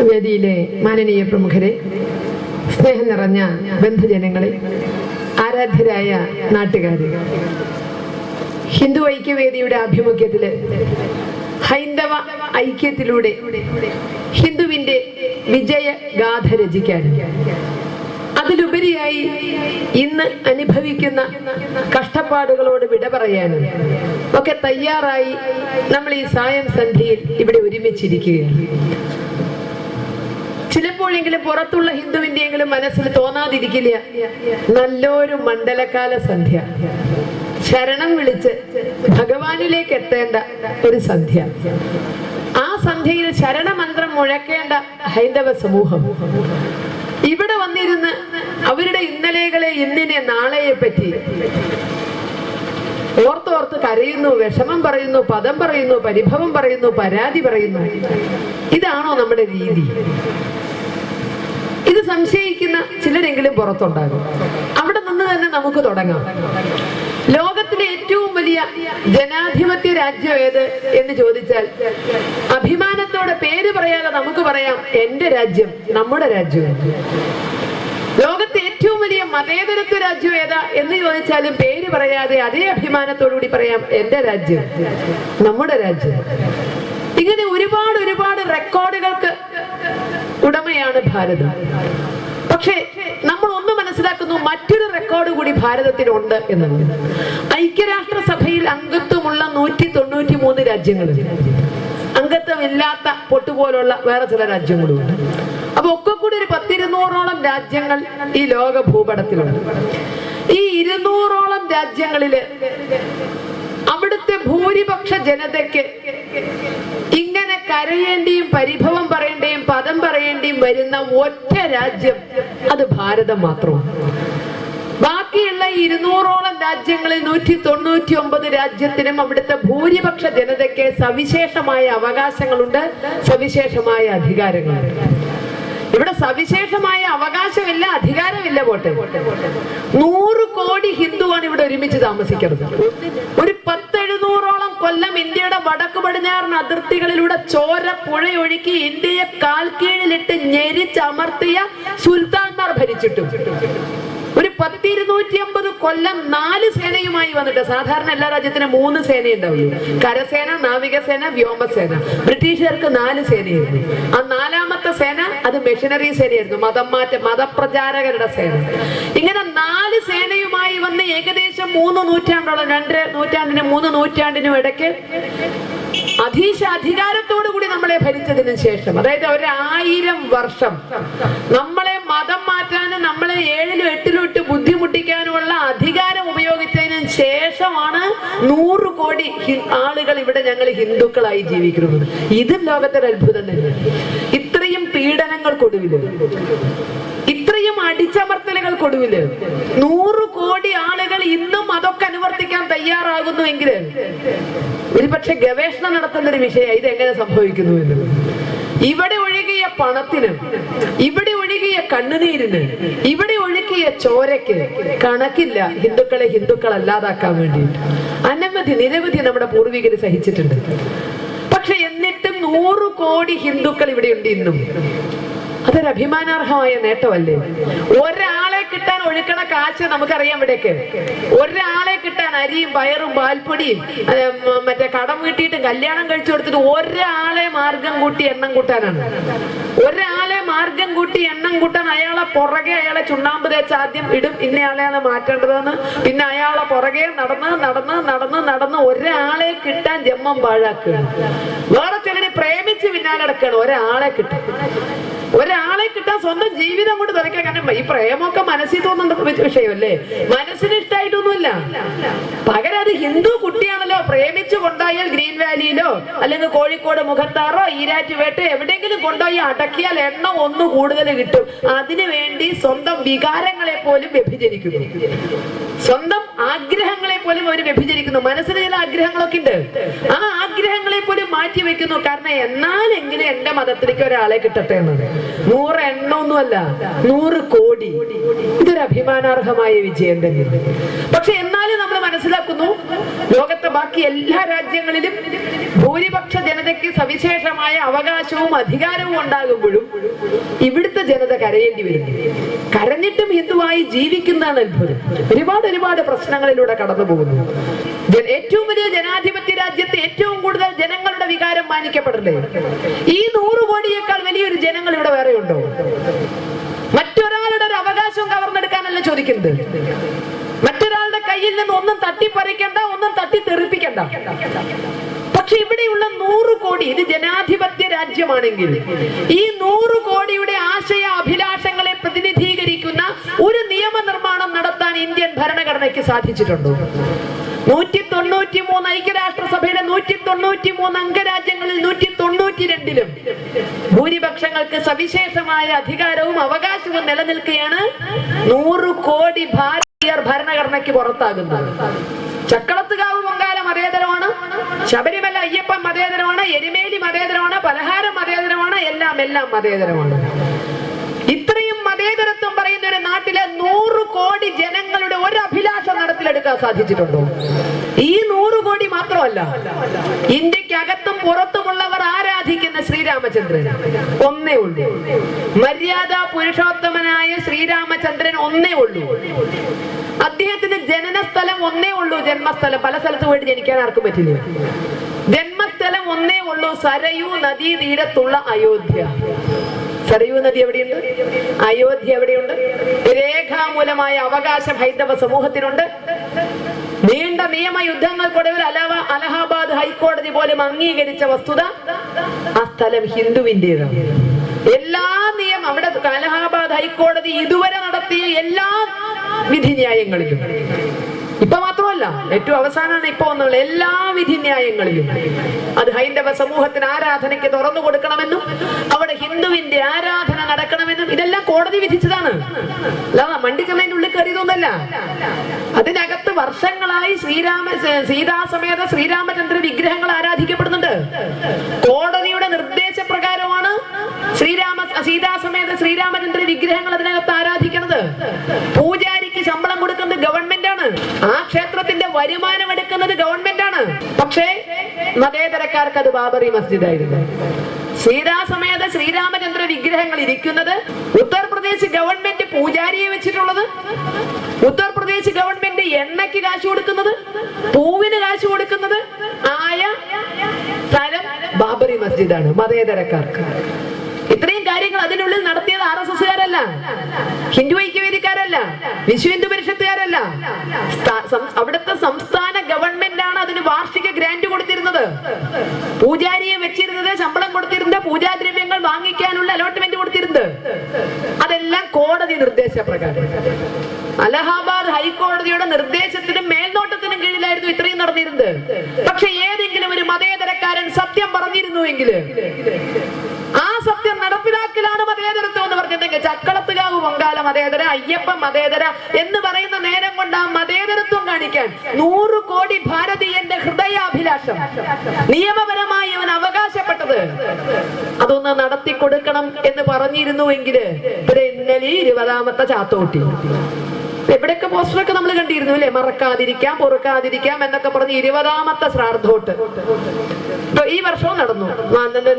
വേദിയിലെ മാനനീയ പ്രമുഖരെ, സ്നേഹം നിറഞ്ഞ ബന്ധുജനങ്ങളെ, ആരാധ്യരായ നാട്ടുകാരെ, ഹിന്ദു ഐക്യവേദിയുടെ ആഭിമുഖ്യത്തില് ഹൈന്ദവ ഐക്യത്തിലൂടെ ഹിന്ദുവിന്റെ വിജയഗാഥ രചിക്കാനും അതിലുപരിയായി ഇന്ന് അനുഭവിക്കുന്ന കഷ്ടപ്പാടുകളോട് വിട പറയാനും ഒക്കെ തയ്യാറായി നമ്മൾ ഈ സായം സന്ധ്യയിൽ ഇവിടെ ഒരുമിച്ചിരിക്കുകയാണ്. ചിലപ്പോഴെങ്കിലും പുറത്തുള്ള ഹിന്ദുവിന്റെയെങ്കിലും മനസ്സിൽ തോന്നാതിരിക്കില്ല, നല്ലൊരു മണ്ഡലകാല സന്ധ്യ, ശരണം വിളിച്ച് ഭഗവാനിലേക്ക് എത്തേണ്ട ഒരു സന്ധ്യ, ആ സന്ധ്യയിൽ ശരണമന്ത്രം മുഴക്കേണ്ട ഹൈന്ദവ സമൂഹം ഇവിടെ വന്നിരുന്ന് അവരുടെ ഇന്നലെകളെ, ഇന്നിനെ, നാളെയെ പറ്റി ഓർത്തോർത്ത് കരയുന്നു, വിഷമം പറയുന്നു, പദം പറയുന്നു, പരിഭവം പറയുന്നു, പരാതി പറയുന്നു. ഇതാണോ നമ്മുടെ രീതി? ഇത് സംശയിക്കുന്ന ചിലരെങ്കിലും പുറത്തുണ്ടാകും. അവിടെ നിന്ന് തന്നെ നമുക്ക് തുടങ്ങാം. ലോകത്തിലെ ഏറ്റവും വലിയ ജനാധിപത്യ രാജ്യം ഏത് എന്ന് ചോദിച്ചാൽ അഭിമാനത്തോടെ പേര് പറയാതെ നമുക്ക് പറയാം, എന്റെ രാജ്യം, നമ്മുടെ രാജ്യം. ലോകത്തെ ഏറ്റവും വലിയ മതേതരത്വ രാജ്യം ഏതാ എന്ന് ചോദിച്ചാലും പേര് പറയാതെ അതേ അഭിമാനത്തോടുകൂടി പറയാം, എന്റെ രാജ്യം, നമ്മുടെ രാജ്യം. ഇങ്ങനെ ഒരുപാട് ഒരുപാട് റെക്കോർഡുകൾക്ക് ഉടമയാണ് ഭാരതം. പക്ഷേ നമ്മൾ ഒന്ന് മനസ്സിലാക്കുന്നു, മറ്റൊരു റെക്കോർഡ് കൂടി ഭാരതത്തിനുണ്ട് എന്നുള്ളത്. ഐക്യരാഷ്ട്രസഭയിൽ അംഗത്വമുള്ള 193 രാജ്യങ്ങളിൽ അംഗത്വമില്ലാത്ത പൊട്ടുപോലുള്ള വേറെ ചില രാജ്യങ്ങളുണ്ട്. അപ്പൊ ഒക്കെ കൂടി ഒരു 100-200ഓളം രാജ്യങ്ങൾ ഈ ലോക ഭൂപടത്തിലുണ്ട്. ഈ 200ഓളം രാജ്യങ്ങളില് അവിടുത്തെ ഭൂരിപക്ഷ ജനതയ്ക്ക് ഇങ്ങനെ കരയേണ്ടിയും പരിഭവം പറയേണ്ടിയും പദം പറയേണ്ടിയും വരുന്ന ഒറ്റ രാജ്യം, അത് ഭാരതം മാത്രമാണ്. ബാക്കിയുള്ള 200ഓളം രാജ്യങ്ങളിൽ 199 രാജ്യത്തിനും അവിടുത്തെ ഭൂരിപക്ഷ ജനതയ്ക്ക് സവിശേഷമായ അവകാശങ്ങളുണ്ട്, സവിശേഷമായ അധികാരങ്ങളുണ്ട്. ഇവിടെ സവിശേഷമായ അവകാശമില്ല, അധികാരമില്ല. പോട്ടെ, 100 കോടി ഹിന്ദുവാണ് ഇവിടെ ഒരുമിച്ച് താമസിക്കുന്നത്. ഒരു 10-700ഓളം കൊല്ലം ഇന്ത്യയുടെ വടക്ക് പടിഞ്ഞാറൻ അതിർത്തികളിലൂടെ ചോര പുഴയൊഴുക്കി ഇന്ത്യയെ കാൽക്കീഴിലിട്ട് ഞെരിച്ചമർത്തിയ സുൽത്താൻമാർ ഭരിച്ചിട്ടും ഒരു 10-250 കൊല്ലം 4 സേനയുമായി വന്നിട്ട്, സാധാരണ എല്ലാ രാജ്യത്തിനും 3 സേനയുണ്ടാവുള്ളൂ, കരസേന, നാവികസേന, വ്യോമസേന. ബ്രിട്ടീഷുകാർക്ക് 4 സേനയായിരുന്നു. ആ 4ാമത്തെ സേന അത് മെഷീനറി സേനയായിരുന്നു, മതപ്രചാരകരുടെ സേന. ഇങ്ങനെ 4 സേനയുമായി വന്ന് ഏകദേശം 3 നൂറ്റാണ്ടോളം, 2 നൂറ്റാണ്ടിനും 3 നൂറ്റാണ്ടിനും ഇടയ്ക്ക് അധികാരത്തോടു കൂടി നമ്മളെ ഭരിച്ചതിന് ശേഷം, അതായത് 1000 വർഷം നമ്മളെ മതം മാറ്റാനും നമ്മളെ 7-ലും 8-ലും ഇട്ട് ബുദ്ധിമുട്ടിക്കാനുമുള്ള അധികാരം ഉപയോഗിച്ചതിന് ശേഷമാണ് 100 കോടി ആളുകൾ ഇവിടെ ഞങ്ങൾ ഹിന്ദുക്കളായി ജീവിക്കുന്നത്. ഇതും ലോകത്തൊരു അത്ഭുതം തന്നെ. ഇത്രയും പീഡനങ്ങൾക്കൊടുവില്, ഇത്രയും അടിച്ചമർത്തലുകൾക്കൊടുവില് 100 കോടി ആളുകൾ ഇന്നും അതൊക്കെ അനുവർത്തിക്കാൻ തയ്യാറാകുന്നുവെങ്കിൽ ഒരുപക്ഷെ ഗവേഷണം നടത്തുന്നൊരു വിഷയം ഇത് എങ്ങനെ സംഭവിക്കുന്നു എന്നുള്ളത്. ഇവിടെ ഒഴുകിയ പണത്തിന്, ഇവിടെ ഒഴുകിയ കണ്ണുനീരിന്, ഇവിടെ ഒഴുകിയ ചോരയ്ക്ക് കണക്കില്ല ഹിന്ദുക്കളെ ഹിന്ദുക്കളല്ലാതാക്കാൻ വേണ്ടിയിട്ട്. അനവധി നിരവധി നമ്മുടെ പൂർവികർ സഹിച്ചിട്ടുണ്ട്. പക്ഷെ എന്നിട്ടും 100 കോടി ഹിന്ദുക്കൾ ഇവിടെയുണ്ട് ഇന്നും. അതൊരു അഭിമാനാർഹമായ നേട്ടമല്ലേ? ഒരാളെ കിട്ടാൻ ഒഴുക്കണ കാശ് നമുക്കറിയാം. ഇവിടേക്ക് ഒരാളെ കിട്ടാൻ അരിയും പയറും പാൽപ്പൊടിയും മറ്റേ കടം വീട്ടിയിട്ട് കല്യാണം കഴിച്ചു കൊടുത്തിട്ട് ഒരാളെ മാർഗം കൂട്ടി എണ്ണം കൂട്ടാനാണ്. ഒരാളെ മാർഗം കൂട്ടി എണ്ണം കൂട്ടാൻ അയാളെ പുറകെ, അയാളെ ചുണ്ണാമ്പ് തേച്ച് ആദ്യം ഇടും, ഇന്നയാളെയാണ് മാറ്റേണ്ടതെന്ന്, പിന്നെ അയാളെ പുറകെ നടന്ന് ഒരാളെ കിട്ടാൻ ജന്മം പാഴാക്കുകയാണ്. വേറെ ചിലര് പ്രേമിച്ച് പിന്നാലെ നടക്കുകയാണ്. ഒരാളെ കിട്ടാൻ സ്വന്തം ജീവിതം കൊണ്ട് തിരക്കാൻ. കാരണം ഈ പ്രേമമൊക്കെ മനസ്സിൽ തോന്നുന്ന വിഷയമല്ലേ, മനസ്സിന് ഇഷ്ടമായിട്ടൊന്നുമില്ല. പകരം അത് ഹിന്ദു കുട്ടിയാണല്ലോ, പ്രേമിച്ചു കൊണ്ടുപോയാൽ ഗ്രീൻ വാലിയിലോ അല്ലെങ്കിൽ കോഴിക്കോട് മുഖത്താറോ ഈരാറ്റുപേട്ട എവിടെയെങ്കിലും കൊണ്ടുപോയി അടക്കിയാൽ എണ്ണം 1 കൂടുതൽ കിട്ടും. അതിനു വേണ്ടി സ്വന്തം വികാരങ്ങളെ പോലും വ്യഭിചരിക്കുന്നു, സ്വന്തം ആഗ്രഹങ്ങളെ പോലും അവർ വ്യഭിചരിക്കുന്നു. മനസ്സിന് ചില ആഗ്രഹങ്ങളൊക്കെ ഉണ്ട്, ആ ആഗ്രഹങ്ങളെ പോലും മാറ്റി വെക്കുന്നു. കാരണം എന്നാലെങ്കിലും എന്റെ മതത്തിലേക്ക് ഒരാളെ കിട്ടട്ടെ എന്നത്. 100 എണ്ണമൊന്നുമല്ല, 100 കോടി. ഇതൊരു അഭിമാനാർഹമായ വിജയം തന്നെയാണ്. പക്ഷെ എന്നാലും നമ്മൾ മനസ്സിലാക്കുന്നു, ലോകത്തെ ബാക്കി എല്ലാ രാജ്യങ്ങളിലും ഭൂരിപക്ഷ ജനതയ്ക്ക് സവിശേഷമായ അവകാശവും അധികാരവും ഉണ്ടാകുമ്പോഴും ഇവിടുത്തെ ജനത കരയേണ്ടി വരുന്നു. കരഞ്ഞിട്ടും ഹിന്ദുവായി ജീവിക്കുന്നതാണ് അത്ഭുതം. ഒരുപാട് പ്രശ്നങ്ങളിലൂടെ കടന്നു പോകുന്നു. ഏറ്റവും വലിയ ജനാധിപത്യ രാജ്യത്ത് ഏറ്റവും കൂടുതൽ ജനങ്ങളുടെ വികാരം മാനിക്കപ്പെടണ്ടേ? ഈ 100 കോടിയേക്കാൾ വലിയൊരു ജനങ്ങൾ ഇവിടെ വേറെ ഉണ്ടോ? മറ്റൊരാളുടെ ഒരു അവകാശം കവർന്നെടുക്കാനല്ല ചോദിക്കുന്നത്. മറ്റൊരാളുടെ കയ്യിൽ നിന്ന് ഒന്നും തട്ടിപ്പറിക്കണ്ട, ഒന്നും തട്ടിത്തെറിപ്പിക്കണ്ട. പക്ഷെ ഇവിടെയുള്ള 100 കോടി, ഇത് ജനാധിപത്യ രാജ്യമാണെങ്കിൽ ഈ 100 കോടിയുടെ ആശയ അഭിലാഷങ്ങളെ പ്രതിനിധീകരിക്കുന്ന ഒരു നിയമനിർമ്മാണം നടത്താൻ ഇന്ത്യൻ ഭരണഘടനയ്ക്ക് സാധിച്ചിട്ടുണ്ടോ? 193 ഐക്യരാഷ്ട്രസഭയുടെ 193 അംഗരാജ്യങ്ങളിൽ 192ലും ഭൂരിപക്ഷങ്ങൾക്ക് സവിശേഷമായ അധികാരവും അവകാശവും നിലനിൽക്കുകയാണ് 100 കോടി ഭാരതീയർ ഭരണഘടനയ്ക്ക് പുറത്താകുന്നത്. ചക്കളത്തുകാവ് പൊങ്കാല മതേതരമാണ്, ശബരിമല അയ്യപ്പൻ മതേതരമാണ്, എരുമേലി മതേതരമാണ്, പലഹാരം മതേതരമാണ്, എല്ലാം മതേതരമാണ്. ഇത്രയും മതേതരത്വം പറയുന്ന ഒരു നാട്ടിലെ 100 കോടി ജനങ്ങളുടെ ഒരു അഭിലാഷം നടത്തിലെടുക്കാൻ സാധിച്ചിട്ടുണ്ടോ? ഈ 100 കോടി മാത്രമല്ല, ഇന്ത്യക്കകത്തും പുറത്തുമുള്ളവർ ആരാധിക്കുന്ന ശ്രീരാമചന്ദ്രൻ ഒന്നേ ഉള്ളൂ. മര്യാദ പുരുഷോത്തമനായ ശ്രീരാമചന്ദ്രൻ ഒന്നേ ഉള്ളൂ. അദ്ദേഹത്തിന് ജനനസ്ഥലം ഒന്നേ ഉള്ളൂ, ജന്മസ്ഥലം. പല സ്ഥലത്ത് പോയിട്ട് ജനിക്കാൻ ആർക്കും പറ്റില്ല. ജന്മസ്ഥലം ഒന്നേ ഉള്ളൂ, സരയൂ നദീ തീരത്തുള്ള അയോധ്യ. സരയൂ നദി എവിടെയുണ്ട്? അയോധ്യ എവിടെയുണ്ട്? രേഖാമൂലമായ അവകാശം ഹൈന്ദവ സമൂഹത്തിനുണ്ട്. നീണ്ട നിയമയുദ്ധങ്ങൾക്കൊടുവിൽ അലഹാബാദ് ഹൈക്കോടതി പോലും അംഗീകരിച്ച വസ്തുത ആ സ്ഥലം ഹിന്ദുവിന്റേതാണ്. എല്ലാ നിയമം അവിടെ അലഹാബാദ് ഹൈക്കോടതി ഇതുവരെ നടത്തിയ എല്ലാ വിധിന്യായങ്ങളിലും, ഇപ്പൊ മാത്രമല്ല, ഏറ്റവും അവസാനമാണ് ഇപ്പൊ ഒന്നുള്ള എല്ലാ വിധിന്യായങ്ങളിലും അത് ഹൈന്ദവ സമൂഹത്തിന് ആരാധനയ്ക്ക് തുറന്നു കൊടുക്കണമെന്നും അവിടെ ഹിന്ദുവിന്റെ ആരാധന നടക്കണമെന്നും ഇതെല്ലാം കോടതി വിധിച്ചതാണ്. അല്ലാതെ മണ്ടിക്കണ്ണതിന്റെ ഉള്ളിൽ കയറിയതൊന്നല്ല. അതിനകത്ത് വർഷങ്ങളായി സീതാസമേത ശ്രീരാമചന്ദ്ര വിഗ്രഹങ്ങൾ ആരാധിക്കപ്പെടുന്നുണ്ട്. കോടതിയുടെ നിർദ്ദേശപ്രകാരമാണ് സീതാസമേത ശ്രീരാമചന്ദ്ര വിഗ്രഹങ്ങൾ അതിനകത്ത് ആരാധിക്കുന്നത്. പൂജാരിക്ക് ശമ്പളം കൊടുക്കുന്നത് ഗവൺമെന്റ് ആണ്. ആ ക്ഷേത്രത്തിന്റെ വരുമാനം എടുക്കുന്നത് ഗവൺമെന്റ് ആണ്. പക്ഷേ മതേതരക്കാർക്ക് അത് ബാബറി മസ്ജിദ് ആയിരുന്നു. സീതാസമേത ശ്രീരാമചന്ദ്ര വിഗ്രഹങ്ങൾ ഇരിക്കുന്നത് ഉത്തർപ്രദേശ് ഗവൺമെന്റ് പൂജാരിയെ വെച്ചിട്ടുള്ളത്. ഉത്തർപ്രദേശ് ഗവൺമെന്റ് എണ്ണയ്ക്ക് കാശ് കൊടുക്കുന്നത്, പൂവിന് കാശ് കൊടുക്കുന്നത് ആയ സ്ഥലം ബാബറി മസ്ജിദാണ് മതേതരക്കാർക്ക്. ഇത്രയും കാര്യങ്ങൾ അതിനുള്ളിൽ നടത്തിയത് RSSകാരല്ല, ഹിന്ദു ഐക്യവേദിക്കാരല്ല, വിശ്വ ഹിന്ദു പരിഷത്തുകാരല്ല. അവിടുത്തെ സംസ്ഥാന ഗവൺമെന്റ് ആണ് അതിന് വാർഷിക ഗ്രാന്റ് കൊടുത്തിരുന്നത്. പൂജാരിയെ വെച്ചിരുന്നത്, ശമ്പളം കൊടുത്തിരുന്നത്, പൂജാദ്രവ്യങ്ങൾ വാങ്ങിക്കാനുള്ള അലോട്ട്മെന്റ് കൊടുത്തിരുന്നത്. അതെല്ലാം കോടതി നിർദ്ദേശപ്രകാരം, അലഹാബാദ് ഹൈക്കോടതിയുടെ നിർദ്ദേശത്തിനും മേൽനോട്ടത്തിനും കീഴിലായിരുന്നു ഇത്രയും നടന്നിരുന്നത്. പക്ഷെ ഏതെങ്കിലും ഒരു മതേതരക്കാരൻ സത്യം പറഞ്ഞിരുന്നുവെങ്കിൽ ആ സത്യം നടപ്പിലാക്കലാണ് മതേതരത്വം എന്ന് പറഞ്ഞിട്ടുണ്ടെങ്കിൽ ചക്കളത്തുകാവ് പൊങ്കാല മതേതര, അയ്യപ്പൻ മതേതര എന്ന് പറയുന്ന നേരം കൊണ്ട് ആ മതേതരത്വം കാണിക്കാൻ 100 കോടി ഭാരതീയന്റെ ഹൃദയാഭിലാഷം, നിയമപരമായി അവൻ അവകാശപ്പെട്ടത് അതൊന്ന് നടത്തി കൊടുക്കണം എന്ന് പറഞ്ഞിരുന്നുവെങ്കിൽ ഇന്നലെ 20ാമത്തെ ചാത്തോട്ടി. എവിടെയൊക്കെ പോസ്റ്ററൊക്കെ നമ്മൾ കണ്ടിരുന്നു അല്ലെ? മറക്കാതിരിക്കാം, പൊറുക്കാതിരിക്കാം എന്നൊക്കെ പറഞ്ഞ് 20ാമത്തെ ശ്രാദ്ധോട്ട് ഈ വർഷവും നടന്നു.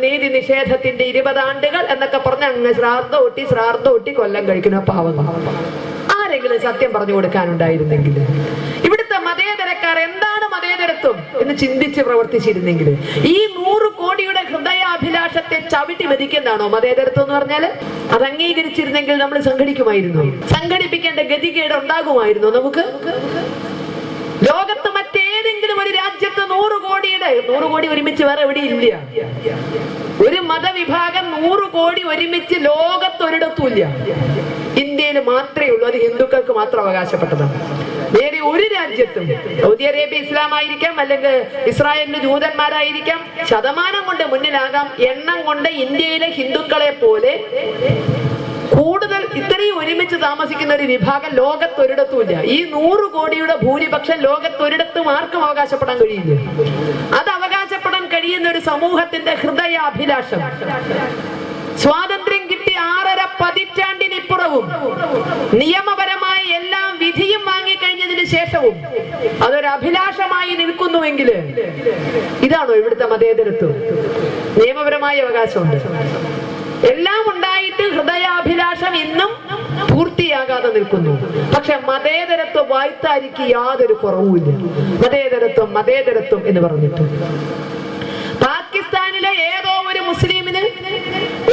നീതി നിഷേധത്തിന്റെ 20 ആണ്ടുകൾ എന്നൊക്കെ പറഞ്ഞ് അങ്ങ് ശ്രാദ്ധ ഒട്ടി കൊല്ലം കഴിക്കുന്ന പാവങ്ങൾ. ആരെങ്കിലും സത്യം പറഞ്ഞു കൊടുക്കാനുണ്ടായിരുന്നെങ്കിൽ, ഇവിടുത്തെ മതേതരക്കാർ എന്താണ് മതേതരത്വം എന്ന് ചിന്തിച്ച് പ്രവർത്തിച്ചിരുന്നെങ്കിൽ, ഈ 100 കോടിയുടെ ഹൃദയാഭിലാഷത്തെ ചവിട്ടി മതിക്കുന്നതാണോ മതേതരത്വം എന്ന് പറഞ്ഞാല്? അത് അംഗീകരിച്ചിരുന്നെങ്കിൽ നമ്മൾ സംഘടിക്കുമായിരുന്നു. സംഘടിപ്പിക്കേണ്ട ഗതികേട് ഉണ്ടാകുമായിരുന്നു നമുക്ക്. ലോകത്ത് മറ്റേതെങ്കിലും ഒരു രാജ്യത്ത് 100 കോടി ഒരുമിച്ച് വേറെ എവിടെയും ഇല്ല. ഒരു മതവിഭാഗം 100 കോടി ഒരുമിച്ച് ലോകത്തൊരിടത്തുമില്ല. ഇന്ത്യയിൽ മാത്രമേ ഉള്ളൂ. അത് ഹിന്ദുക്കൾക്ക് മാത്രം അവകാശപ്പെട്ടതാണ്. വേറെ ഒരു രാജ്യത്തും, സൗദി അറേബ്യ ഇസ്ലാം ആയിരിക്കാം, അല്ലെങ്കിൽ ഇസ്രായേലിന്റെ ജൂതന്മാരായിരിക്കാം, ശതമാനം കൊണ്ട് മുന്നിലാകാം, എണ്ണം കൊണ്ട് ഇന്ത്യയിലെ ഹിന്ദുക്കളെ പോലെ കൂടുതൽ ഇത്രയും ഒരുമിച്ച് താമസിക്കുന്ന ഒരു വിഭാഗം ലോകത്തൊരിടത്തുമില്ല. ഈ 100 കോടിയുടെ ഭൂരിപക്ഷം ലോകത്തൊരിടത്തും ആർക്കും അവകാശപ്പെടാൻ കഴിയില്ല. അത് അവകാശപ്പെടാൻ കഴിയുന്ന ഒരു സമൂഹത്തിന്റെ ഹൃദയാഭിലാഷം, സ്വാതന്ത്ര്യം കിട്ടി 6.5 പതിറ്റാണ്ടിനിപ്പുറവും നിയമപരമായ എല്ലാ വിധിയും വാങ്ങിക്കഴിഞ്ഞതിന് ശേഷവും അതൊരു അഭിലാഷമായി നിൽക്കുന്നുവെങ്കിൽ ഇതാണോ ഇവിടുത്തെ മതേതരത്വം? നിയമപരമായ അവകാശമുണ്ട്, എല്ലാം ഉണ്ടായിട്ട് ഹൃദയാഭിലാഷം ഇന്നും പൂർത്തിയാകാതെ നിൽക്കുന്നു. പക്ഷെ മതേതരത്വം വായ്ത്താരിക്ക് യാതൊരു കുറവുമില്ല. മതേതരത്വം മതേതരത്വം എന്ന് പറഞ്ഞിട്ട് പാകിസ്ഥാനിലെ ഏതോ ഒരു മുസ്ലിമിന്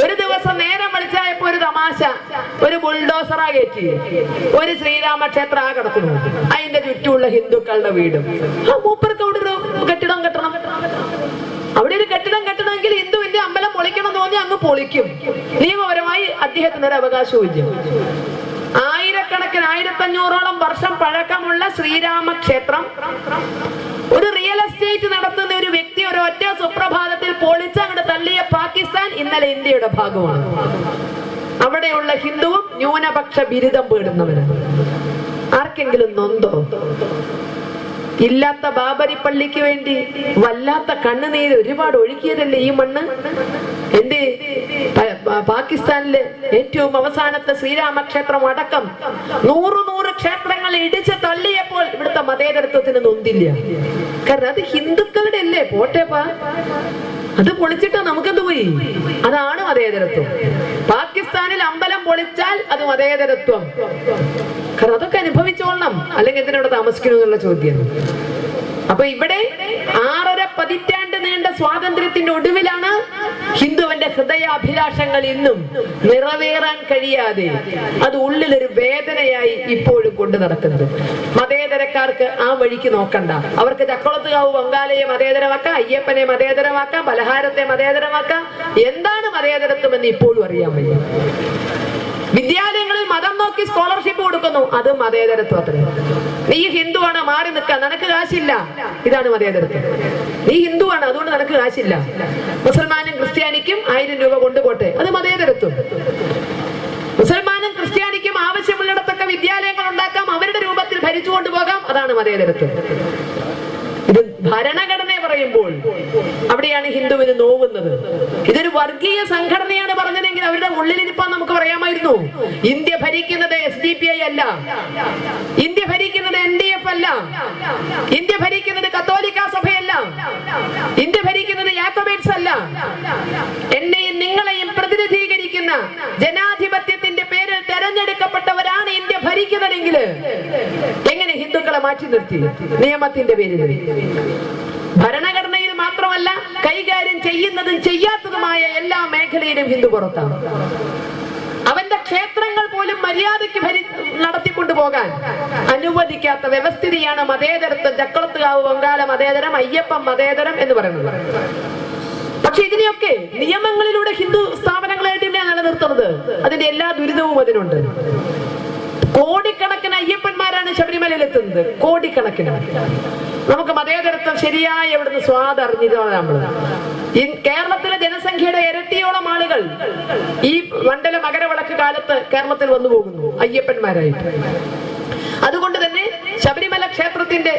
ഒരു ദിവസം നേരം വിളിച്ചായപ്പോ ഒരു തമാശ, ഒരു ബുൾഡോസറാ കയറ്റി ഒരു ശ്രീരാമക്ഷേത്ര കിടക്കുന്നു, അതിന്റെ ചുറ്റുമുള്ള ഹിന്ദുക്കളുടെ വീടും. മൂപ്പർക്ക് അവിടെ ഒരു കെട്ടിടം കെട്ടണം, അവിടെ ഒരു കെട്ടിടം കെട്ടണമെങ്കിൽ ഹിന്ദുവിന്റെ അമ്പലം പൊളിക്കണം തോന്നി അങ്ങ് പൊളിക്കും. നിയമപരമായി അദ്ദേഹത്തിന് ഒരു അവകാശവും ഇല്ല. ആയിരക്കണക്കിന് 1500ഓളം വർഷം പഴക്കമുള്ള ശ്രീരാമക്ഷേത്രം ഒരു റിയൽ എസ്റ്റേറ്റ് നടത്തുന്ന ഒരു വ്യക്തി ഒരു ഒറ്റ സുപ്രഭാതത്തിൽ പൊളിച്ച് അങ്ങോട്ട് തള്ളിയ പാകിസ്ഥാൻ ഇന്നലെ ഇന്ത്യയുടെ ഭാഗമാണ്. അവിടെയുള്ള ഹിന്ദുവും ന്യൂനപക്ഷ ബിരുദം പേടുന്നവരാണ്. ആർക്കെങ്കിലും നൊന്തോ? ഇല്ലാത്ത ബാബരി പള്ളിക്ക് വേണ്ടി വല്ലാത്ത കണ്ണുനീര് ഒരുപാട് ഒഴുക്കിയതല്ലേ ഈ മണ്ണ്? എന്ത് പാകിസ്ഥാനിലെ ഏറ്റവും അവസാനത്തെ ശ്രീരാമക്ഷേത്രം അടക്കം 100 ക്ഷേത്രങ്ങൾ ഇടിച്ച് തള്ളിയപ്പോൾ ഇവിടുത്തെ മതേതരത്വത്തിന് നൊന്തില്ല. കാരണം അത് ഹിന്ദുക്കളുടെ അല്ലേ, പോട്ടേപ്പാ, അത് പൊളിച്ചിട്ട് നമുക്കെന്ത് പോയി? അതാണ് മതേതരത്വം. പാകിസ്ഥാനിൽ അമ്പലം പൊളിച്ചാൽ അത് മതേതരത്വം. കാരണം അതൊക്കെ അനുഭവിച്ചോളണം, അല്ലെങ്കിൽ എന്തിനവിടെ താമസിക്കുന്നു എന്നുള്ള ചോദ്യം. അപ്പൊ ഇവിടെ 6.5 പതിറ്റാണ്ട് നീണ്ട സ്വാതന്ത്ര്യത്തിന്റെ ഒടുവിലാണ് ഹിന്ദുവിന്റെ ഹൃദയാഭിലാഷങ്ങൾ ഇന്നും നിറവേറാൻ കഴിയാതെ അത് ഉള്ളിലൊരു വേദനയായി ഇപ്പോഴും കൊണ്ടു നടക്കുന്നത്. മതേതരക്കാർക്ക് ആ വഴിക്ക് നോക്കണ്ട. അവർക്ക് ചക്കുളത്തുകാവ് ബംഗാളിയെ മതേതരമാക്കാം, അയ്യപ്പനെ മതേതരമാക്കാം, പലഹാരത്തെ മതേതരമാക്കാം. എന്താണ് മതേതരത്വം എന്ന് ഇപ്പോഴും അറിയാൻ വയ്യ. വിദ്യാലയങ്ങളിൽ മതം നോക്കി സ്കോളർഷിപ്പ് കൊടുക്കുന്നു, അത് മതേതരത്വത്തിന്. നീ ഹിന്ദുവാണ്, മാറി നിൽക്കാൻ, നിനക്ക് കാശില്ല, ഇതാണ് മതേതരത്വം. നീ ഹിന്ദുവാണ്, അതുകൊണ്ട് നിനക്ക് കാശില്ല. മുസൽമാനും ക്രിസ്ത്യാനിക്കും 1000 രൂപ കൊണ്ടുപോട്ടെ, അത് മതേതരത്വം. മുസൽമാനും ക്രിസ്ത്യാനിക്കും ആവശ്യമുള്ളിടത്തൊക്കെ വിദ്യാലയങ്ങൾ ഉണ്ടാക്കാം, അവരുടെ രൂപത്തിൽ ഭരിച്ചുകൊണ്ടു പോകാം, അതാണ് മതേതരത്വം. ഇത് ഭരണഘടനയെ പറയുമ്പോൾ അവിടെയാണ് ഹിന്ദുവിന് നോവുന്നത്. ഇതൊരു വർഗീയ സംഘടനയാണ് പറഞ്ഞതെങ്കിൽ അവരുടെ ഉള്ളിലിരിപ്പാൻ നമുക്ക് പറയാമായിരുന്നു. ഇന്ത്യ ഭരിക്കുന്നത് SDPI അല്ല, ഇന്ത്യ ഭരിക്കുന്നത് NDF അല്ല, ഇന്ത്യ ഭരിക്കുന്നത് കത്തോലിക്ക സഭയല്ല, ഇന്ത്യ ഭരിക്കുന്നത് യാക്കോബൈറ്റ്സ് അല്ല. എന്നെയും നിങ്ങളെയും പ്രതിനിധീകരിക്കുന്ന ജനാധിപത്യത്തിന്റെ പേരിൽ തെരഞ്ഞെടുക്കപ്പെട്ടവരാണ് ഇന്ത്യ ഭരിക്കുന്നതെങ്കിൽ എങ്ങനെ ഹിന്ദുക്കളെ മാറ്റി നിർത്തി നിയമത്തിന്റെ പേരിൽ? ഭരണഘടനയിൽ മാത്രമല്ല, കൈകാര്യം ചെയ്യുന്നതും ചെയ്യാത്തതുമായ എല്ലാ മേഖലയിലും ഹിന്ദു പുറത്താണ്. അവന്റെ ക്ഷേത്രങ്ങൾ പോലും മര്യാദയ്ക്ക് നടത്തിക്കൊണ്ടു പോകാൻ അനുവദിക്കാത്ത വ്യവസ്ഥിതിയാണ് മതേതരത്വം. ചക്കുളത്തുകാവ് ബംഗാള മതേതരം, അയ്യപ്പൻ മതേതരം എന്ന് പറയുന്നത്. പക്ഷെ ഇതിനെയൊക്കെ നിയമങ്ങളിലൂടെ ഹിന്ദു സ്ഥാപനങ്ങളായിട്ട് തന്നെയാണ് നിലനിർത്തുന്നത്. അതിന്റെ എല്ലാ ദുരിതവും അതിനുണ്ട്. കോടിക്കണക്കിന് അയ്യപ്പന്മാരാണ് ശബരിമലയിൽ എത്തുന്നത്, കോടിക്കണക്കിന്. നമുക്ക് മതേതരത്വം ശരിയായി എവിടുന്ന് സ്വാദറിഞ്ഞതാണ് നമ്മൾ. കേരളത്തിലെ ജനസംഖ്യയുടെ ഇരട്ടിയോളം ആളുകൾ ഈ മണ്ഡല മകരവിളക്ക് കാലത്ത് കേരളത്തിൽ വന്നു പോകുന്നു അയ്യപ്പന്മാരായിട്ട്. അതുകൊണ്ട് തന്നെ ശബരിമല ക്ഷേത്രത്തിന്റെ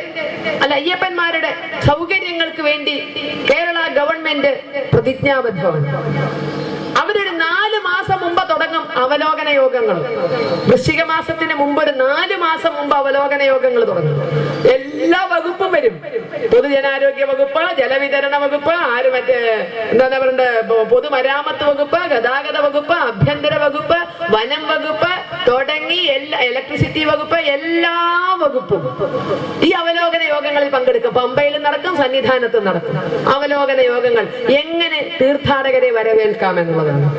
അയ്യപ്പന്മാരുടെ സൗകര്യങ്ങൾക്ക് വേണ്ടി കേരള ഗവൺമെന്റ് പ്രതിജ്ഞാബദ്ധമാണ്. അവരൊരു 4 മാസം മുമ്പ് തുടങ്ങും അവലോകന യോഗങ്ങൾ. വൃശ്ചിക മാസത്തിന് മുമ്പ് ഒരു 4 മാസം മുമ്പ് അവലോകന യോഗങ്ങൾ തുടങ്ങും. എല്ലാ വകുപ്പും വരും. പൊതുജനാരോഗ്യ വകുപ്പ്, ജലവിതരണ വകുപ്പ്, എന്താ പറയണ്ട, പൊതുമരാമത്ത് വകുപ്പ്, ഗതാഗത വകുപ്പ്, ആഭ്യന്തര വകുപ്പ്, വനം വകുപ്പ് തുടങ്ങി ഇലക്ട്രിസിറ്റി വകുപ്പ്, എല്ലാ വകുപ്പും ഈ അവലോകന യോഗങ്ങളിൽ പങ്കെടുക്കും. പമ്പയിൽ നടക്കും, സന്നിധാനത്തും നടക്കും അവലോകന യോഗങ്ങൾ. എങ്ങനെ തീർത്ഥാടകരെ വരവേൽക്കാം എന്നുള്ളതാണ്.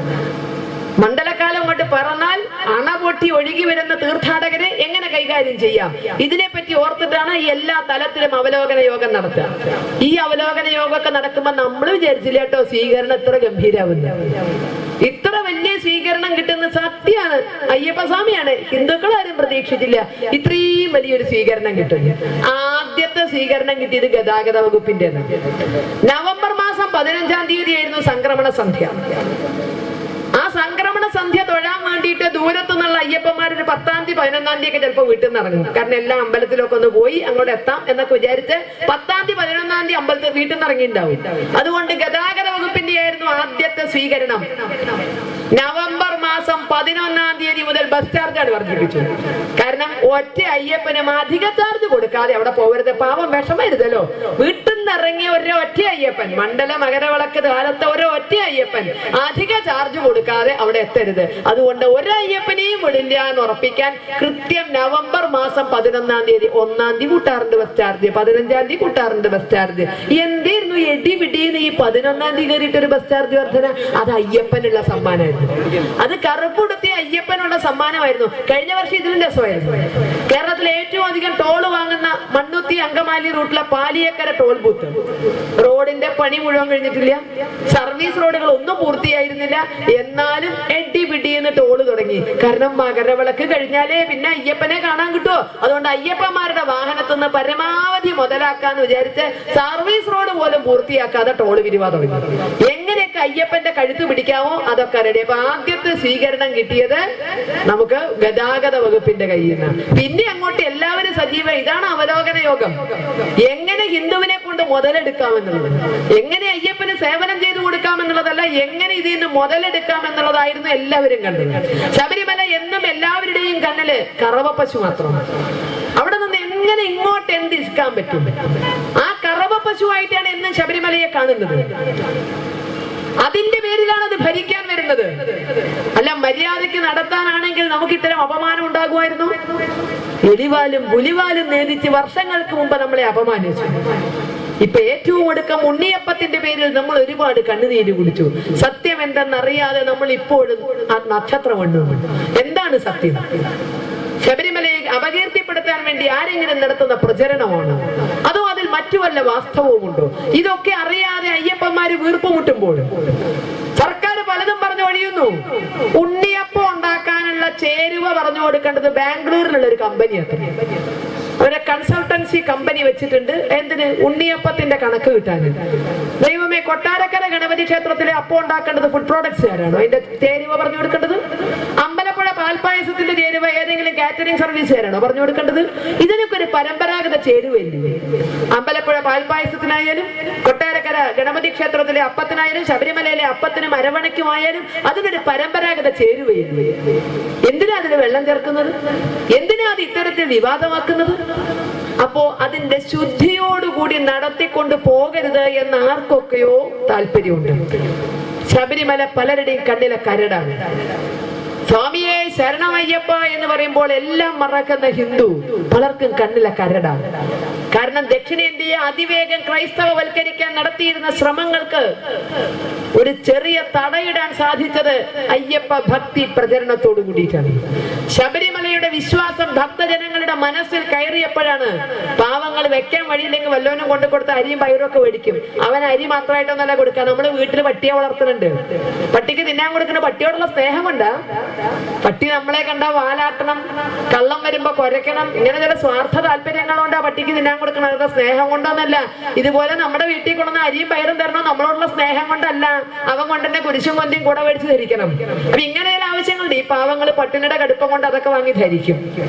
മണ്ഡലകാലം കൊണ്ട് പറഞ്ഞാൽ അണപൊട്ടി ഒഴുകി വരുന്ന തീർത്ഥാടകരെ എങ്ങനെ കൈകാര്യം ചെയ്യാം, ഇതിനെപ്പറ്റി ഓർത്തിട്ടാണ് ഈ എല്ലാ തലത്തിലും അവലോകന യോഗം നടത്തുക. ഈ അവലോകന യോഗമൊക്കെ നടക്കുമ്പോൾ നമ്മൾ വിചാരിച്ചില്ല കേട്ടോ സ്വീകരണം ഇത്ര ഗംഭീരാവുന്ന, ഇത്ര വലിയ സ്വീകരണം കിട്ടുന്ന. സത്യമാണ്, അയ്യപ്പസ്വാമിയാണ്, ഹിന്ദുക്കളാരും പ്രതീക്ഷിച്ചില്ല ഇത്രയും വലിയൊരു സ്വീകരണം കിട്ടുന്നു. ആദ്യത്തെ സ്വീകരണം കിട്ടിയത് ഗതാഗത വകുപ്പിന്റെ. നവംബർ മാസം 15-ാം തീയതി ആയിരുന്നു സംക്രമണ സന്ധ്യ. ആ സംക്രമണ സന്ധ്യ തൊഴാൻ വേണ്ടിയിട്ട് ദൂരത്തു നിന്നുള്ള അയ്യപ്പന്മാരൊരു 10-ാം തീയതി 11-ാം തീയതി ഒക്കെ ചിലപ്പോൾ വീട്ടിൽ നിന്ന് ഇറങ്ങും. കാരണം എല്ലാ അമ്പലത്തിലൊക്കെ ഒന്ന് പോയി അങ്ങോട്ട് എത്താം എന്നൊക്കെ വിചാരിച്ച് 10-ാം തീയതി 11-ാം തീയതി അമ്പലത്തിൽ വീട്ടിൽ നിന്ന് ഇറങ്ങിയിട്ടുണ്ടാവും. അതുകൊണ്ട് ഗതാഗത വകുപ്പിന്റെ ആയിരുന്നു ആദ്യത്തെ സ്വീകരണം. നവംബർ മാസം 11-ാം തീയതി മുതൽ ബസ് ചാർജാണ് വർദ്ധിപ്പിച്ചു. കാരണം ഒറ്റ അയ്യപ്പനും അധിക ചാർജ് കൊടുക്കാതെ അവിടെ പോകരുത്, പാവം വിഷമരുതല്ലോ. വീട്ടിൽ നിന്ന് ഇറങ്ങിയ ഒറ്റ അയ്യപ്പൻ, മണ്ഡല മകരവിളക്ക് കാലത്തെ ഒറ്റ അയ്യപ്പൻ അധിക ചാർജ് കൊടുക്കാതെ അവിടെ എത്തരുത്. അതുകൊണ്ട് ഒരയ്യപ്പനെയും വിടില്ല എന്ന് ഉറപ്പിക്കാൻ കൃത്യം നവംബർ മാസം 11-ാം തീയതി 1-ാം തീയതി കൂട്ടാറുണ്ട് ബസ് ചാർജ്, 15-ാം തീയതി കൂട്ടാറുണ്ട് ബസ് ചാർജ്. എന്തായിരുന്നു എടിപിടിന്ന് ഈ 11-ാം തീയതി കയറിയിട്ട് ഒരു ബസ് ചാർജ് വർധന? അത് അയ്യപ്പനുള്ള സമ്മാനമായിരുന്നു. അത് കറുപ്പുടുത്തിയ അയ്യപ്പനുള്ള സമ്മാനമായിരുന്നു. കഴിഞ്ഞ വർഷം ഇതിലും രസമായിരുന്നു. കേരളത്തിലെ ഏറ്റവും അധികം ടോള് വാങ്ങുന്ന മണ്ണുത്തി അങ്കമാലി റൂട്ടിലെ പാലിയേക്കര ടോൾ ബൂത്ത്, റോഡിന്റെ പണി മുഴുവൻ കഴിഞ്ഞിട്ടില്ല, സർവീസ് റോഡുകൾ ഒന്നും പൂർത്തിയായിരുന്നില്ല, എന്നാലും എടിപിടിന്ന് ടോള് തുടങ്ങി. കാരണം മകരവിളക്ക് കഴിഞ്ഞാലേ പിന്നെ അയ്യപ്പനെ കാണാൻ കിട്ടുമോ? അതുകൊണ്ട് അയ്യപ്പന്മാരുടെ വാഹനത്തിൽ നിന്ന് പരമാവധി മുതലാക്കാന്ന് വിചാരിച്ച് സർവീസ് റോഡ് പോലും പൂർത്തിയാക്കാതെ ടോള് പിരിവാ തുടങ്ങി. എങ്ങനെയൊക്കെ അയ്യപ്പന്റെ കഴുത്ത് പിടിക്കാമോ അതൊക്കെ റെഡി. അപ്പൊ ആദ്യത്തെ സ്വീകരണം കിട്ടിയത് നമുക്ക് ഗതാഗത വകുപ്പിന്റെ കയ്യിൽ നിന്ന്. പിന്നെ അങ്ങോട്ട് എല്ലാവരും സജീവ. ഇതാണ് അവലോകന യോഗം. എങ്ങനെ ഹിന്ദുവിനെ കൊണ്ട് മുതലെടുക്കാമെന്നുള്ളത്, എങ്ങനെ അയ്യപ്പന് സേവനം ചെയ്തു കൊടുക്കാമെന്നുള്ളതല്ല, എങ്ങനെ ഇതിൽ നിന്ന് മുതലെടുക്കാമെന്നുള്ളതായിരുന്നു എല്ലാവരും കണ്ടത്. ശബരിമല എന്നും എല്ലാവരുടെയും കണ്ണില് കറവ പശു മാത്രമാണ്. അവിടെ നിന്ന് എങ്ങനെ ഇങ്ങോട്ട് എന്തിരിക്കാൻ പറ്റും? ആ കറവ പശുവായിട്ടാണ് എന്നും ശബരിമലയെ കാണുന്നത്. അതിന്റെ പേരിലാണ് അത് ഭരിക്കാൻ വരുന്നത്. അല്ല, മര്യാദയ്ക്ക് നടത്താനാണെങ്കിൽ നമുക്ക് ഇത്തരം അപമാനം ഉണ്ടാകുമായിരുന്നു. എലിവാലും പുലിവാലും നേദിച്ച് വർഷങ്ങൾക്ക് മുമ്പ് നമ്മളെ അപമാനിച്ചു. ഇപ്പൊ ഏറ്റവും ഒടുക്കം ഉണ്ണിയപ്പത്തിന്റെ പേരിൽ നമ്മൾ ഒരുപാട് കണ്ണുനീര് കുടിച്ചു. സത്യം എന്തെന്നറിയാതെ നമ്മൾ ഇപ്പോഴും ആ നക്ഷത്രം എണ്ണുന്നു. എന്താണ് സത്യം? ശബരിമലയെ അപകീർത്തിപ്പെടുത്താൻ വേണ്ടി ആരെങ്കിലും നടത്തുന്ന പ്രചരണമാണ്, അതോ അതിൽ മറ്റു വല്ല വാസ്തവവുമുണ്ടോ? ഇതൊക്കെ അറിയാതെ അയ്യപ്പന്മാര് വീർപ്പുമുട്ടുമ്പോൾ സർക്കാർ പലതും പറഞ്ഞു ഒഴിയുന്നു. ഉണ്ണിയപ്പം ഉണ്ടാക്കാനുള്ള ചേരുവ പറഞ്ഞു കൊടുക്കേണ്ടത് ബാംഗ്ലൂരിലുള്ള ഒരു കമ്പനി അത്ര. അവരെ കൺസൾട്ടൻസി കമ്പനി വെച്ചിട്ടുണ്ട്. എന്തിന്? ഉണ്ണിയപ്പത്തിന്റെ കണക്ക് കിട്ടാൻ. ദൈവമേ, കൊട്ടാരക്കര ഗണപതി ക്ഷേത്രത്തിലെ അപ്പം ഉണ്ടാക്കേണ്ടത് ഫുഡ് പ്രോഡക്ട്സുകാരാണോ അതിന്റെ ചേരുവ പറഞ്ഞു കൊടുക്കേണ്ടത്? അമ്പലപ്പുഴ പാൽപ്പായസത്തിന്റെ ചേരുവ ഏതെങ്കിലും കാറ്ററിംഗ് സർവീസുകാരാണോ പറഞ്ഞു കൊടുക്കേണ്ടത്? ഇതിനൊക്കെ ഒരു പരമ്പരാഗത ചേരുവയില്ലേ? അമ്പലപ്പുഴ പാൽപ്പായസത്തിനായാലും കൊട്ടാരക്കര ഗണപതി ക്ഷേത്രത്തിലെ അപ്പത്തിനായാലും ശബരിമലയിലെ അപ്പത്തിനും അരവണയ്ക്കുമായാലും അതിനൊരു പരമ്പരാഗത ചേരുവയില്ലേ? എന്തിനാ അതിന് വെള്ളം ചേർക്കുന്നത്? എന്തിനാ അത് ഇത്തരത്തിൽ വിവാദമാക്കുന്നത്? അപ്പോ അതിന്റെ ശുദ്ധിയോടുകൂടി നടത്തിക്കൊണ്ട് പോകരുത് എന്ന് ആർക്കൊക്കെയോ താല്പര്യമുണ്ട്. ശബരിമല പലരുടെയും കണ്ണിലെ കരടാണ്. സ്വാമിയെ ശരണമയ്യപ്പ എന്ന് പറയുമ്പോൾ എല്ലാം മറക്കുന്ന ഹിന്ദു പലർക്കും കണ്ണിലെ കരടാണ്. കാരണം ദക്ഷിണേന്ത്യയെ അതിവേഗം ക്രൈസ്തവവൽക്കരിക്കാൻ നടത്തിയിരുന്ന ശ്രമങ്ങൾക്ക് ഒരു ചെറിയ തടയിടാൻ സാധിച്ചത് അയ്യപ്പ ഭക്തി പ്രചരണത്തോടു കൂടിയിട്ടാണ്. ശബരിമലയുടെ വിശ്വാസം ഭക്തജനങ്ങളുടെ മനസ്സിൽ കയറിയപ്പോഴാണ് പാവങ്ങൾ വെക്കാൻ വഴിയില്ലെങ്കിൽ വല്ലോനും കൊണ്ടു കൊടുത്ത അരിയും പയറും ഒക്കെ മേടിക്കും. അവൻ അരി മാത്രമായിട്ടൊന്നല്ല കൊടുക്കുക. നമ്മള് വീട്ടിൽ പട്ടിയെ വളർത്തുന്നുണ്ട്. പട്ടിക്ക് തിന്നാൻ കൊടുക്കുന്ന പട്ടിയോടുള്ള സ്നേഹമുണ്ട്. പട്ടി നമ്മളെ കണ്ട വാലാട്ടണം, കള്ളം വരുമ്പോ കുരയ്ക്കണം, ഇങ്ങനെ ചില സ്വാർത്ഥ താല്പര്യങ്ങളുണ്ട് ആ പട്ടിക്ക് തിന്നാൻ കൊടുക്കണത്. സ്നേഹം കൊണ്ടൊന്നല്ല. ഇതുപോലെ നമ്മുടെ വീട്ടിൽ കൊണ്ടുവന്ന അരിയും പയറും തരണോ നമ്മളോടുള്ള സ്നേഹം കൊണ്ടല്ല. അവൻ കൊണ്ട് തന്നെ കുരിശും കൊന്തിയും കൂടെ മേടിച്ച് ധരിക്കണം. അപ്പൊ ഇങ്ങനെയുള്ള ആവശ്യങ്ങളുണ്ട്. ഈ പാവങ്ങൾ പട്ടിണിയുടെ കടുപ്പം കൊണ്ട് അതൊക്കെ വാങ്ങി ധരിക്കും.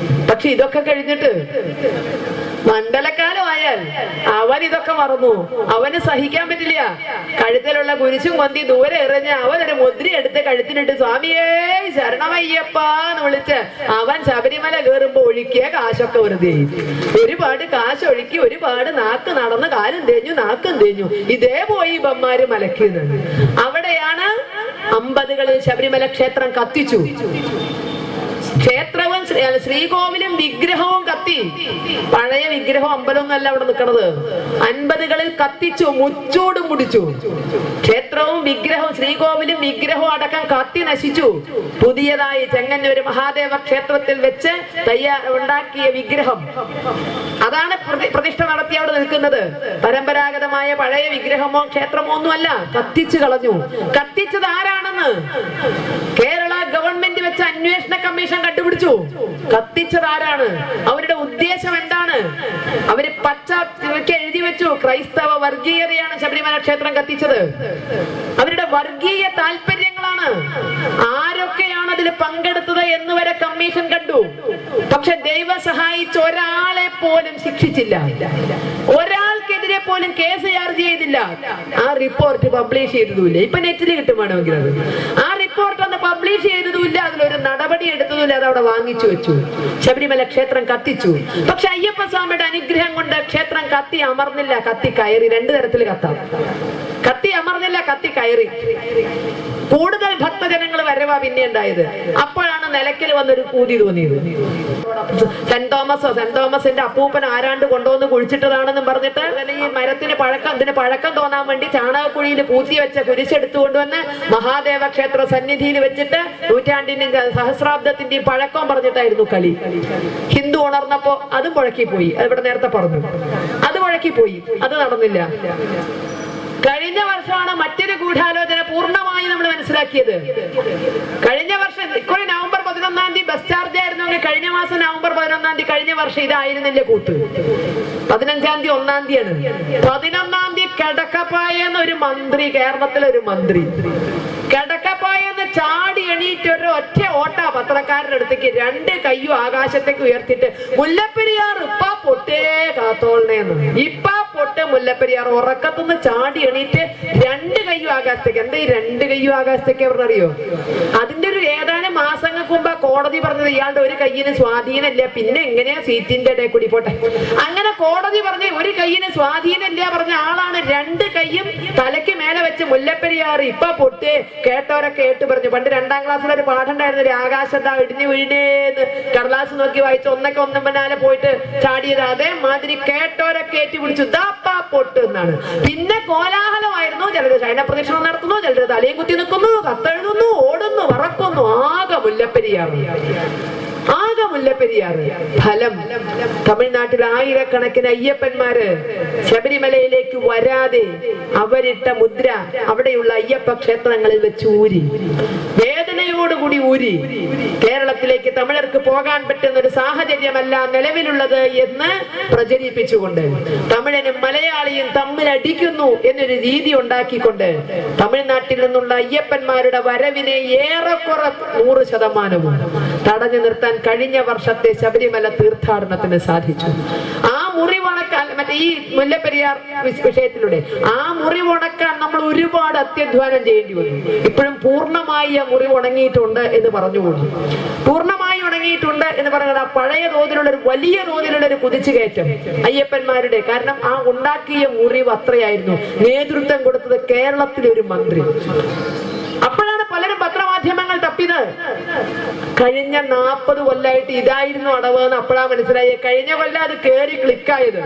പക്ഷെ ഇതൊക്കെ കഴിഞ്ഞിട്ട് മണ്ഡലക്കാലമായാൽ അവൻ ഇതൊക്കെ മറന്നു. അവന് സഹിക്കാൻ പറ്റില്ല. കഴുത്തിലുള്ള കുരിശും കൊന്തി ദൂരെ എറിഞ്ഞ് അവനൊരു മുദ്ര എടുത്ത് കഴുത്തിനിട്ട് സ്വാമിയേ ശരണമയ്യപ്പ എന്ന് വിളിച്ച് അവൻ ശബരിമല കയറുമ്പോ ഒഴുക്കിയ കാശൊക്കെ വെറുതെ. ഒരുപാട് കാശ് ഒഴുക്കി, ഒരുപാട് നാക്ക് നടന്ന് കാലും തേഞ്ഞു നാക്കും തേഞ്ഞു. ഇതേ പോയി ബമ്മാര് മലക്കുന്നത്. അവിടെയാണ് 50കളിൽ ശബരിമല ക്ഷേത്രം കത്തിച്ചു. ക്ഷേത്രവും ശ്രീകോവിലും വിഗ്രഹവും കത്തി. പഴയ വിഗ്രഹം അമ്പലമൊന്നല്ല അവിടെ നിൽക്കണത്. 50കളിൽ കത്തിച്ചു, മുച്ചോട് മുടിച്ചു. ക്ഷേത്രവും വിഗ്രഹവും ശ്രീകോവിലും വിഗ്രഹവും അടക്കം കത്തി നശിച്ചു. പുതിയതായി ചെങ്ങന്നൂർ മഹാദേവ ക്ഷേത്രത്തിൽ വെച്ച് ഉണ്ടാക്കിയ വിഗ്രഹം, അതാണ് പ്രതിഷ്ഠ നടത്തി അവിടെ നിൽക്കുന്നത്. പരമ്പരാഗതമായ പഴയ വിഗ്രഹമോ ക്ഷേത്രമോ ഒന്നുമല്ല, കത്തിച്ചു കളഞ്ഞു. കത്തിച്ചത് ആരാണെന്ന് കേരള ഗവൺമെന്റ് വെച്ച അന്വേഷണ കമ്മീഷൻ കണ്ടുപിടിച്ചു. കത്തിച്ചത് ആരാണ്? അവരുടെ ഉദ്ദേശം എന്താണ്? അവര് പച്ച എഴുതി വെച്ചു, ക്രൈസ്തവ വർഗീയതയാണ് ശബരിമല ക്ഷേത്രം കത്തിച്ചത്. അവരുടെ വർഗീയ താല്പര്യങ്ങളാണ്. ആരൊക്കെയാണ് അതിൽ പങ്കെടുത്തത് എന്ന് വരെ കമ്മീഷൻ കണ്ടു. പക്ഷെ ദൈവം സഹായിച്ച് ഒരാളെ പോലും ശിക്ഷിച്ചില്ല. ഒരാൾക്കെതിരെ പോലും കേസ് ചാർജ് ചെയ്തില്ല. ആ റിപ്പോർട്ട് പബ്ലിഷ് ചെയ്തതുമില്ല. ഇപ്പൊ നെറ്റിൽ കിട്ടും വേണമെങ്കിൽ അത്. ആ റിപ്പോർട്ട് ഒന്ന് പബ്ലിഷ് ചെയ്തതുമില്ല. അതിലൊരു നടപടി നടപടി എടുത്തതില്ല, അത് അവിടെ വാങ്ങിച്ചു വെച്ചു. ശബരിമല ക്ഷേത്രം കത്തിച്ചു. പക്ഷെ അയ്യപ്പ സ്വാമിയുടെ അനുഗ്രഹം കൊണ്ട് ക്ഷേത്രം കത്തി അമർന്നില്ല, കത്തി കയറി. രണ്ടു തരത്തിൽ കത്താം. കത്തി അമർന്നില്ല, കത്തി കയറി. കൂടുതൽ ഭക്തജനങ്ങൾ വരവാ പിന്നെ ഉണ്ടായത്. അപ്പോഴാണ് നിലയ്ക്കൽ വന്നൊരു പൂതി തോന്നിയത്. സെന്റ് തോമസിന്റെ അപ്പൂപ്പൻ ആരാണ്ട് കൊണ്ടുവന്ന് കുഴിച്ചിട്ടതാണെന്നും പറഞ്ഞിട്ട് ഈ ഇതിന് പഴക്കം തോന്നാൻ വേണ്ടി ചാണകക്കുഴിയിൽ പൂത്തി വെച്ച കുരിശെടുത്തു കൊണ്ടുവന്ന് മഹാദേവ ക്ഷേത്ര സന്നിധിയിൽ വെച്ചിട്ട് നൂറ്റാണ്ടിന്റെയും സഹസ്രാബ്ദത്തിന്റെയും പഴക്കം പറഞ്ഞിട്ടായിരുന്നു കളി. ഹിന്ദു ഉണർന്നപ്പോ അതും മുഴക്കിപ്പോയി. അത് ഇവിടെ നേരത്തെ പറഞ്ഞു. അത് മുഴക്കിപ്പോയി, അത് നടന്നില്ല. കഴിഞ്ഞ വർഷമാണ് മറ്റൊരു ഗൂഢാലോചന പൂർണ്ണമായി നമ്മൾ മനസ്സിലാക്കിയത്. കഴിഞ്ഞ വർഷം ഇക്കുറി നവംബർ 11-ാം തീയതി ബസ് ചാർജ് ആയിരുന്നെങ്കിൽ കഴിഞ്ഞ മാസം നവംബർ 11-ാം തീയതി കഴിഞ്ഞ വർഷം ഇതായിരുന്നില്ല കൂത്ത്. 15-ാം തീയതി 1-ാം തീയതിയാണ്. 11-ാം തീയതി കിടക്കപ്പായെന്ന് ഒരു മന്ത്രി, കേരളത്തിലൊരു മന്ത്രി കിടക്കപ്പായെന്ന് ചാടി എണീറ്റ് ഒരു ഒറ്റ ഓട്ട പത്രക്കാരുടെ അടുത്തേക്ക്, രണ്ട് കയ്യും ആകാശത്തേക്ക് ഉയർത്തിട്ട് മുല്ലപ്പെരിയാർ ഇപ്പാ പൊട്ടേ കാത്തോളണേന്ന്. ഇപ്പാ പൊട്ട് മുല്ലപ്പെരിയാർ. ഉറക്കത്തുനിന്ന് ചാടി എണീറ്റ് രണ്ട് കയ്യും ആകാശത്തേക്ക്. എന്താ ഈ രണ്ട് കയ്യും ആകാശത്തേക്ക് പറഞ്ഞറിയോ? അതിന്റെ ഒരു ഏതാനും മാസങ്ങൾക്ക് മുമ്പ് കോടതി പറഞ്ഞത് ഇയാളുടെ ഒരു കയ്യിന് സ്വാധീനമില്ല, പിന്നെ എങ്ങനെയാ സീറ്റിന്റെ ഇടയിൽ കൂടി പോട്ടെ. അങ്ങനെ കോടതി പറഞ്ഞ ഒരു കയ്യിന് സ്വാധീനമില്ല പറഞ്ഞ ആളാണ് രണ്ട് കയ്യും തലയ്ക്ക് മേലെ വെച്ച് മുല്ലപ്പെരിയാർ ഇപ്പൊ പൊട്ട്. കേട്ടവരൊക്കെ കേട്ട് പറഞ്ഞു. പണ്ട് 2-ാം ക്ലാസ്സിൽ ഒരു പാഠം ഉണ്ടായിരുന്നില്ല, ആകാശത്താ ഇടിഞ്ഞു വീണേന്ന്. കടലാസ് നോക്കി വായിച്ച് ഒന്നും പിന്നാലെ പോയിട്ട് ചാടിയത്. അതേമാതിരി കേട്ടവരൊക്കെ ഏറ്റി പിടിച്ചു ദാപ്പാ പൊട്ട് എന്നാണ്. പിന്നെ കോലാഹലമായിരുന്നു. ചിലര് ശയന പ്രദക്ഷിണം നടത്തുന്നു, ചിലര് തലയും കുത്തി നിൽക്കുന്നു, കത്തെഴുതുന്നു, ഓടുന്നു, വറക്കുന്നു. ആകെ മുല്ലപ്പെരിയാർ. ഫലം തമിഴ്നാട്ടിൽ ആയിരക്കണക്കിന് അയ്യപ്പന്മാര് ശബരിമലയിലേക്ക് വരാതെ അവരിട്ട മുദ്ര അവിടെയുള്ള അയ്യപ്പ ക്ഷേത്രങ്ങളിൽ വെച്ച് ഊരി, വേദനയോടുകൂടി ഊരി. കേരളത്തിലേക്ക് തമിഴർക്ക് പോകാൻ പറ്റുന്ന ഒരു സാഹചര്യമല്ല നിലവിലുള്ളത് എന്ന് പ്രചരിപ്പിച്ചുകൊണ്ട് തമിഴനും മലയാളിയും തമ്മിൽ അടിക്കുന്നു എന്നൊരു രീതി ഉണ്ടാക്കിക്കൊണ്ട് തമിഴ്നാട്ടിൽ നിന്നുള്ള അയ്യപ്പന്മാരുടെ വരവിനെ ഏറെക്കുറെ 100% തടഞ്ഞു നിർത്താൻ കഴിഞ്ഞ വർഷത്തെ ശബരിമല തീർത്ഥാടനത്തിന് സാധിച്ചു. ആ മുറിവണക്കാൻ ഈ മുല്ലപ്പെരിയാർ വിഷയത്തിലൂടെ ആ മുറിവുണക്കാൻ നമ്മൾ ഒരുപാട് അത്യധ്വാനം ചെയ്യേണ്ടി വന്നു. ഇപ്പോഴും പൂർണ്ണമായി ആ മുറിവ് ഉണങ്ങിയിട്ടുണ്ട് എന്ന് പറഞ്ഞുകൂടി. പൂർണ്ണമായി ഉണങ്ങിയിട്ടുണ്ട് എന്ന് പറയുന്നത് ആ പഴയ തോതിലുള്ള ഒരു വലിയ തോതിലുള്ള ഒരു കുതിച്ചുകയറ്റം അയ്യപ്പന്മാരുടെ. കാരണം ആ ഉണ്ടാക്കിയ മുറിവ് അത്രയായിരുന്നു. നേതൃത്വം കൊടുത്തത് കേരളത്തിലെ ഒരു മന്ത്രി. അപ്പോഴാണ് പലരും പത്രമാധ്യമങ്ങൾ തപ്പിയത്. കഴിഞ്ഞ 40 കൊല്ലമായിട്ട് ഇതായിരുന്നു അടവ് എന്ന് അപ്പോഴാണ് മനസ്സിലായി. കഴിഞ്ഞ കൊല്ലം അത് കേറി ക്ലിക്കായത്.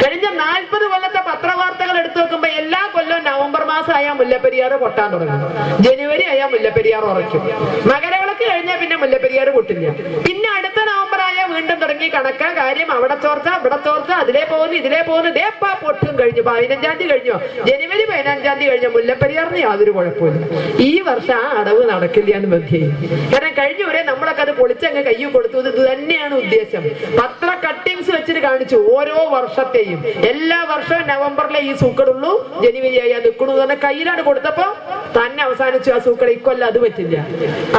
കഴിഞ്ഞ 40 കൊല്ലത്തെ പത്രവാർത്തകൾ എടുത്തു നോക്കുമ്പോ എല്ലാ കൊല്ലവും നവംബർ മാസം ആയാൽ മുല്ലപ്പെരിയാർ പൊട്ടാൻ തുടങ്ങും, ജനുവരി ആയാൽ മുല്ലപ്പെരിയാർ ഉറയ്ക്കും, മകരവിളക്ക് കഴിഞ്ഞാൽ പിന്നെ മുല്ലപ്പെരിയാർ പൊട്ടില്ല. പിന്നെ അടുത്ത നവംബർ ആയാൽ വീണ്ടും തുടങ്ങി കണക്കാ കാര്യം. അവിടെ ചോർച്ച, ഇവിടെ ചോർച്ച, അതിലേ പോകുന്നു, ഇതിലേ പോകുന്നു. ദേപ്പാ പൊട്ടും കഴിഞ്ഞു. 15-ാം തീയതി കഴിഞ്ഞോ, ജനുവരി 15-ാം തീയതി കഴിഞ്ഞോ, മുല്ലപ്പെരിയാറിന് യാതൊരു കുഴപ്പമില്ല. ഈ വർഷം ആ അടവ് നടക്കില്ല എന്ന് ബന്ധിയായി. കാരണം കഴിഞ്ഞവരെ നമ്മളൊക്കെ അത് പൊളിച്ചങ്ങ് കയ്യിൽ കൊടുത്തു. ഇത് തന്നെയാണ് ഉദ്ദേശം. പത്ര കട്ടിങ്സ് വെച്ചിട്ട് കാണിച്ചു ഓരോ വർഷത്തെയും. എല്ലാ വർഷവും നവംബറിലെ ഈ സൂക്കടുള്ളൂ, ജനുവരി ആയി അത് നിൽക്കണു തന്നെ കയ്യിലാണ് കൊടുത്തപ്പോ തന്നെ അവസാനിച്ചു ആ സൂക്കട. ഇക്കൊല്ലം അത് പറ്റില്ല.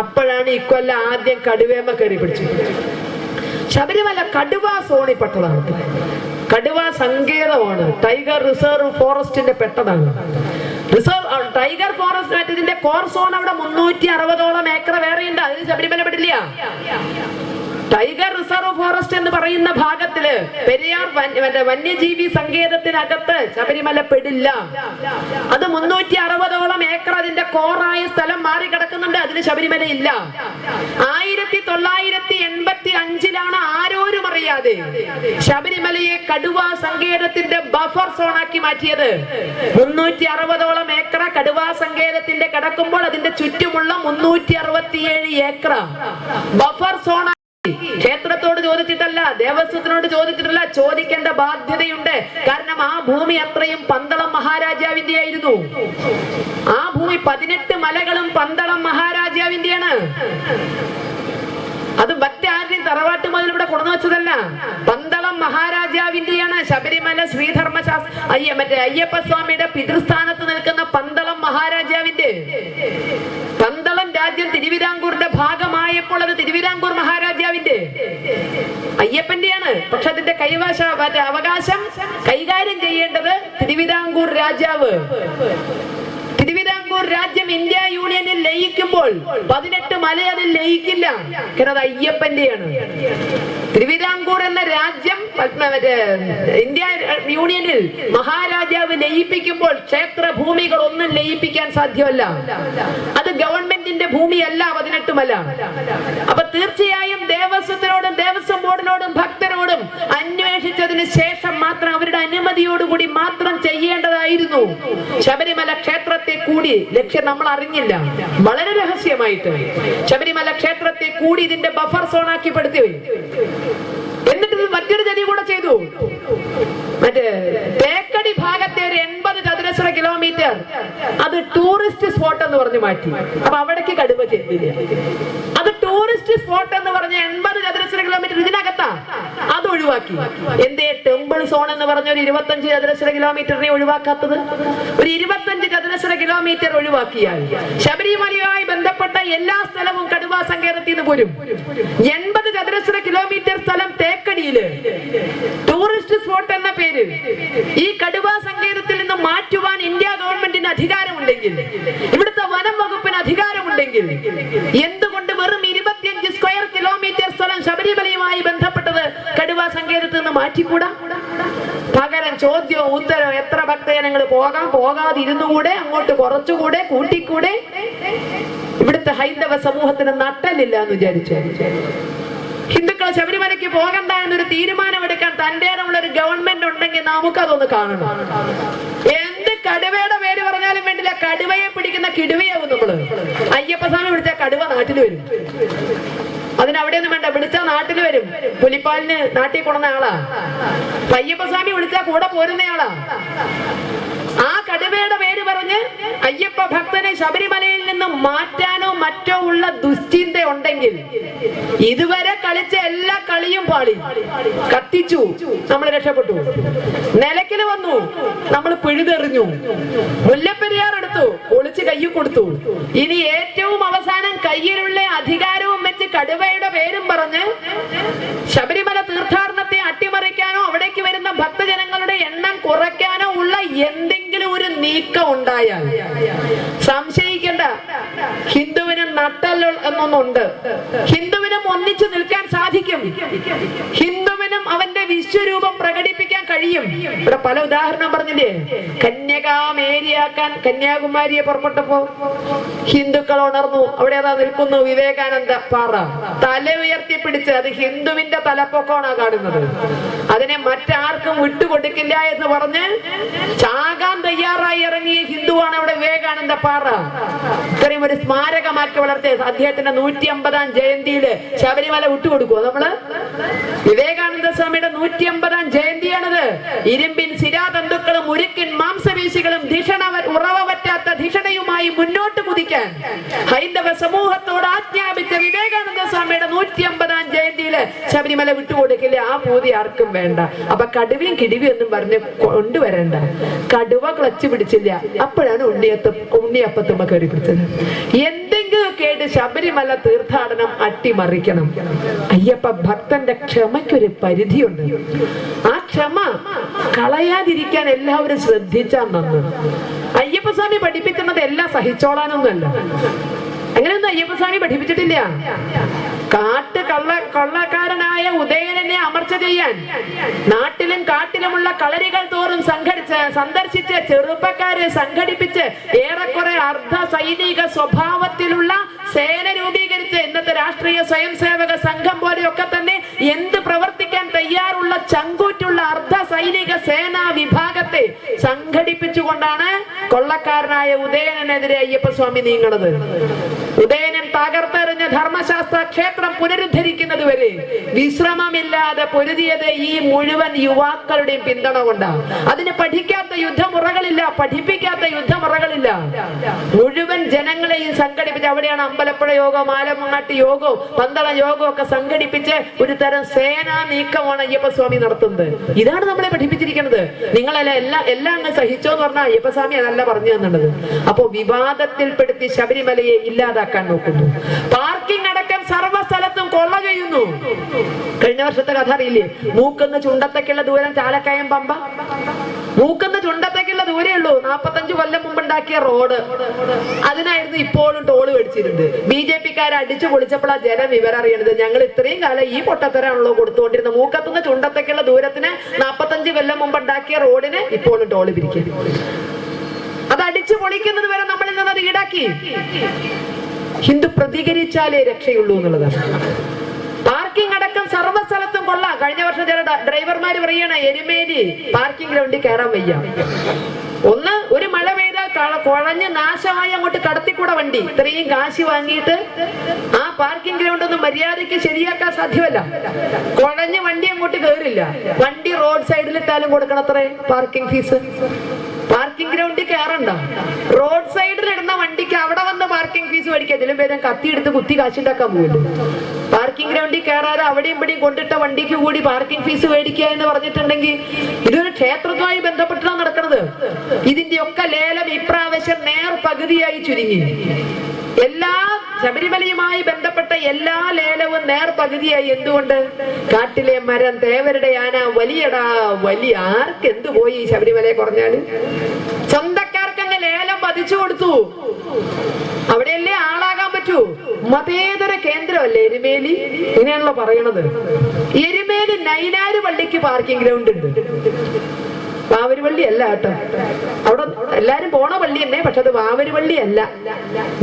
അപ്പോഴാണ് ഇക്കൊല്ലം ആദ്യം കടുവേമ കയറി പിടിച്ചു. ശബരിമല കടുവാ സോണിപ്പെട്ടതാണ്. കടുവാ സങ്കേതമാണ്. ടൈഗർ റിസർവ് ഫോറസ്റ്റിന്റെ പെട്ടതാണ്. ടൈഗർ ഫോറസ്റ്റ് ഇതിന്റെ കോർ സോൺ അവിടെ 360ഓളം ഏക്കർ വേറെയുണ്ട്. അതിന് ശബരിമല പെടില്ല. ടൈഗർ റിസർവ് ഫോറസ്റ്റ് എന്ന് പറയുന്ന ഭാഗത്തില് പെരിയാർ വന്യജീവി സങ്കേതത്തിനകത്ത് ശബരിമല പെടില്ല. അത് 360ഓളം ഏക്കർ അതിന്റെ കോറായ സ്ഥലം മാറി കിടക്കുന്നുണ്ട്. അതിന് ശബരിമല ഇല്ല. 1985-ലാണ് ആരോരും അറിയാതെ ശബരിമലയെ കടുവാ സങ്കേതത്തിന്റെ ബഫർ സോണാക്കി മാറ്റിയത്. 360ഓളം ഏക്കർ കടുവാ സങ്കേതത്തിന്റെ കിടക്കുമ്പോൾ അതിന്റെ ചുറ്റുമുള്ള 367 ഏക്കർ ബഫർ സോണ. ക്ഷേത്രത്തോട് ചോദിച്ചിട്ടല്ല, ദേവസ്വത്തിനോട് ചോദിച്ചിട്ടല്ല, ചോദിക്കേണ്ട ബാധ്യതയുണ്ട്. കാരണം ആ ഭൂമി അത്രയും പന്തളം മഹാരാജാവിന്റെ ആയിരുന്നു. ആ ഭൂമി 18 മലകളും പന്തളം മഹാരാജാവിന്റെയാണ്. അത് മറ്റാരുടെയും തറവാട്ട് മുതൽ ഇവിടെ കൊണ്ടു വെച്ചതല്ല, പന്തളം മഹാരാജാവിന്റെയാണ്. ശബരിമല ശ്രീധർമ്മശാസ്ത്ര അയ്യപ്പസ്വാമിയുടെ പിതൃസ്ഥാനത്ത് നിൽക്കുന്ന പന്തളം മഹാരാജാവിന്റെ. പന്തളം രാജ്യം തിരുവിതാംകൂറിന്റെ ഭാഗമായപ്പോൾ അത് തിരുവിതാംകൂർ മഹാരാജാവിന്റെ, അയ്യപ്പന്റെയാണ്. പക്ഷെ അതിന്റെ അവകാശം കൈകാര്യം ചെയ്യേണ്ടത് തിരുവിതാംകൂർ രാജാവ്. തിരുവിതാംകൂർ രാജ്യം ഇന്ത്യ യൂണിയനിൽ ലയിക്കുമ്പോൾ 18 മല അതിൽ ലയിക്കില്ല. കാരണം അത് അയ്യപ്പന്റെയാണ്. തിരുവിതാംകൂർ എന്ന രാജ്യം ഇന്ത്യ യൂണിയനിൽ മഹാരാജാവ് ലയിപ്പിക്കുമ്പോൾ ക്ഷേത്ര ഭൂമികൾ ഒന്നും ലയിപ്പിക്കാൻ സാധ്യമല്ല. അത് ഗവൺമെന്റിന്റെ ഭൂമിയല്ല 18 മല. അപ്പൊ തീർച്ചയായും ദേവസ്വത്തിനോടും ദേവസ്വം ബോർഡിനോടും ഭക്തരോടും അന്വേഷിച്ചതിന് ശേഷം മാത്രം അവരുടെ അനുമതിയോടുകൂടി മാത്രം ചെയ്യേണ്ടതായിരുന്നു ശബരിമല ക്ഷേത്രത്തെ കൂടി. ലക്ഷ്യം നമ്മൾ അറിഞ്ഞില്ല, വളരെ രഹസ്യമായിട്ട് ശബരിമല ക്ഷേത്രത്തെ കൂടി ഇതിന്റെ ബഫർ സോൺ ആക്കി പെടുത്തി. എന്നിട്ട് മറ്റൊരു ചതി കൂടെ ചെയ്തു. മറ്റേ തേക്കടി ഭാഗത്തെ ഒരു 80 ചതുരശ്ര കിലോമീറ്റർ അത് ടൂറിസ്റ്റ് സ്പോട്ട് എന്ന് പറഞ്ഞ് മാറ്റി. അപ്പൊ അവിടേക്ക് കടുവ ചെയ്തില്ല. അത് ടൂറിസ്റ്റ് സ്പോട്ട് എന്ന് പറഞ്ഞ 80 ചതുരശ്ര കിലോമീറ്റർ ഇതിനകത്താ, അത് ഒഴിവാക്കി. എന്തേ ടെമ്പിൾ സോൺ എന്ന് പറഞ്ഞ ഒരു 25 ചതുരശ്ര കിലോമീറ്ററിനെ ഒഴിവാക്കാത്തത്? ഒരു 25 ചതുരശ്ര കിലോമീറ്റർ ഒഴിവാക്കിയാൽ ശബരിമലയുമായി ബന്ധപ്പെട്ട എല്ലാ സ്ഥലവും കടുവാ സങ്കേതത്തിൽ നിന്ന് പോരും. 80 ചതുരശ്ര കിലോമീറ്റർ സ്ഥലം തേക്കടിയില് ടൂറിസ്റ്റ് സ്പോട്ട് എന്ന പേര് ഈ കടുവാ സങ്കേതത്തിൽ നിന്ന് മാറ്റുവാൻ ഇന്ത്യ ഗവൺമെന്റിന് അധികാരമുണ്ടെങ്കിൽ, ഇവിടുത്തെ വനം വകുപ്പിന് അധികാരമുണ്ടെങ്കിൽ, എന്തുകൊണ്ട് വെറും 25 സ്ക്വയർ കിലോമീറ്റർ സ്ഥലം ശബരിമലയുമായി ബന്ധപ്പെട്ടത് കടുവാ സങ്കേതത്തിൽ നിന്ന് മാറ്റിക്കൂടാ? പകരം ചോദ്യവും ഉത്തരവും എത്ര ഭക്തജനങ്ങൾ പോകാം, പോകാതിരുന്നുകൂടെ, അങ്ങോട്ട് കുറച്ചുകൂടെ, കൂട്ടിക്കൂടെ? ഇവിടുത്തെ ഹൈന്ദവ സമൂഹത്തിന് നട്ടലില്ല എന്ന് വിചാരിച്ചു ഹിന്ദുക്കൾ ശബരിമലയ്ക്ക് പോകണ്ട എന്നൊരു തീരുമാനമെടുക്കാൻ തന്റെ ഇടമുള്ള ഒരു ഗവൺമെന്റ് ഉണ്ടെങ്കിൽ നമുക്കതൊന്ന് കാണണം. എന്ത് കടുവയുടെ പേര് പറഞ്ഞാലും വേണ്ടില്ല, കടുവയെ പിടിക്കുന്ന കിടുവയാവും നമ്മള്. അയ്യപ്പസ്വാമി വിളിച്ചാൽ കടുവ നാട്ടിൽ വരും. അതിനവിടെയൊന്നും വേണ്ട, വിളിച്ചാൽ നാട്ടിൽ വരും. പുലിപ്പാലിന് നാട്ടിൽ കൊണ്ടുവന്ന ആളാ. അയ്യപ്പസ്വാമി വിളിച്ചാൽ കൂടെ പോരുന്നയാളാ. ആ കടുവയുടെ പേര് പറഞ്ഞ് അയ്യപ്പ ഭക്തനെ ശബരിമലയിൽ നിന്ന് മാറ്റാനോ മറ്റോ ഉള്ള ദുശ്ചിന്ത ഉണ്ടെങ്കിൽ ഇതുവരെ കളിച്ച എല്ലാ കളിയും പാളി. കത്തിച്ചു, നമ്മൾ രക്ഷപ്പെട്ടു. നിലയ്ക്കൽ വന്നു, നമ്മൾ പിഴുതെറിഞ്ഞു. മുല്ലപ്പെരിയാർ എടുത്തു, ഒളിച്ച് കയ്യിൽ കൊടുത്തു. ഇനി ഏറ്റവും അവസാനം കയ്യിലുള്ള അധികാരവും വെച്ച് കടുവയുടെ പേരും പറഞ്ഞ് ശബരിമല തീർത്ഥാടനത്തെ അട്ടിമറിക്കാനോ അവിടേക്ക് വരുന്ന ഭക്തജനങ്ങളുടെ എണ്ണം കുറയ്ക്കാനോ ഉള്ള എന്തെങ്കിലും ഒരു നീക്കം ഉണ്ടായാൽ സംശയിക്കേണ്ട, ഹിന്ദുവിന് നട്ടൽ എന്നൊന്നുണ്ട്. ഹിന്ദുവിനും ഒന്നിച്ചു നിൽക്കാൻ സാധിക്കും. ഹിന്ദുവിനും അവന്റെ വിശ്വരൂപം പ്രകടിപ്പിക്കാൻ കഴിയും. ഇവിടെ പല ഉദാഹരണം പറഞ്ഞില്ലേ? കന്യാകുമാരിയാക്കാൻ കന്യാകുമാരിയെ പുറപ്പെട്ടപ്പോ ഹിന്ദുക്കൾ ഉണർന്നു. അവിടെ അതാ നിൽക്കുന്നു വിവേകാനന്ദ പാറ, തല ഉയർത്തിപ്പിടിച്ച്. അത് ഹിന്ദുവിന്റെ തലപ്പൊക്കമാണ് കാണുന്നത്. അതിനെ മറ്റാർക്കും വിട്ടുകൊടുക്കില്ല എന്ന് പറഞ്ഞ് ചാകാൻ തയ്യാറായി ഇറങ്ങിയ ഹിന്ദുവാണ് അവിടെ വിവേകാനന്ദ പാറ. ഇത്രയും ഒരു സ്മാരകമാക്കി വളർത്തിയ അദ്ദേഹത്തിന്റെ 150ാം ജയന്തിയില് ശബരിമല വിട്ടുകൊടുക്കുവോ നമ്മള്? വിവേകാനന്ദ സ്വാമിയുടെ 150ാം ജയന്തിയാണത്. ഇരുമ്പിൻ ശിരാതന്തുക്കളും ഉരുക്കിൻ മാംസപേശികളും ഉറവ പറ്റാത്ത ധിഷണയുമായി മുന്നോട്ട് കുതിക്കാൻ ഹൈന്ദവ സമൂഹത്തോട് ആജ്ഞാപിച്ച വിവേകാനന്ദ സ്വാമിയുടെ 150ാം ജയന്തിയില് ശബരിമല വിട്ടുകൊടുക്കില്ല. ആ പൂതി ആർക്കും വേണ്ട. അപ്പൊ കടുവയും കിടിവിയും ഒന്നും പറഞ്ഞ് കൊണ്ടുവരണ്ട. കടുവ ക്ലച്ച് പിടിച്ചില്ല, അപ്പോഴാണ് ഉണ്ണിയപ്പത്തുമ്മ കയറി പിടിച്ചത്. എന്തെങ്കിലും കേട്ട് ശബരിമല തീർത്ഥാടനം അട്ടിമറിക്കണം. അയ്യപ്പ ഭക്തന്റെ ക്ഷമയ്ക്കൊരു പരിധിയുണ്ട്. ആ ക്ഷമ കളയാതിരിക്കാൻ എല്ലാവരും ശ്രദ്ധിച്ചാൽ നന്ന്. അയ്യപ്പസ്വാമി പഠിപ്പിക്കുന്നത് എല്ലാം സഹിച്ചോളാനൊന്നുമല്ല. അങ്ങനെയൊന്നും അയ്യപ്പസ്വാമി പഠിപ്പിച്ചിട്ടില്ല. കൊള്ളക്കാരനായ ഉദയനെ അമർച്ച ചെയ്യാൻ നാട്ടിലും കാട്ടിലുമുള്ള കളരികൾ തോറും സന്ദർശിച്ച് ചെറുപ്പക്കാരെ സംഘടിപ്പിച്ച് ഏറെക്കുറെ അർദ്ധ സൈനിക സ്വഭാവത്തിലുള്ള സേന രൂപീകരിച്ച് ഇന്നത്തെ രാഷ്ട്രീയ സ്വയം സേവക സംഘം പോലെയൊക്കെ തന്നെ എന്ത് പ്രവർത്തിക്കാൻ തയ്യാറുള്ള ചങ്കൂറ്റുള്ള അർദ്ധ സൈനിക സേനാ വിഭാഗത്തെ സംഘടിപ്പിച്ചുകൊണ്ടാണ് കൊള്ളക്കാരനായ ഉദയനെതിരെ അയ്യപ്പസ്വാമി നീങ്ങുന്നത്. ഉദയനൻ തകർത്തെറിഞ്ഞ ധർമ്മശാസ്ത്ര ക്ഷേത്രം പുനരുദ്ധരിക്കുന്നത് വരെ വിശ്രമമില്ലാതെ പൊരുതിയത് ഈ മുഴുവൻ യുവാക്കളുടെയും പിന്തുണ കൊണ്ടാണ്. അതിന് പഠിക്കാത്ത യുദ്ധമുറകളില്ല, പഠിപ്പിക്കാത്ത യുദ്ധമുറകളില്ല. മുഴുവൻ ജനങ്ങളെയും സംഘടിപ്പിച്ച് അവിടെയാണ് അമ്പലപ്പുഴ യോഗവും ആലമങ്ങാട്ട് യോഗവും പന്തള യോഗവും ഒക്കെ സംഘടിപ്പിച്ച് ഒരു തരം സേനാ നീക്കമാണ് അയ്യപ്പസ്വാമി നടത്തുന്നത്. ഇതാണ് നമ്മളെ പഠിപ്പിച്ചിരിക്കുന്നത്. നിങ്ങളെല്ലാം എല്ലാം അങ്ങ് സഹിച്ചോന്ന് പറഞ്ഞാൽ അയ്യപ്പസ്വാമി അതല്ല പറഞ്ഞു തന്നത്. അപ്പോ വിവാദത്തിൽപ്പെടുത്തി ശബരിമലയെ ഇല്ലാതാക്കാൻ നോക്കുന്നു. പാർക്കിംഗ് അടക്കം സർവ്വ സ്ഥലത്തും കൊള്ള ചെയ്യുന്നു. കഴിഞ്ഞ വർഷത്തെ കഥ അറിയില്ലേ? മൂക്കുന്ന ചുണ്ടത്തേക്കുള്ള ദൂരം ചാലക്കയം പമ്പ. മൂക്കുന്ന ചുണ്ടത്തേക്കുള്ള ദൂരേ ഉള്ളൂ. 45 കൊല്ലം മുമ്പുണ്ടാക്കിയ റോഡ്, അതിനായിരുന്നു ഇപ്പോഴും ടോള് മേടിച്ചിരുന്നത്. BJP-ക്കാരെ അടിച്ചു പൊളിച്ചപ്പോൾ ആ ജനം വിവരം അറിയണത് ഞങ്ങൾ ഇത്രയും കാലം ഈ പൊട്ടത്തരാണല്ലോ കൊടുത്തുകൊണ്ടിരുന്നത്. മൂക്കത്തുനിന്ന് ചുണ്ടത്തേക്കുള്ള ദൂരത്തിന് 45 കൊല്ലം മുമ്പുണ്ടാക്കിയ റോഡിന് ഇപ്പോഴും ടോള് പിരിക്കും. അത് അടിച്ചു പൊളിക്കുന്നത് വരെ നമ്മളിൽ നിന്ന് അത് ഈടാക്കി. ഹിന്ദു പ്രതികരിച്ചാലേ രക്ഷയുള്ളൂ എന്നുള്ളതാണ്. പാർക്കിംഗ് അടക്കം സർവ്വസ്ഥലത്തും കൊള്ളാം. കഴിഞ്ഞ വർഷം ചില ഡ്രൈവർമാര് പറയണ എരുമേലി പാർക്കിംഗ് ഗ്രൗണ്ടിൽ കയറാൻ വയ്യ. ഒരു മഴ പെയ്താൽ കുഴഞ്ഞ് നാശമായി അങ്ങോട്ട് കടത്തിക്കൂടെ വണ്ടി. ഇത്രയും കാശ് വാങ്ങിയിട്ട് ആ പാർക്കിംഗ് ഗ്രൗണ്ട് ഒന്നും മര്യാദയ്ക്ക് ശരിയാക്കാൻ സാധ്യമല്ല. കുഴഞ്ഞ് വണ്ടി അങ്ങോട്ട് കയറില്ല. വണ്ടി റോഡ് സൈഡിലിട്ടാലും കൊടുക്കണത്രേ പാർക്കിംഗ് ഫീസ്. പാർക്കിംഗ് ഗ്രൗണ്ടിൽ കയറണ്ട, റോഡ് സൈഡിൽ ഇടുന്ന വണ്ടിക്ക് അവിടെ വന്ന് പാർക്കിംഗ് ഫീസ് മേടിക്കുക. ഇതിലും പേരും കത്തിയെടുത്ത് കുത്തി കാശുണ്ടാക്കാൻ പോകില്ല. പാർക്കിംഗ് ഗ്രൗണ്ടിൽ കയറാതെ അവിടെയും ഇവിടെയും കൊണ്ടിട്ട വണ്ടിക്ക് കൂടി പാർക്കിംഗ് ഫീസ് മേടിക്കുക എന്ന് പറഞ്ഞിട്ടുണ്ടെങ്കിൽ ഇതൊരു ക്ഷേത്രവുമായി ബന്ധപ്പെട്ടാണ് നടക്കുന്നത്. ഇതിന്റെ ഒക്കെ ലേലം ഇപ്രാവശ്യം നേർ പകുതിയായി ചുരുങ്ങി. എല്ലാ ശബരിമലയുമായി ബന്ധപ്പെട്ട എല്ലാ ലേലവും നേർ പകുതിയായി. എന്തുകൊണ്ട്? കാട്ടിലെ മരം, തേവരുടെ ആന, വലിയടാ വലിയ. ആർക്ക് എന്ത് പോയി ശബരിമലയെ കുറഞ്ഞാല്? സ്വന്തക്കാർക്കങ്ങ് ലേലം പതിച്ചു കൊടുത്തു. അവിടെയല്ലേ ആളാകാൻ പറ്റൂ? മതേതര കേന്ദ്രമല്ലേ എരുമേലി? ഇങ്ങനെയാണല്ലോ പറയണത്. എരുമേലി നൈനാര് പള്ളിക്ക് പാർക്കിംഗ് ഗ്രൗണ്ട് ഉണ്ട്. വാവരുപള്ളി അല്ല കേട്ടോ. അവിടെ എല്ലാരും പോണ പള്ളി തന്നെ, പക്ഷെ അത് വാവരുപള്ളി അല്ല,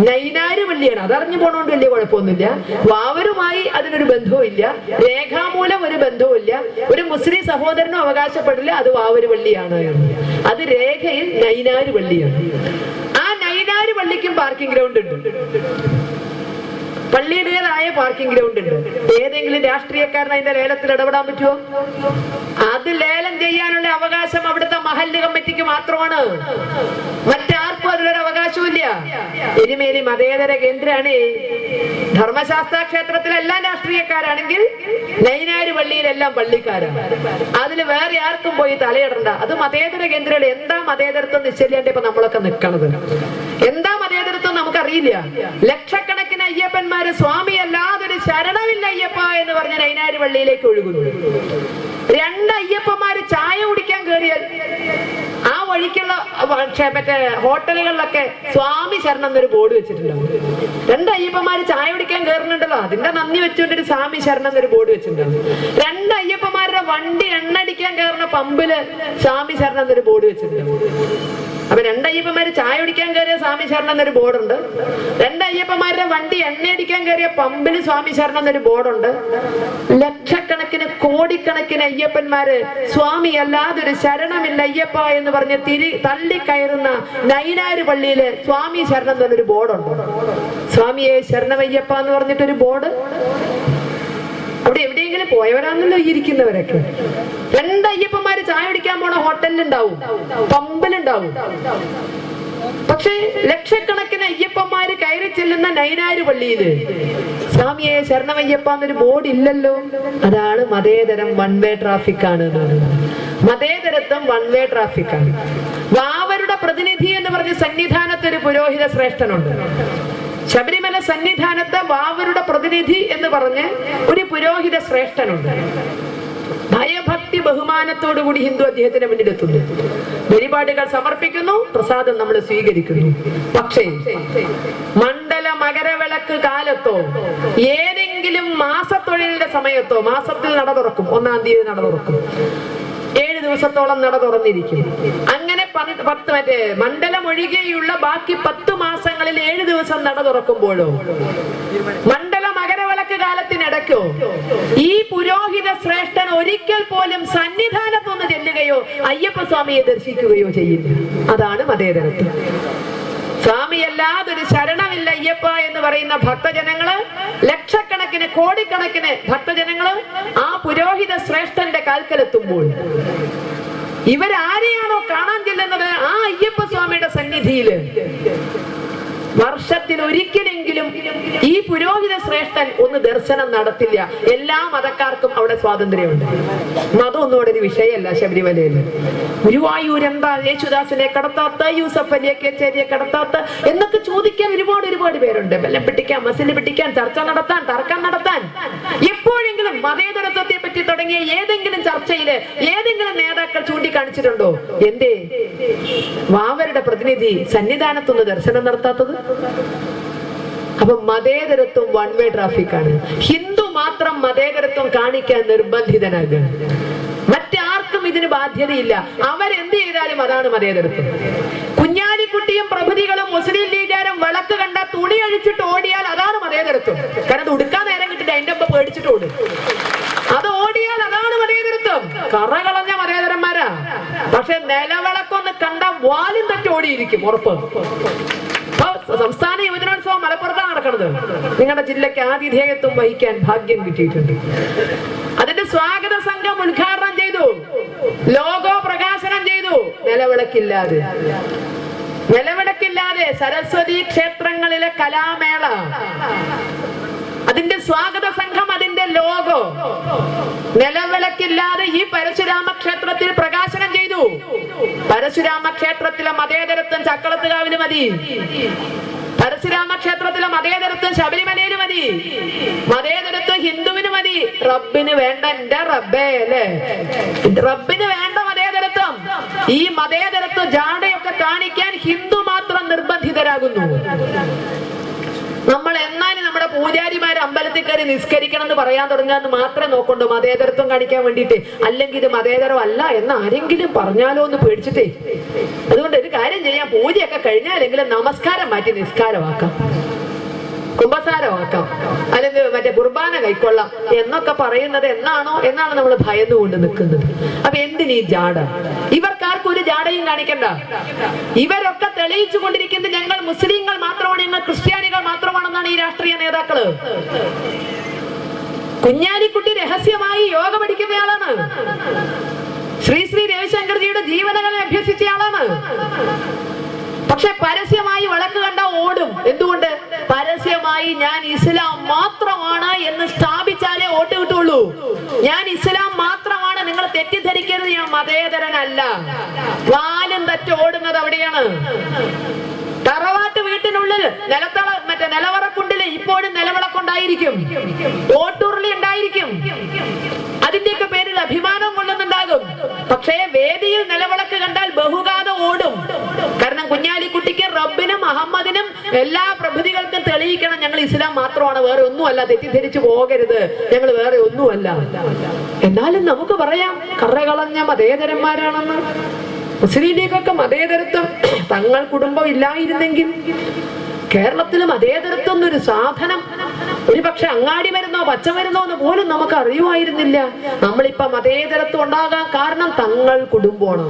നൈനാര് പള്ളിയാണ്. അതറിഞ്ഞു പോണോണ്ട് വലിയ കുഴപ്പമൊന്നുമില്ല. വാവരുമായി അതിനൊരു ബന്ധവും ഇല്ല, രേഖാമൂലം ഒരു ബന്ധവും ഇല്ല. ഒരു മുസ്ലിം സഹോദരനും അവകാശപ്പെടില്ല അത് വാവരുപള്ളിയാണ്. അത് രേഖയിൽ നൈനാര് പള്ളിയാണ്. ആ നൈനാര് പള്ളിക്കും പാർക്കിംഗ് ഗ്രൗണ്ട് ഉണ്ട്. പള്ളിയുടേതായ പാർക്കിംഗ് ഗ്രൗണ്ട് ഉണ്ട്. ഏതെങ്കിലും രാഷ്ട്രീയക്കാരൻ അതിന്റെ ലേലത്തിൽ ഇടപെടാൻ പറ്റുമോ? അത് ലേലം ചെയ്യാനുള്ള അവകാശം അവിടുത്തെ മഹല്ല് കമ്മിറ്റിക്ക് മാത്രമാണ്. മറ്റാർക്കും അതിലൊരു അവകാശമില്ല. എരുമേലി മതേതര കേന്ദ്രമാണ്. ധർമ്മശാസ്ത്ര ക്ഷേത്രത്തിലെല്ലാം രാഷ്ട്രീയക്കാരാണെങ്കിൽ നൈനാര് പള്ളിയിലെല്ലാം പള്ളിക്കാരാണ്. അതിൽ വേറെ ആർക്കും പോയി തലയിടണ്ട. അത് മതേതര കേന്ദ്രമാണ്. എന്താ മതേതരത്വം നിശ്ചയില്ലാണ്ട് ഇപ്പൊ നമ്മളൊക്കെ നിൽക്കണത്? എന്താ മതേതരത്വം നമുക്കറിയില്ല. ലക്ഷക്കണക്കിന് അയ്യപ്പന്മാര് സ്വാമി അല്ലാതൊരു ശരണമില്ല അയ്യപ്പ എന്ന് പറഞ്ഞ നൈനാര് പള്ളിയിലേക്ക് ഒഴുകുന്നു. 2 അയ്യപ്പന്മാര് ചായ കുടിക്കാൻ കയറിയാൽ ആ വഴിക്കുള്ള മറ്റേ ഹോട്ടലുകളിലൊക്കെ സ്വാമി ശരണം എന്നൊരു ബോർഡ് വെച്ചിട്ടുണ്ടാവും. 2 അയ്യപ്പന്മാര് ചായ കുടിക്കാൻ കയറുന്നുണ്ടല്ലോ, അതിന്റെ നന്ദി വെച്ചുകൊണ്ടൊരു സ്വാമി ശരണം എന്നൊരു ബോർഡ് വെച്ചിട്ടുണ്ടാവും. 2 അയ്യപ്പന്മാരുടെ വണ്ടി എണ്ണടിക്കാൻ കയറുന്ന പമ്പില് സ്വാമി ശരണം എന്നൊരു ബോർഡ് വെച്ചിട്ടുണ്ടാവും. അപ്പൊ 2 അയ്യപ്പന്മാര് ചായ കുടിക്കാൻ കയറിയ സ്വാമി ശരണം എന്നൊരു ബോർഡുണ്ട്. 2 അയ്യപ്പന്മാരുടെ വണ്ടി എണ്ണയടിക്കാൻ കയറിയ പമ്പിന് സ്വാമി ശരണം എന്നൊരു ബോർഡുണ്ട്. ലക്ഷക്കണക്കിന് കോടിക്കണക്കിന് അയ്യപ്പന്മാര് സ്വാമി അല്ലാതൊരു ശരണമില്ല അയ്യപ്പ എന്ന് പറഞ്ഞ് തള്ളിക്കയറുന്ന നൈനാര് പള്ളിയില് സ്വാമി ശരണം എന്നൊരു ബോർഡുണ്ട്. സ്വാമിയെ ശരണമയ്യപ്പ എന്ന് പറഞ്ഞിട്ടൊരു ബോർഡ്. അവിടെ എവിടെയെങ്കിലും പോയവരാണല്ലോ ഇരിക്കുന്നവരൊക്കെ. 2 അയ്യപ്പന്മാര് ചായ കുടിക്കാൻ പോണ ഹോട്ടലിലുണ്ടാവും, പമ്പിലുണ്ടാവും. പക്ഷെ ലക്ഷക്കണക്കിന് അയ്യപ്പന്മാര് കയറി ചെല്ലുന്ന നൈനാര് പള്ളിയില് സ്വാമിയെ ശരണമയ്യപ്പ എന്നൊരു ബോർഡ് ഇല്ലല്ലോ. അതാണ് മതേതരം. വൺ വേ ട്രാഫിക് ആണ്. മതേതരത്വം വൺ വേ ട്രാഫിക് ആണ്. വാവരുടെ പ്രതിനിധി എന്ന് പറഞ്ഞ സന്നിധാനത്ത് ഒരു പുരോഹിത ശ്രേഷ്ഠനുണ്ട്. ശബരിമല സന്നിധാനത്ത് വാവരുടെ പ്രതിനിധി എന്ന് പറഞ്ഞ് ഒരു പുരോഹിത ശ്രേഷ്ഠനുണ്ട്. ഭയഭക്തി ബഹുമാനത്തോടു കൂടി ഹിന്ദു അദ്ദേഹത്തിന് മുന്നിലെത്തുന്നു. വഴിപാടുകൾ സമർപ്പിക്കുന്നു, പ്രസാദം നമ്മൾ സ്വീകരിക്കുന്നു. പക്ഷേ മണ്ഡല മകരവിളക്ക് കാലത്തോ ഏതെങ്കിലും മാസത്തൊഴിലിന്റെ സമയത്തോ, മാസത്തിൽ നട തുറക്കും, 1-ാം തീയതി നട തുറക്കും, 7 ദിവസത്തോളം നട തുറന്നിരിക്കും. അങ്ങനെ 10 മണ്ഡലം ഒഴികെയുള്ള ബാക്കി 10 മാസങ്ങളിൽ 7 ദിവസം നട തുറക്കുമ്പോഴോ മണ്ഡല മകരവിളക്ക് കാലത്തിനിടയ്ക്കോ ഈ പുരോഹിത ശ്രേഷ്ഠൻ ഒരിക്കൽ പോലും സന്നിധാനത്തൊന്ന് ചെല്ലുകയോ അയ്യപ്പ സ്വാമിയെ ദർശിക്കുകയോ ചെയ്യില്ല. അതാണ് മതേതരത്വം. സ്വാമിയല്ലാതൊരു ശരണമില്ല അയ്യപ്പ എന്ന് പറയുന്ന ഭക്തജനങ്ങള്, ലക്ഷക്കണക്കിന് കോടിക്കണക്കിന് ഭക്തജനങ്ങള് ആ പുരോഹിത ശ്രേഷ്ഠന്റെ കാൽക്കലെത്തുമ്പോൾ ഇവരാരെയാണോ കാണാൻ ചെല്ലുന്നത് ആ അയ്യപ്പ സ്വാമിയുടെ സന്നിധിയില് വർഷത്തിൽ ഒരിക്കലെങ്കിലും ഈ പുരോഹിത ശ്രേഷ്ഠൻ ഒന്ന് ദർശനം നടത്തില്ല. എല്ലാ മതക്കാർക്കും അവിടെ സ്വാതന്ത്ര്യമുണ്ട്. മതമൊന്നും അവിടെ ഒരു വിഷയമല്ല. ശബരിമലയില് ഗുരുവായൂർ എന്താ യേശുദാസിനെ കടത്താത്ത, യൂസഫ് അലിയെ കേച്ചേരിയെ കടത്താത്ത എന്നൊക്കെ ചോദിക്കാൻ ഒരുപാട് പേരുണ്ട്. ബലം പിടിക്കാൻ, മസിൽ പിടിക്കാൻ, ചർച്ച നടത്താൻ, തർക്കം നടത്താൻ. എപ്പോഴെങ്കിലും മതേതരത്വത്തെ പറ്റി പറ്റി തുടങ്ങിയ ഏതെങ്കിലും ചർച്ചയില് ഏതെങ്കിലും നേതാക്കൾ ചൂണ്ടിക്കാണിച്ചിട്ടുണ്ടോ എന്തേ വാവരുടെ പ്രതിനിധി സന്നിധാനത്തൊന്ന് ദർശനം നടത്താത്തത്? അപ്പൊ മതേതരത്വം വൺ വേ ട്രാഫിക് ആണ്. ഹിന്ദു മാത്രം മതേതരത്വം കാണിക്കാൻ നിർബന്ധിതനാകുകയാണ്. മറ്റാർക്കും ഇതിന് ബാധ്യതയില്ല. അവരെന്ത് ചെയ്താലും അതാണ് മതേതരത്വം. കുഞ്ഞാലിക്കുട്ടിയും പ്രഭുതികളും മുസ്ലിം ലീഗുകാരും വിളക്ക് കണ്ട തുണി അഴിച്ചിട്ട് ഓടിയാൽ അതാണ് മതേതരത്വം. കാരണം അത് ഉടുക്കാൻ നേരം കിട്ടിട്ട് അതിന്റെ ഒപ്പം പേടിച്ചിട്ട് ഓടും. അത് ഓടിയാൽ അതാണ് മതേതരത്വം. കറകളഞ്ഞ മതേതരന്മാരാ. പക്ഷെ നിലവിളക്കൊന്ന് കണ്ട വാലും തട്ടി ഓടിയിരിക്കും ഉറപ്പ്. സംസ്ഥാന യുവജനോത്സവം മലപ്പുറത്താണ് നടക്കുന്നത്. നിങ്ങളുടെ ജില്ലയ്ക്ക് ആതിഥേയത്വം വഹിക്കാൻ ഭാഗ്യം കിട്ടിയിട്ടുണ്ട്. അതിന്റെ സ്വാഗത സംഘം ഉദ്ഘാടനം ചെയ്തു, ലോഗോ പ്രകാശനം ചെയ്തു. നിലവിളക്കില്ലാതെ സരസ്വതി ക്ഷേത്രങ്ങളിലെ കലാമേള, അതിന്റെ സ്വാഗത സംഘം, അതിന്റെ ലോഗോ നിലവിളക്കില്ലാതെ ഈ പരശുരാമ ക്ഷേത്രത്തിൽ പ്രകാശനം ചെയ്തു. പരശുരാമ ക്ഷേത്രത്തിലെ മതേതരത്വം ചക്കളത്തുകാവില് മതി. പരശുരാമ ക്ഷേത്രത്തിലെ മതേതരത്വം ശബരിമലയിൽ മതി. മതേതരത്വം ഹിന്ദുവിന് മതി. റബ്ബിന് വേണ്ട. എന്റെ റബ്ബേ അല്ലേ, റബ്ബിന് വേണ്ട മതേതരത്വം. ഈ മതേതരത്വ ജാടയൊക്കെ കാണിക്കാൻ ഹിന്ദു മാത്രം നിർബന്ധിതരാകുന്നു. നമ്മൾ എന്നാലും നമ്മുടെ പൂജാരിമാർ അമ്പലത്തിൽ കയറി നിസ്കരിക്കണം എന്ന് പറയാൻ തുടങ്ങാന്ന് മാത്രമേ നോക്കൊണ്ടു മതേതരത്വം കാണിക്കാൻ വേണ്ടിയിട്ട്. അല്ലെങ്കിൽ ഇത് മതേതരം അല്ല എന്ന് ആരെങ്കിലും പറഞ്ഞാലോ എന്ന് പേടിച്ചിട്ടേ. അതുകൊണ്ട് ഒരു കാര്യം ചെയ്യാം, പൂജയൊക്കെ കഴിഞ്ഞാലെങ്കിലും നമസ്കാരം മാറ്റി നിസ്കാരമാക്കാം, കുംഭസാരമാക്കാം, അല്ലെങ്കിൽ മറ്റേ കുർബാന കൈക്കൊള്ളാം എന്നൊക്കെ പറയുന്നത് എന്നാണ് നമ്മൾ ഭയന്നുകൊണ്ട് നിൽക്കുന്നത്. അപ്പൊ എന്തിനീ ജാട? ഇവർക്കാർക്കും ഒരു ജാടയും കാണിക്കണ്ട. ഇവരൊക്കെ തെളിയിച്ചു കൊണ്ടിരിക്കുന്നത് ഞങ്ങൾ മുസ്ലിങ്ങൾ മാത്രമാണ്, ഞങ്ങൾ ക്രിസ്ത്യാനികൾ മാത്രമാണെന്നാണ് ഈ രാഷ്ട്രീയ നേതാക്കള്. കുഞ്ഞാലിക്കുട്ടി രഹസ്യമായി യോഗ പഠിക്കുന്നയാളാണ്. ശ്രീ രവിശങ്കർജിയുടെ ജീവനങ്ങളെ അഭ്യസിച്ചയാളാണ്. പക്ഷെ പരസ്യമായി വിളക്ക് കണ്ട ഓടും. എന്തുകൊണ്ട്? പരസ്യമായി ഞാൻ ഇസ്ലാം മാത്രമാണ് എന്ന് സ്ഥാപിച്ചാലേ വോട്ട് കിട്ടുള്ളൂ. ഞാൻ ഇസ്ലാം മാത്രമാണ്, നിങ്ങൾ തെറ്റിദ്ധരിക്കരുത്, ഞാൻ മതേതരനല്ല. വാലും തറ്റ് ഓടുന്നത് അവിടെയാണ്. തറവാട്ട് വീട്ടിനുള്ളിൽ നിലവറക്കുണ്ടില് ഇപ്പോഴും നിലവിളക്കുണ്ടായിരിക്കും, ഓട്ടുരുളി ഉണ്ടായിരിക്കും. അതിന്റെയൊക്കെ പേരിൽ അഭിമാനം കൊള്ളുന്നുണ്ടാകും. പക്ഷേ വേദിയിൽ നിലവിളക്ക് കണ്ടാൽ ബഹുഗാത ഓടും. കാരണം കുഞ്ഞാലിക്കുട്ടിക്ക് റബ്ബിനും അഹമ്മദിനും എല്ലാ പ്രഭുതികൾക്കും തെളിയിക്കണം ഞങ്ങൾ ഇസ്ലാം മാത്രമാണ്, വേറെ ഒന്നുമല്ല, തെറ്റിദ്ധരിച്ചു പോകരുത്, ഞങ്ങൾ വേറെ ഒന്നുമല്ല. എന്നാലും നമുക്ക് പറയാം കറകളഞ്ഞ മതേതരന്മാരാണെന്ന്. മുസ്ലിം ലീഗൊക്കെ മതേതരത്വം തങ്ങൾ കുടുംബം ഇല്ലായിരുന്നെങ്കിൽ കേരളത്തിൽ മതേതരത്വം എന്നൊരു സാധനം ഒരു പക്ഷെ അങ്ങാടി വരുന്നോ പച്ചമരുന്നോ എന്ന് പോലും നമുക്ക് അറിയുമായിരുന്നില്ല. നമ്മളിപ്പോ മതേതരത്വം ഉണ്ടാകാൻ കാരണം തങ്ങൾ കുടുംബമാണ്.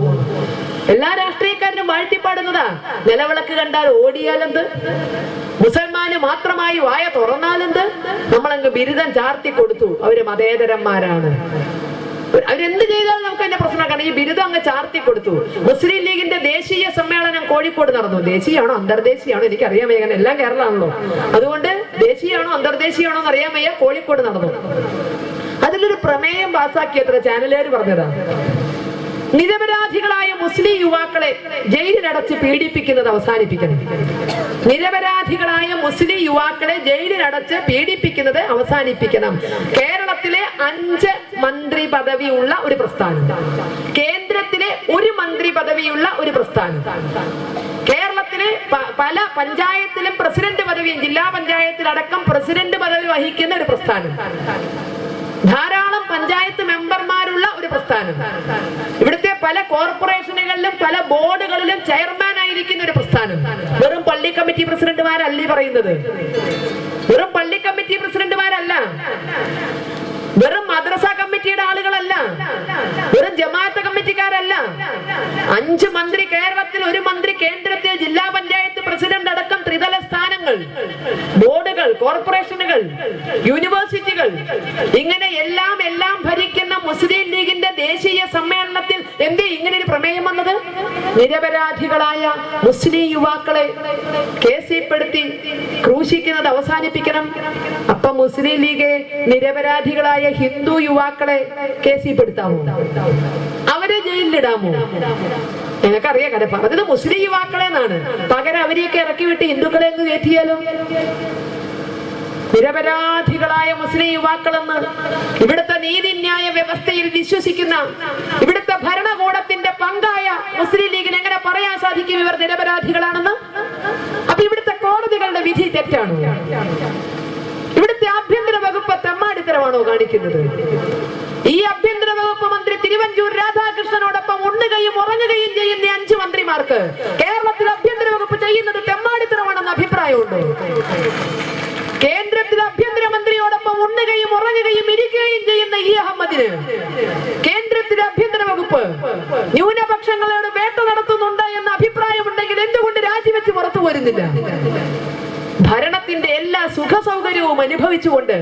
എല്ലാ രാഷ്ട്രീയക്കാരനും വാഴ്ത്തിപ്പാടുന്നതാ. നിലവിളക്ക് കണ്ടാൽ ഓടിയാലെന്ത്, മുസൽമാന് മാത്രമായി വായ തുറന്നാലെന്ത്, നമ്മളങ്ങ് ബിരുദം ചാർത്തി കൊടുത്തു, അവര് മതേതരന്മാരാണ്. അവരെന്ത് ചെയ്താലും നമുക്ക് എന്റെ പ്രശ്നമാണ്. ഈ ബിരുദം അങ്ങ് ചാർത്തി കൊടുത്തു. മുസ്ലിം ലീഗിന്റെ ദേശീയ സമ്മേളനം കോഴിക്കോട് നടന്നു. ദേശീയമാണോ അന്തർദേശീയമാണോ എനിക്കറിയാൻ വയ്യ, എല്ലാം കേരളമാണല്ലോ. അതുകൊണ്ട് ദേശീയമാണോ അന്തർദേശീയമാണോ എന്ന് അറിയാൻ വയ്യ. കോഴിക്കോട് നടന്നു. അതിലൊരു പ്രമേയം പാസാക്കിയത്ര ചാനലുകാർ പറഞ്ഞതാ. നിരപരാധികളായ മുസ്ലിം യുവാക്കളെ ജയിലിലടച്ച് പീഡിപ്പിക്കുന്നത് അവസാനിപ്പിക്കണം. നിരപരാധികളായ മുസ്ലിം യുവാക്കളെ ജയിലിലടച്ച് പീഡിപ്പിക്കുന്നത് അവസാനിപ്പിക്കണം. കേരളത്തിലെ 5 മന്ത്രി പദവിയുള്ള ഒരു പ്രസ്ഥാനം, കേന്ദ്രത്തിലെ 1 മന്ത്രി പദവിയുള്ള ഒരു പ്രസ്ഥാനം, കേരളത്തിലെ പല പഞ്ചായത്തിലും പ്രസിഡന്റ് പദവിയും ജില്ലാ പഞ്ചായത്തിലടക്കം പ്രസിഡന്റ് പദവി വഹിക്കുന്ന ഒരു പ്രസ്ഥാനം, ധാരാളം പഞ്ചായത്ത് മെമ്പർമാരുള്ള ഒരു പ്രസ്ഥാനം, ഇവിടുത്തെ പല കോർപ്പറേഷനുകളിലും പല ബോർഡുകളിലും ചെയർമാൻ ആയിരിക്കുന്ന ഒരു പ്രസ്ഥാനം. വെറും പള്ളി കമ്മിറ്റി പ്രസിഡന്റുമാരല്ല പറയുന്നത്, വെറും പള്ളി കമ്മിറ്റി പ്രസിഡന്റുമാരല്ല, വെറും മദ്രസ കമ്മിറ്റിയുടെ ആളുകളല്ല, വെറും ജമാഅത്ത് കമ്മിറ്റിക്കാരല്ല. 5 മന്ത്രി കേരളത്തിൽ, 1 മന്ത്രി കേന്ദ്രത്തിൽ, ജില്ലാ പഞ്ചായത്ത് പ്രസിഡന്റ് അടക്കം ത്രിതല സ്ഥാനങ്ങൾ, ബോർഡുകൾ, കോർപ്പറേഷനുകൾ, യൂണിവേഴ്സിറ്റികൾ, ഇങ്ങനെ എല്ലാം ഭരിക്കുന്ന മുസ്ലിം ലീഗിന്റെ ദേശീയ സമ്മേളനത്തിൽ എന്തേ ഇങ്ങനെ ഒരു പ്രമേയം വന്നത്? നിരപരാധികളായ മുസ്ലിം യുവാക്കളെ കേസിൽപ്പെടുത്തി ക്രൂശിക്കുന്നത് അവസാനിപ്പിക്കണം. അപ്പൊ മുസ്ലിം ലീഗ് നിരപരാധികളായ ഹിന്ദു യുവാക്കളെ കേസിൽപ്പെടുത്താമോ? അവരെ ജയിലിലിടാമോ? ഞങ്ങൾക്കറിയാം. കാരണം പറഞ്ഞത് മുസ്ലിം യുവാക്കളെ എന്നാണ്. പകരം അവരെയൊക്കെ ഇറക്കി വിട്ട് ഹിന്ദുക്കളെ അങ്ങ് കയറ്റിയാലോ? നിരപരാധികളായ മുസ്ലിം യുവാക്കളെന്ന് ഇവിടുത്തെ നീതിന്യായ വ്യവസ്ഥയിൽ വിശ്വസിക്കുന്ന ഇവിടുത്തെ ഭരണകൂടത്തിന്റെ പങ്കായ മുസ്ലിം ലീഗിന് എങ്ങനെ പറയാൻ സാധിക്കും ഇവർ നിരപരാധികളാണെന്ന്? അപ്പൊ ഇവിടുത്തെ കോടതികളുടെ വിധി തെറ്റാണ്. ഇവിടുത്തെ ആഭ്യന്തര വകുപ്പ് തെമ്മാടിത്തരമാണോ കാണിക്കുന്നത്? ഈ ആഭ്യന്തര വകുപ്പ് മന്ത്രി തിരുവഞ്ചൂർ രാധാകൃഷ്ണനോടൊപ്പം ഉണ്ണുകയും ഉറങ്ങുകയും ചെയ്യുന്ന 5 മന്ത്രിമാർക്ക് കേരളത്തിൽ ആഭ്യന്തര വകുപ്പ് ചെയ്യുന്നത് തെമ്മാടിത്തരമാണെന്ന് അഭിപ്രായമുണ്ടോ? കേന്ദ്രത്തിൽ ആഭ്യന്തരമന്ത്രിയോടൊപ്പം ഉണ്ണുകയും ഉറങ്ങുകയും ഇരിക്കുകയും ചെയ്യുന്ന ഈ അഹമ്മദിന് കേന്ദ്രത്തിലെ ആഭ്യന്തര വകുപ്പ് ന്യൂനപക്ഷങ്ങളോട് വേട്ട നടത്തുന്നുണ്ട് എന്ന അഭിപ്രായമുണ്ടെങ്കിൽ എന്തുകൊണ്ട് രാജിവെച്ച് പുറത്തു വരുന്നില്ല? ഭരണത്തിന്റെ എല്ലാ സുഖ സൗകര്യവും അനുഭവിച്ചുകൊണ്ട്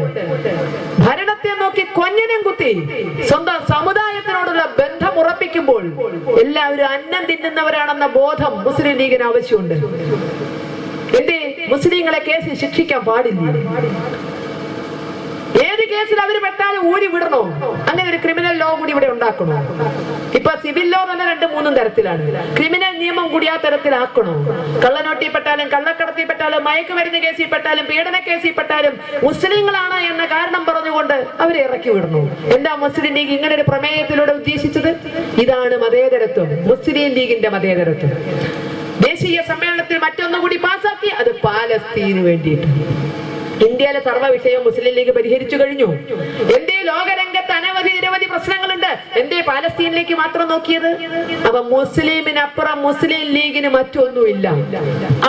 ഭരണത്തെ നോക്കി കൊഞ്ഞനം കുത്തി സ്വന്തം സമുദായത്തിനോടുള്ള ബന്ധം ഉറപ്പിക്കുമ്പോൾ എല്ലാവരും അന്നം തിന്നുന്നവരാണെന്ന ബോധം മുസ്ലിം ലീഗിന് ആവശ്യമുണ്ട്. എന്തേ മുസ്ലിങ്ങളെ കേസിൽ ശിക്ഷിക്കാൻ പാടില്ല? ഏത് കേസിൽ അവർ പെട്ടാലും ഊരി വിടണോ? അങ്ങനെ ഒരു ക്രിമിനൽ ലോ കൂടി ഇവിടെ ഉണ്ടാക്കണോ? ഇപ്പൊ സിവിൽ ലോ തന്നെ 2-3 തരത്തിലാണ്. ക്രിമിനൽ നിയമം കൂടി ആ തരത്തിലാക്കണോ? കള്ളനോട്ടിൽപ്പെട്ടാലും കള്ളക്കടത്തിൽപ്പെട്ടാലും മയക്കുമരുന്ന് കേസിൽ പെട്ടാലും പീഡന കേസിൽ പെട്ടാലും മുസ്ലിങ്ങളാണ് എന്ന കാരണം പറഞ്ഞുകൊണ്ട് അവരെ ഇറക്കി വിടണോ? എന്താ മുസ്ലിം ലീഗ് ഇങ്ങനെ ഒരു പ്രമേയത്തിലൂടെ ഉദ്ദേശിച്ചത്? ഇതാണ് മതേതരത്വം, മുസ്ലിം ലീഗിന്റെ മതേതരത്വം. ദേശീയ സമ്മേളനത്തിൽ മറ്റൊന്നുകൂടി പാസാക്കി, അത് പാലസ്തീന് വേണ്ടിയിട്ട്. ഇന്ത്യയിലെ സർവ്വ വിഷയവും മുസ്ലിം ലീഗ് പരിഹരിച്ചു കഴിഞ്ഞു. എന്തേ ലോകരംഗത്ത് നിരവധി പ്രശ്നങ്ങളുണ്ട്, എന്തേ പാലസ്തീനിലേക്ക് മാത്രം നോക്കിയത്? അപ്പൊ മുസ്ലിമിനപ്പുറം മുസ്ലിം ലീഗിന് മറ്റൊന്നുമില്ല.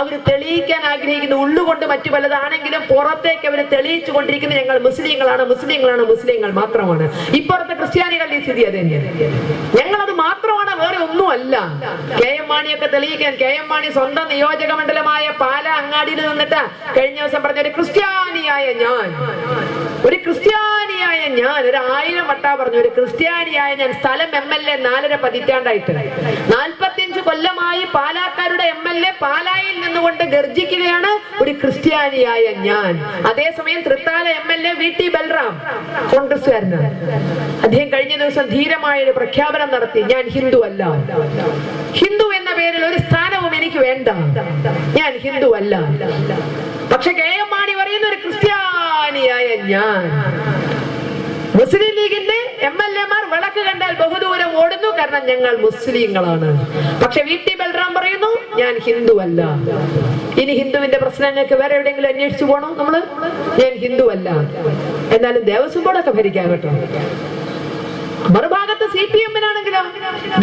അവർ തെളിയിക്കാൻ ആഗ്രഹിക്കുന്ന ഉള്ളുകൊണ്ട് മറ്റു പലതാണെങ്കിലും പുറത്തേക്ക് അവർ തെളിയിച്ചു കൊണ്ടിരിക്കുന്നത് ഞങ്ങൾ മുസ്ലിങ്ങളാണ്, മുസ്ലിങ്ങളാണ്, മുസ്ലിങ്ങൾ മാത്രമാണ്. ഇപ്പുറത്തെ ക്രിസ്ത്യാനികളുടെ സ്ഥിതി അത് തന്നെയാണ്. ഞങ്ങളത് മാത്രമാണ്, വേറെ ഒന്നുമല്ല. KM മാണിയൊക്കെ തെളിയിക്കാൻ, KM മാണി സ്വന്തം നിയോജക മണ്ഡലമായ പാല അങ്ങാടിയിൽ നിന്നിട്ട് കഴിഞ്ഞ ദിവസം പറഞ്ഞ ഒരു ക്രിസ്ത്യാനിയായ ഞാൻ, ഒരു 1000 വട്ടാ പറഞ്ഞു, ഒരു ക്രിസ്ത്യാനിയായ ഞാൻ. സ്ഥലം MLA 4.5 പതിറ്റാണ്ടായിട്ട് 45 കൊല്ലമായി പാലാക്കാരുടെ MLA പാലായിൽ നിന്നുകൊണ്ട് ഗർജിക്കുകയാണ്, ഒരു ക്രിസ്ത്യാനിയായ ഞാൻ. അതേസമയം തൃത്താല MLA VT ബൽറാം കോൺഗ്രസ്സുകാരനാണ്. അദ്ദേഹം കഴിഞ്ഞ ദിവസം ധീരമായ ഒരു പ്രഖ്യാപനം നടത്തി, ഞാൻ ഹിന്ദു അല്ല, ഹിന്ദു എന്ന പേരിൽ ഒരു സ്ഥാനവും എനിക്ക് വേണ്ട, ഞാൻ ഹിന്ദു അല്ല. പക്ഷെ KM മാണി പറയുന്ന ഒരു ക്രിസ്ത്യാനിയായ ഞാൻ. മുസ്ലിം ലീഗിന്റെ MLA-മാർ വിളക്ക് കണ്ടാൽ ബഹുദൂരം ഓടുന്നു, കാരണം ഞങ്ങൾ മുസ്ലിങ്ങളാണ്. പക്ഷെ VT ബൽറാം പറയുന്നു, ഞാൻ ഹിന്ദു അല്ല. ഇനി ഹിന്ദുവിന്റെ പ്രശ്നങ്ങൾക്ക് വേറെ എവിടെയെങ്കിലും അന്വേഷിച്ചു പോകണോ നമ്മള്? ഞാൻ ഹിന്ദു അല്ല. എന്നാലും ദേവസ്വം ബോർഡൊക്കെ ഭരിക്കാൻ കേട്ടോ. മറുഭാഗത്ത് CPM-നാണെങ്കിലോ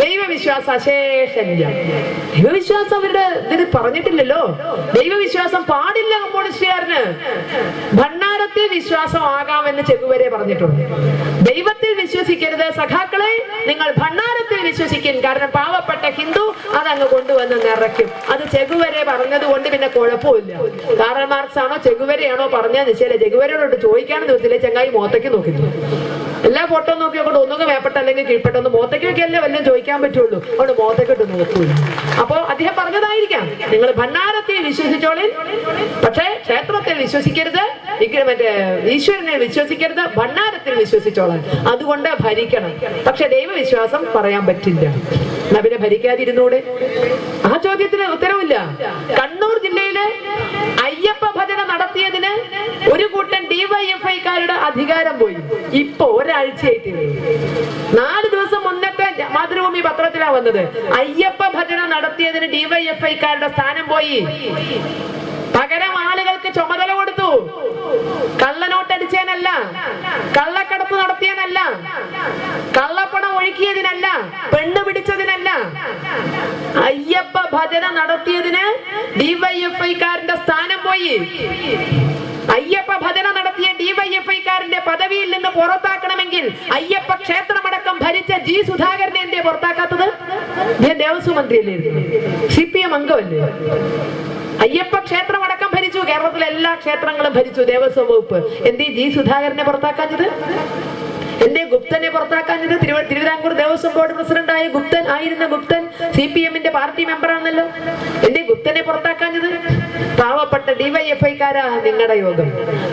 ദൈവവിശ്വാസം അശേഷമില്ല. ദൈവവിശ്വാസം അവരുടെ ഇതിന് പറഞ്ഞിട്ടില്ലല്ലോ. ദൈവവിശ്വാസം പാടില്ല കമ്മ്യൂണിസ്റ്റുകാരന്. ഭണ്ണാരത്തിൽ വിശ്വാസമാകാമെന്ന് ചെഗുവരെ പറഞ്ഞിട്ടുണ്ട്. ദൈവത്തിൽ വിശ്വസിക്കരുത് സഖാക്കളെ, നിങ്ങൾ ഭണ്ണാരത്തിൽ വിശ്വസിക്കും. കാരണം പാവപ്പെട്ട ഹിന്ദു അതങ്ങ് കൊണ്ടുവന്ന് നിറയ്ക്കും. അത് ചെഗുവരെ പറഞ്ഞത് കൊണ്ട് പിന്നെ കുഴപ്പമില്ല. കാറൽ മാർക്സ് ആണോ ചെഗുവരെയാണോ പറഞ്ഞത് നിശ്ചയില്ല. ചെഗുവരോട് ചോദിക്കാനും ദിവസത്തിലെ ചങ്ങായി മോത്തയ്ക്ക് നോക്കുന്നു. എല്ലാ ഫോട്ടോ നോക്കിയോണ്ട് ഒന്നുകിൽ വേപ്പെട്ട അല്ലെങ്കിൽ കീഴ്പ്പെട്ടൊന്ന് മോത്തയ്ക്ക് വെക്കല്ലേ വല്ലതും ചോദിക്കാൻ പറ്റുള്ളൂ. അതുകൊണ്ട് മോത്തയ്ക്കിട്ട് നോക്കൂല. അപ്പോ അദ്ദേഹം പറഞ്ഞതായിരിക്കാം, നിങ്ങൾ ഭണ്ണാരത്തിൽ വിശ്വസിച്ചോളിൻ, പക്ഷേ ക്ഷേത്രത്തിൽ വിശ്വസിക്കരുത്, മറ്റേ ഈശ്വരനെ വിശ്വസിക്കരുത്, ഭണ്ണാരത്തിൽ വിശ്വസിച്ചോളാൻ. അതുകൊണ്ട് ഭരിക്കണം. പക്ഷെ ദൈവവിശ്വാസം പറയാൻ പറ്റില്ല. പിന്നെ ഭരിക്കാതിരുന്നൂടെ? ആ ചോദ്യത്തിന് ഉത്തരവില്ല. കണ്ണൂർ ജില്ലയിലെ അയ്യപ്പ ഭജന നടത്തിയതിന് ഒരു കൂട്ടം DYFI-കാരുടെ അധികാരം പോയി. ഇപ്പൊ ഒരാഴ്ചയായിട്ട് 4 ദിവസം മുന്നത്തെ മാതൃഭൂമി പത്രത്തിലാ വന്നത്. അയ്യപ്പ ഭജന നടത്തിയതിന് DYFI-കാരുടെ സ്ഥാനം പോയി. പകരം ആളുകൾക്ക് ചുമതല കൊടുത്തു. കള്ളനോട്ടടിച്ചതിനല്ല, കള്ളക്കടത്ത് നടത്തിയതിനല്ല, കള്ളപ്പണം ഒഴുക്കിയതിനല്ല, പെണ്ണ് പിടിച്ചതിനല്ല. അയ്യപ്പ ഭജന നടത്തിയതിന് DYFI-കാരന്റെ സ്ഥാനം പോയി. അയ്യപ്പ ഭജന നടത്തിയ DYFI-കാരന്റെ പദവിയിൽ നിന്ന് പുറത്താക്കണമെങ്കിൽ അയ്യപ്പ ക്ഷേത്രമടക്കം ഭരിച്ച G സുധാകരനെ എന്തേ പുറത്താക്കാത്തത്? ദേവസ്വം മന്ത്രിയല്ലേ, CPM അംഗമല്ലേ? അയ്യപ്പ ക്ഷേത്രം അടക്കം ഭരിച്ചു, കേരളത്തിലെ എല്ലാ ക്ഷേത്രങ്ങളും ഭരിച്ചു ദേവസ്വം വകുപ്പ്. എന്തേ G സുധാകരനെ പുറത്താക്കാഞ്ഞത്? എന്തേ ഗുപ്തനെ പുറത്താക്കാഞ്ഞത്? തിരുവിതാംകൂർ ദേവസ്വം ബോർഡ് പ്രസിഡന്റായ ഗുപ്തൻ CPM-ന്റെ പാർട്ടി മെമ്പറാണല്ലോ. എന്തേ ഗുപ്തനെ പുറത്താക്കാഞ്ഞത്? പാവപ്പെട്ട DYFI-കാരാ നിങ്ങളുടെ യോഗം.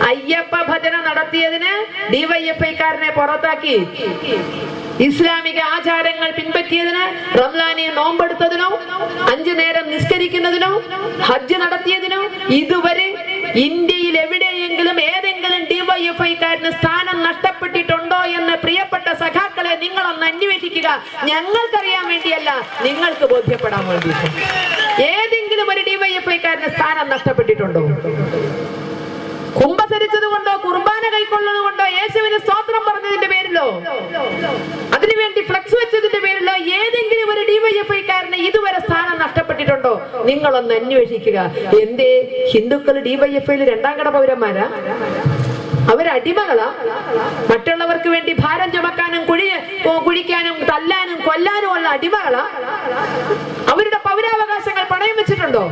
അയ്യപ്പ ഭജന നടത്തിയതിന് DYFI-കാരനെ പുറത്താക്കി. ഇസ്ലാമിക ആചാരങ്ങൾ പിൻപറ്റിയതിന്, റംലാനെ നോമ്പെടുത്തതിനോ 5 നേരം നിസ്കരിക്കുന്നതിനോ ഹജ്ജ് നടത്തിയതിനോ ഇതുവരെ ഇന്ത്യയിൽ എവിടെയെങ്കിലും ഏതെങ്കിലും ഡിവൈഎഫ്ഐക്കാരന് സ്ഥാനം നഷ്ടപ്പെട്ടിട്ടുണ്ടോ എന്ന് പ്രിയപ്പെട്ട സഖാക്കളെ നിങ്ങളൊന്ന് അന്വേഷിക്കുക. ഞങ്ങൾക്കറിയാൻ വേണ്ടിയല്ല, നിങ്ങൾക്ക് ബോധ്യപ്പെടാൻ വേണ്ടിയിട്ട്. ഏതെങ്കിലും ഒരു ഡിവൈഎഫ്ഐക്കാരന് സ്ഥാനം നഷ്ടപ്പെട്ടിട്ടുണ്ടോ? കുമ്പസരിച്ചത് കൊണ്ടോ, കുർബാന കൈക്കൊള്ളത് കൊണ്ടോ, യേശുവിന് സ്തോത്രം പറഞ്ഞതിന്റെ പേരിലോ, അതിനുവേണ്ടി ഫ്ലക്സ് വെച്ചതിന്റെ പേരിലോ ഏതെങ്കിലും ഒരു ഡിവൈഎഫ്ഐക്കാരന് ഇതുവരെ സ്ഥാനം നഷ്ടപ്പെട്ടിട്ടുണ്ടോ? നിങ്ങളൊന്ന് അന്വേഷിക്കുക. എന്തേ ഹിന്ദുക്കൾ ഡിവൈഎഫ്ഐയിൽ രണ്ടാം കട പൗരന്മാരാ? അവരടിമകളാ? മറ്റുള്ളവർക്ക് വേണ്ടി ഭാരം ചുമക്കാനും കുഴിക്കാനും തല്ലാനും കൊല്ലാനും ഉള്ള അടിമകളാ? അവരുടെ പൗരാവകാശങ്ങൾ പണയം വെച്ചിട്ടുണ്ടോ?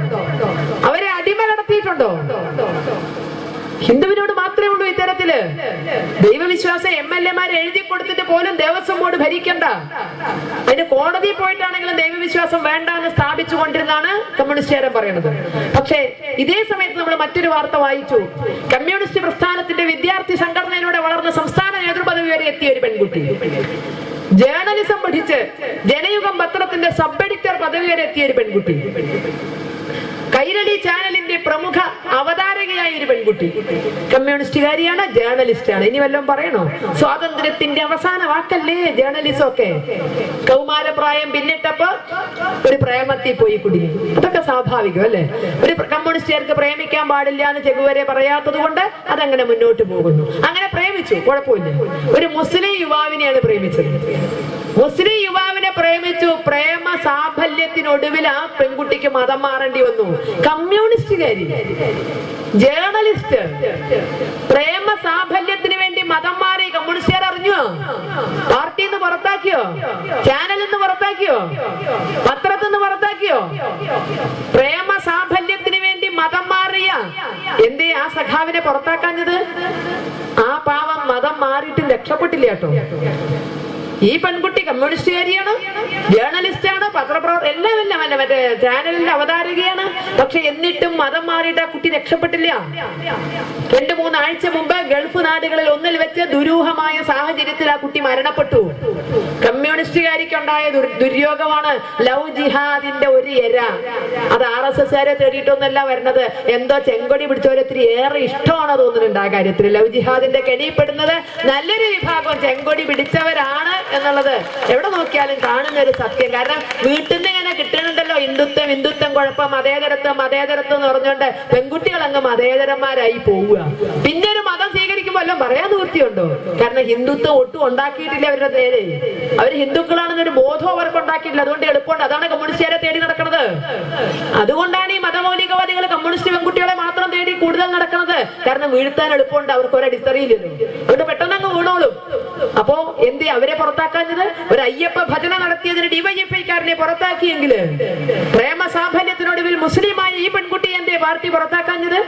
അവരെ അടിമ കടത്തിയിട്ടുണ്ടോ? ഹിന്ദുവിനോട് മാത്രമേ ഉള്ളൂ ഇത്തരത്തില് ദൈവവിശ്വാസ MLA-മാരെ എഴുതി കൊടുത്തിട്ട് പോലും ദേവസ്വം ബോർഡ് ഭരിക്കണ്ട. അതിന് കോടതിയിൽ പോയിട്ടാണെങ്കിലും ദൈവവിശ്വാസം വേണ്ട എന്ന് സ്ഥാപിച്ചു കൊണ്ടിരുന്നാണ് കമ്മ്യൂണിസ്റ്റുകാരൻ പറയുന്നത്. പക്ഷേ ഇതേ സമയത്ത് നമ്മൾ മറ്റൊരു വാർത്ത വായിച്ചു. കമ്മ്യൂണിസ്റ്റ് പ്രസ്ഥാനത്തിന്റെ വിദ്യാർത്ഥി സംഘടനയിലൂടെ വളർന്ന് സംസ്ഥാന നേതൃപദവി വരെ എത്തിയ ഒരു പെൺകുട്ടി, ജേർണലിസം പഠിച്ച് ജനയുഗം പത്രത്തിന്റെ സബ് എഡിറ്റർ പദവി വരെ എത്തിയ ഒരു പെൺകുട്ടി, കൈരളി ചാനലിന്റെ പ്രമുഖ അവതാരകയായ ഒരു പെൺകുട്ടി, കമ്മ്യൂണിസ്റ്റുകാരിയാണ്, ജേർണലിസ്റ്റാണ്. ഇനി വല്ലതും പറയണോ? സ്വാതന്ത്ര്യത്തിന്റെ അവസാന വാക്കല്ലേ ജേർണലിസം ഒക്കെ. കൗമാരപ്രായം പിന്നിട്ടപ്പോ ഒരു പ്രേമത്തിൽ പോയി കുടുങ്ങി. അതൊക്കെ സ്വാഭാവികം അല്ലേ? ഒരു കമ്മ്യൂണിസ്റ്റുകാർക്ക് പ്രേമിക്കാൻ പാടില്ല എന്ന് ചെകുവരെ പറയാത്തത് കൊണ്ട് അതങ്ങനെ മുന്നോട്ട് പോകുന്നു. അങ്ങനെ പ്രേമിച്ചു, കുഴപ്പമില്ല. ഒരു മുസ്ലിം യുവാവിനെയാണ് പ്രേമിച്ചത്. മുസ്ലിം യുവാവിനെ പ്രേമിച്ചു. പ്രേമ സാഫല്യത്തിനൊടുവിൽ ആ പെൺകുട്ടിക്ക് മതം മാറേണ്ടി വന്നു. കമ്മ്യൂണിസ്റ്റുകാരി, ജേർണലിസ്റ്റ്, പ്രേമ സാഫല്യത്തിന് വേണ്ടി മതം മാറി. കമ്മ്യൂണിസ്റ്റുകാർ അറിഞ്ഞോ? പാർട്ടിയിൽ നിന്ന് പുറത്താക്കിയോ? ചാനലിൽ നിന്ന് പുറത്താക്കിയോ? പത്രത്തിൽ നിന്ന് പുറത്താക്കിയോ? പ്രേമ സാഫല്യത്തിന് വേണ്ടി മതം മാറിയ എന്തേ ആ സഖാവിനെ പുറത്താക്കാഞ്ഞത്? ആ പാവം മതം മാറിയിട്ടും രക്ഷപ്പെട്ടില്ല കേട്ടോ. ഈ പെൺകുട്ടി കമ്മ്യൂണിസ്റ്റുകാരിയാണ്, ജേർണലിസ്റ്റാണ്, എല്ലാം മറ്റേ ചാനലിന്റെ അവതാരകയാണ്. പക്ഷെ എന്നിട്ടും മതം മാറിയിട്ട് ആ കുട്ടി രക്ഷപ്പെട്ടില്ല. 2-3 ആഴ്ച മുമ്പ് ഗൾഫ് നാടുകളിൽ ഒന്നിൽ വെച്ച് ദുരൂഹമായ സാഹചര്യത്തിൽ ആ കുട്ടി മരണപ്പെട്ടു. കമ്മ്യൂണിസ്റ്റുകാരിക്കുണ്ടായ ദുര്യോഗമാണ് ലവ് ജിഹാദിന്റെ ഒരു എര. അത് RSSകാരെ തേടിയിട്ടൊന്നല്ല വരുന്നത്. എന്തോ ചെങ്കൊടി പിടിച്ചവരൊത്തിരി ഏറെ ഇഷ്ടമാണ് തോന്നുന്നുണ്ട് ആ കാര്യത്തിൽ. ലവ് ജിഹാദിന്റെ കെണിപ്പെടുന്നത് നല്ലൊരു വിഭാഗം ചെങ്കൊടി പിടിച്ചവരാണ് എന്നുള്ളത് എവിടെ നോക്കിയാലും കാണുന്ന ഒരു സത്യം. കാരണം വീട്ടിൽ നിന്ന് ഇങ്ങനെ കിട്ടുന്നുണ്ടല്ലോ ഹിന്ദുത്വം കുഴപ്പം, മതേതരത്വം എന്ന് പറഞ്ഞുകൊണ്ട് പെൺകുട്ടികൾ അങ്ങ് മതേതരന്മാരായി പോവുക. പിന്നെ ഒരു മതം സ്വീകരിക്കുമ്പോൾ എല്ലാം പറയാൻ നിവൃത്തിയുണ്ടോ? കാരണം ഹിന്ദുത്വം ഒട്ടും ഉണ്ടാക്കിയിട്ടില്ല അവരുടെ നേരെ. അവർ ഹിന്ദുക്കളാണെന്നൊരു ബോധം അവർക്ക് ഉണ്ടാക്കിയിട്ടില്ല. അതുകൊണ്ട് എളുപ്പമുണ്ട്. അതാണ് കമ്മ്യൂണിസ്റ്റുകാരെ തേടി നടക്കുന്നത്. അതുകൊണ്ടാണ് ഈ മതമൗലികവാദികൾ കമ്മ്യൂണിസ്റ്റ് പെൺകുട്ടികളെ മാത്രം തേടി കൂടുതൽ നടക്കുന്നത്. കാരണം വീഴ്ത്താൻ എളുപ്പമുണ്ട്, അവർക്ക് ഒരടിത്തറിയില്ലല്ലോ. അതുകൊണ്ട് പെട്ടെന്ന് അങ്ങ് വീണോളും. അപ്പോ എന്ത് അവരെ പുറത്താക്കാഞ്ഞത്? ഒരു അയ്യപ്പ ഭജന നടത്തിയതിന് ഡിവൈഎഫ്ഐക്കാരനെ പുറത്താക്കിയെങ്കിൽ പ്രേമ സാഫല്യത്തിനൊടുവിൽ മുസ്ലിമായ ഈ പെൺകുട്ടി എന്തേ പാർട്ടി പുറത്താക്കാഞ്ഞത്?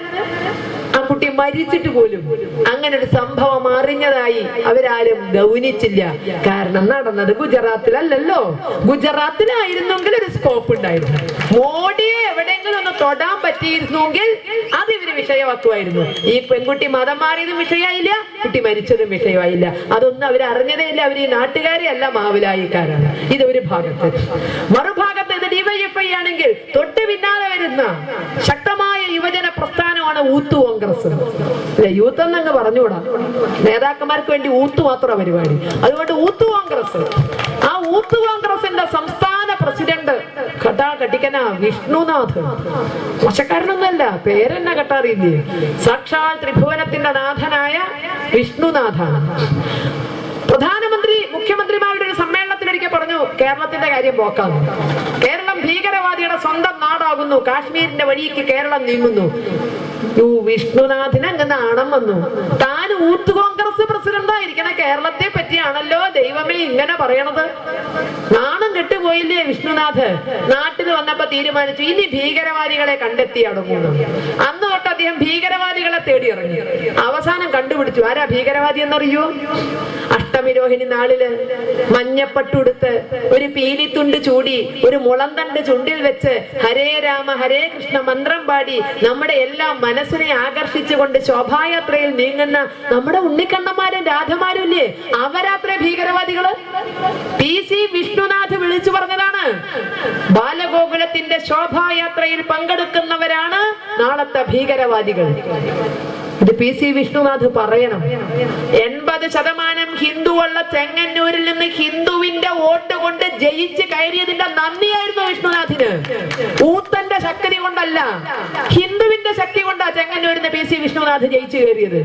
ആ കുട്ടി മരിച്ചിട്ട് പോലും അങ്ങനെ ഒരു സംഭവം അറിഞ്ഞതായി അവരാരും ഗൗനിച്ചില്ല. കാരണം നടന്നത് ഗുജറാത്തിലല്ലല്ലോ. ഗുജറാത്തിലായിരുന്നെങ്കിൽ ഒരു സ്കോപ്പ് ഉണ്ടായിരുന്നു. മോഡിയെ എവിടെയെങ്കിലും ഒന്ന് തൊടാൻ പറ്റിയിരുന്നെങ്കിൽ അത് ഇവര് വിഷയമാക്കുമായിരുന്നു. ഈ പെൺകുട്ടി മതം മാറിയതും വിഷയമായില്ല, കുട്ടി മരിച്ചതും വിഷയമായില്ല. അതൊന്നും അവരറിഞ്ഞതേ ഇല്ല. അവർ ഈ നാട്ടുകാരെ അല്ല, മാവിലായിക്കാരാണ്. ഇത് ഒരു ഭാഗത്ത്. മറുഭാഗത്ത് ഇത് ഡിവൈഎഫ്ഐ ആണെങ്കിൽ തൊട്ട് പിന്നാലെ വരുന്ന ശക്തമായ യുവജന പ്രസ്ഥാനമാണ് യൂത്ത് കോൺഗ്രസ്. യൂത്ത് എന്നങ്ങ് പറഞ്ഞുകൂടാ, നേതാക്കന്മാർക്ക് വേണ്ടി യൂത്ത് മാത്രം പരിപാടി. അതുകൊണ്ട് യൂത്ത് കോൺഗ്രസ്, ആ യൂത്ത് കോൺഗ്രസിന്റെ സംസ്ഥാന പ്രസിഡന്റ് കട്ടിക്കന വിഷ്ണുനാഥ്, മോശക്കാരനൊന്നല്ല, പേരെന്നെ കെട്ടറിയില്ലേ, സാക്ഷാൽ ത്രിഭുവനത്തിന്റെ നാഥനായ വിഷ്ണുനാഥാണ്. പ്രധാനമന്ത്രി മുഖ്യമന്ത്രിമാരുടെ ഒരു സമ്മേളനത്തിലൊരിക്കൽ പറഞ്ഞു, കേരളത്തിന്റെ കാര്യം പോക്കാണ്. കേരളം ഭീകരവാദിയുടെ സ്വന്തം നാടാകുന്നു, കാശ്മീരിന്റെ വഴിക്ക് കേരളം നീങ്ങുന്നു. വിഷ്ണുനാഥിന് അങ്ങ് നാണം വന്നു. താൻ യൂത്ത് കോൺഗ്രസ് പ്രസിഡന്റ് ആയിരിക്കണ കേരളത്തെ പറ്റിയാണല്ലോ ദൈവമേ ഇങ്ങനെ പറയണത്. നാണം കെട്ടുപോയില്ലേ വിഷ്ണുനാഥ്? നാട്ടിൽ വന്നപ്പോ തീരുമാനിച്ചു ഇനി ഭീകരവാദികളെ കണ്ടെത്തി അടങ്ങുന്നു. അന്ന് തൊട്ട് അദ്ദേഹം ഭീകരവാദികളെ തേടി ഇറങ്ങി. അവസാനം കണ്ടുപിടിച്ചു. ആരാ ഭീകരവാദി എന്നറിയോ? അഷ്ടമിരോഹിണി നാളില് മഞ്ഞപ്പട്ടുടുത്ത് ഒരു പീലിത്തുണ്ട് ചൂടി ഒരു മുളന്തണ്ട് ചുണ്ടിൽ വെച്ച് ഹരേ രാമ ഹരേ കൃഷ്ണ മന്ത്രം പാടി നമ്മുടെ എല്ലാം മനസ്സിനെ ആകർഷിച്ചുകൊണ്ട് ശോഭായാത്രയിൽ നീങ്ങുന്ന നമ്മുടെ ഉണ്ണിക്കണ്ണന്മാരും രാധമാരും വിശ്വനാഥില്ലേ, അവരാത്രേ ഭീകരവാദികള്. PC വിഷ്ണുനാഥ് വിളിച്ചു പറഞ്ഞതാണ്, ബാലഗോകുലത്തിന്റെ ശോഭായാത്രയിൽ പങ്കെടുക്കുന്നവരാണ് നാളത്തെ ഭീകരവാദികൾ. ഇത് PC വിഷ്ണുനാഥ് പറയണം. 80% ഹിന്ദുവുള്ള ചെങ്ങന്നൂരിൽ നിന്ന് ഹിന്ദുവിന്റെ വോട്ട് കൊണ്ട് ജയിച്ച് കയറിയതിന്റെ നന്ദിയായിരുന്നു വിഷ്ണുനാഥിന്. ഊത്തന്റെ ശക്തി കൊണ്ടല്ല, ഹിന്ദുവിന്റെ ശക്തി കൊണ്ടാ ചെങ്ങന്നൂരിന് PC വിഷ്ണുനാഥ് ജയിച്ചു കയറിയത്.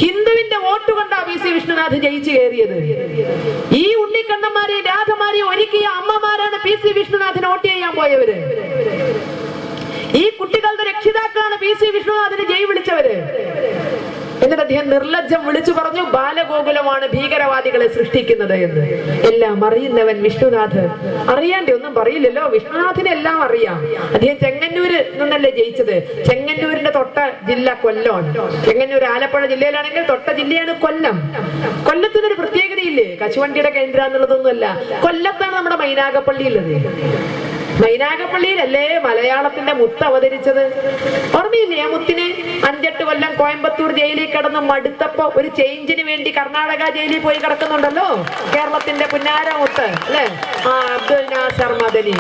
ഹിന്ദുവിന്റെ വോട്ട് കൊണ്ടാ PC വിഷ്ണുനാഥ് ജയിച്ചു കയറിയത്. ഈ ഉണ്ണിക്കണ്ണന്മാരെയും രാധമാരെയും ഒരുക്കിയ അമ്മമാരാണ് PC വിഷ്ണുനാഥിന് വോട്ട് ചെയ്യാൻ പോയവര്. ഈ കുട്ടികളുടെ രക്ഷിതാക്കളാണ് PC വിഷ്ണുനാഥിന് ജയ് വിളിച്ചവര്. എന്നിട്ട് അദ്ദേഹം നിർലജ്ജം വിളിച്ചു പറഞ്ഞു, ബാലഗോകുലമാണ് ഭീകരവാദികളെ സൃഷ്ടിക്കുന്നത് എന്ന്. എല്ലാം അറിയുന്നവൻ വിഷ്ണുനാഥ് അറിയാണ്ട് ഒന്നും പറയില്ലല്ലോ. വിഷ്ണുനാഥിനെ എല്ലാം അറിയാം. അദ്ദേഹം ചെങ്ങന്നൂര് നിന്നല്ലേ ജയിച്ചത്. ചെങ്ങന്നൂരിന്റെ തൊട്ട ജില്ല കൊല്ലമാണ്. ചെങ്ങന്നൂർ ആലപ്പുഴ ജില്ലയിലാണെങ്കിൽ തൊട്ട ജില്ലയാണ് കൊല്ലം. കൊല്ലത്തിനൊരു പ്രത്യേകതയില്ലേ, കശുവണ്ടിയുടെ കേന്ദ്രം എന്നുള്ളതൊന്നുമല്ല. കൊല്ലത്താണ് നമ്മുടെ മൈനാഗപ്പള്ളി ഉള്ളത്. മൈനാഗപ്പള്ളിയിലല്ലേ മലയാളത്തിന്റെ മുത്ത് അവതരിച്ചത്. ഓർമ്മയില്ലേ ആ മുത്തിനെ? 5-8 കൊല്ലം കോയമ്പത്തൂർ ജയിലിൽ കിടന്ന് മടുത്തപ്പോ ഒരു ചേഞ്ചിന് വേണ്ടി കർണാടക ജയിലിൽ പോയി കിടക്കുന്നുണ്ടല്ലോ കേരളത്തിന്റെ പുന്നാര മുത്ത് അല്ലെ, അബ്ദുൽ നാസർ മദനി.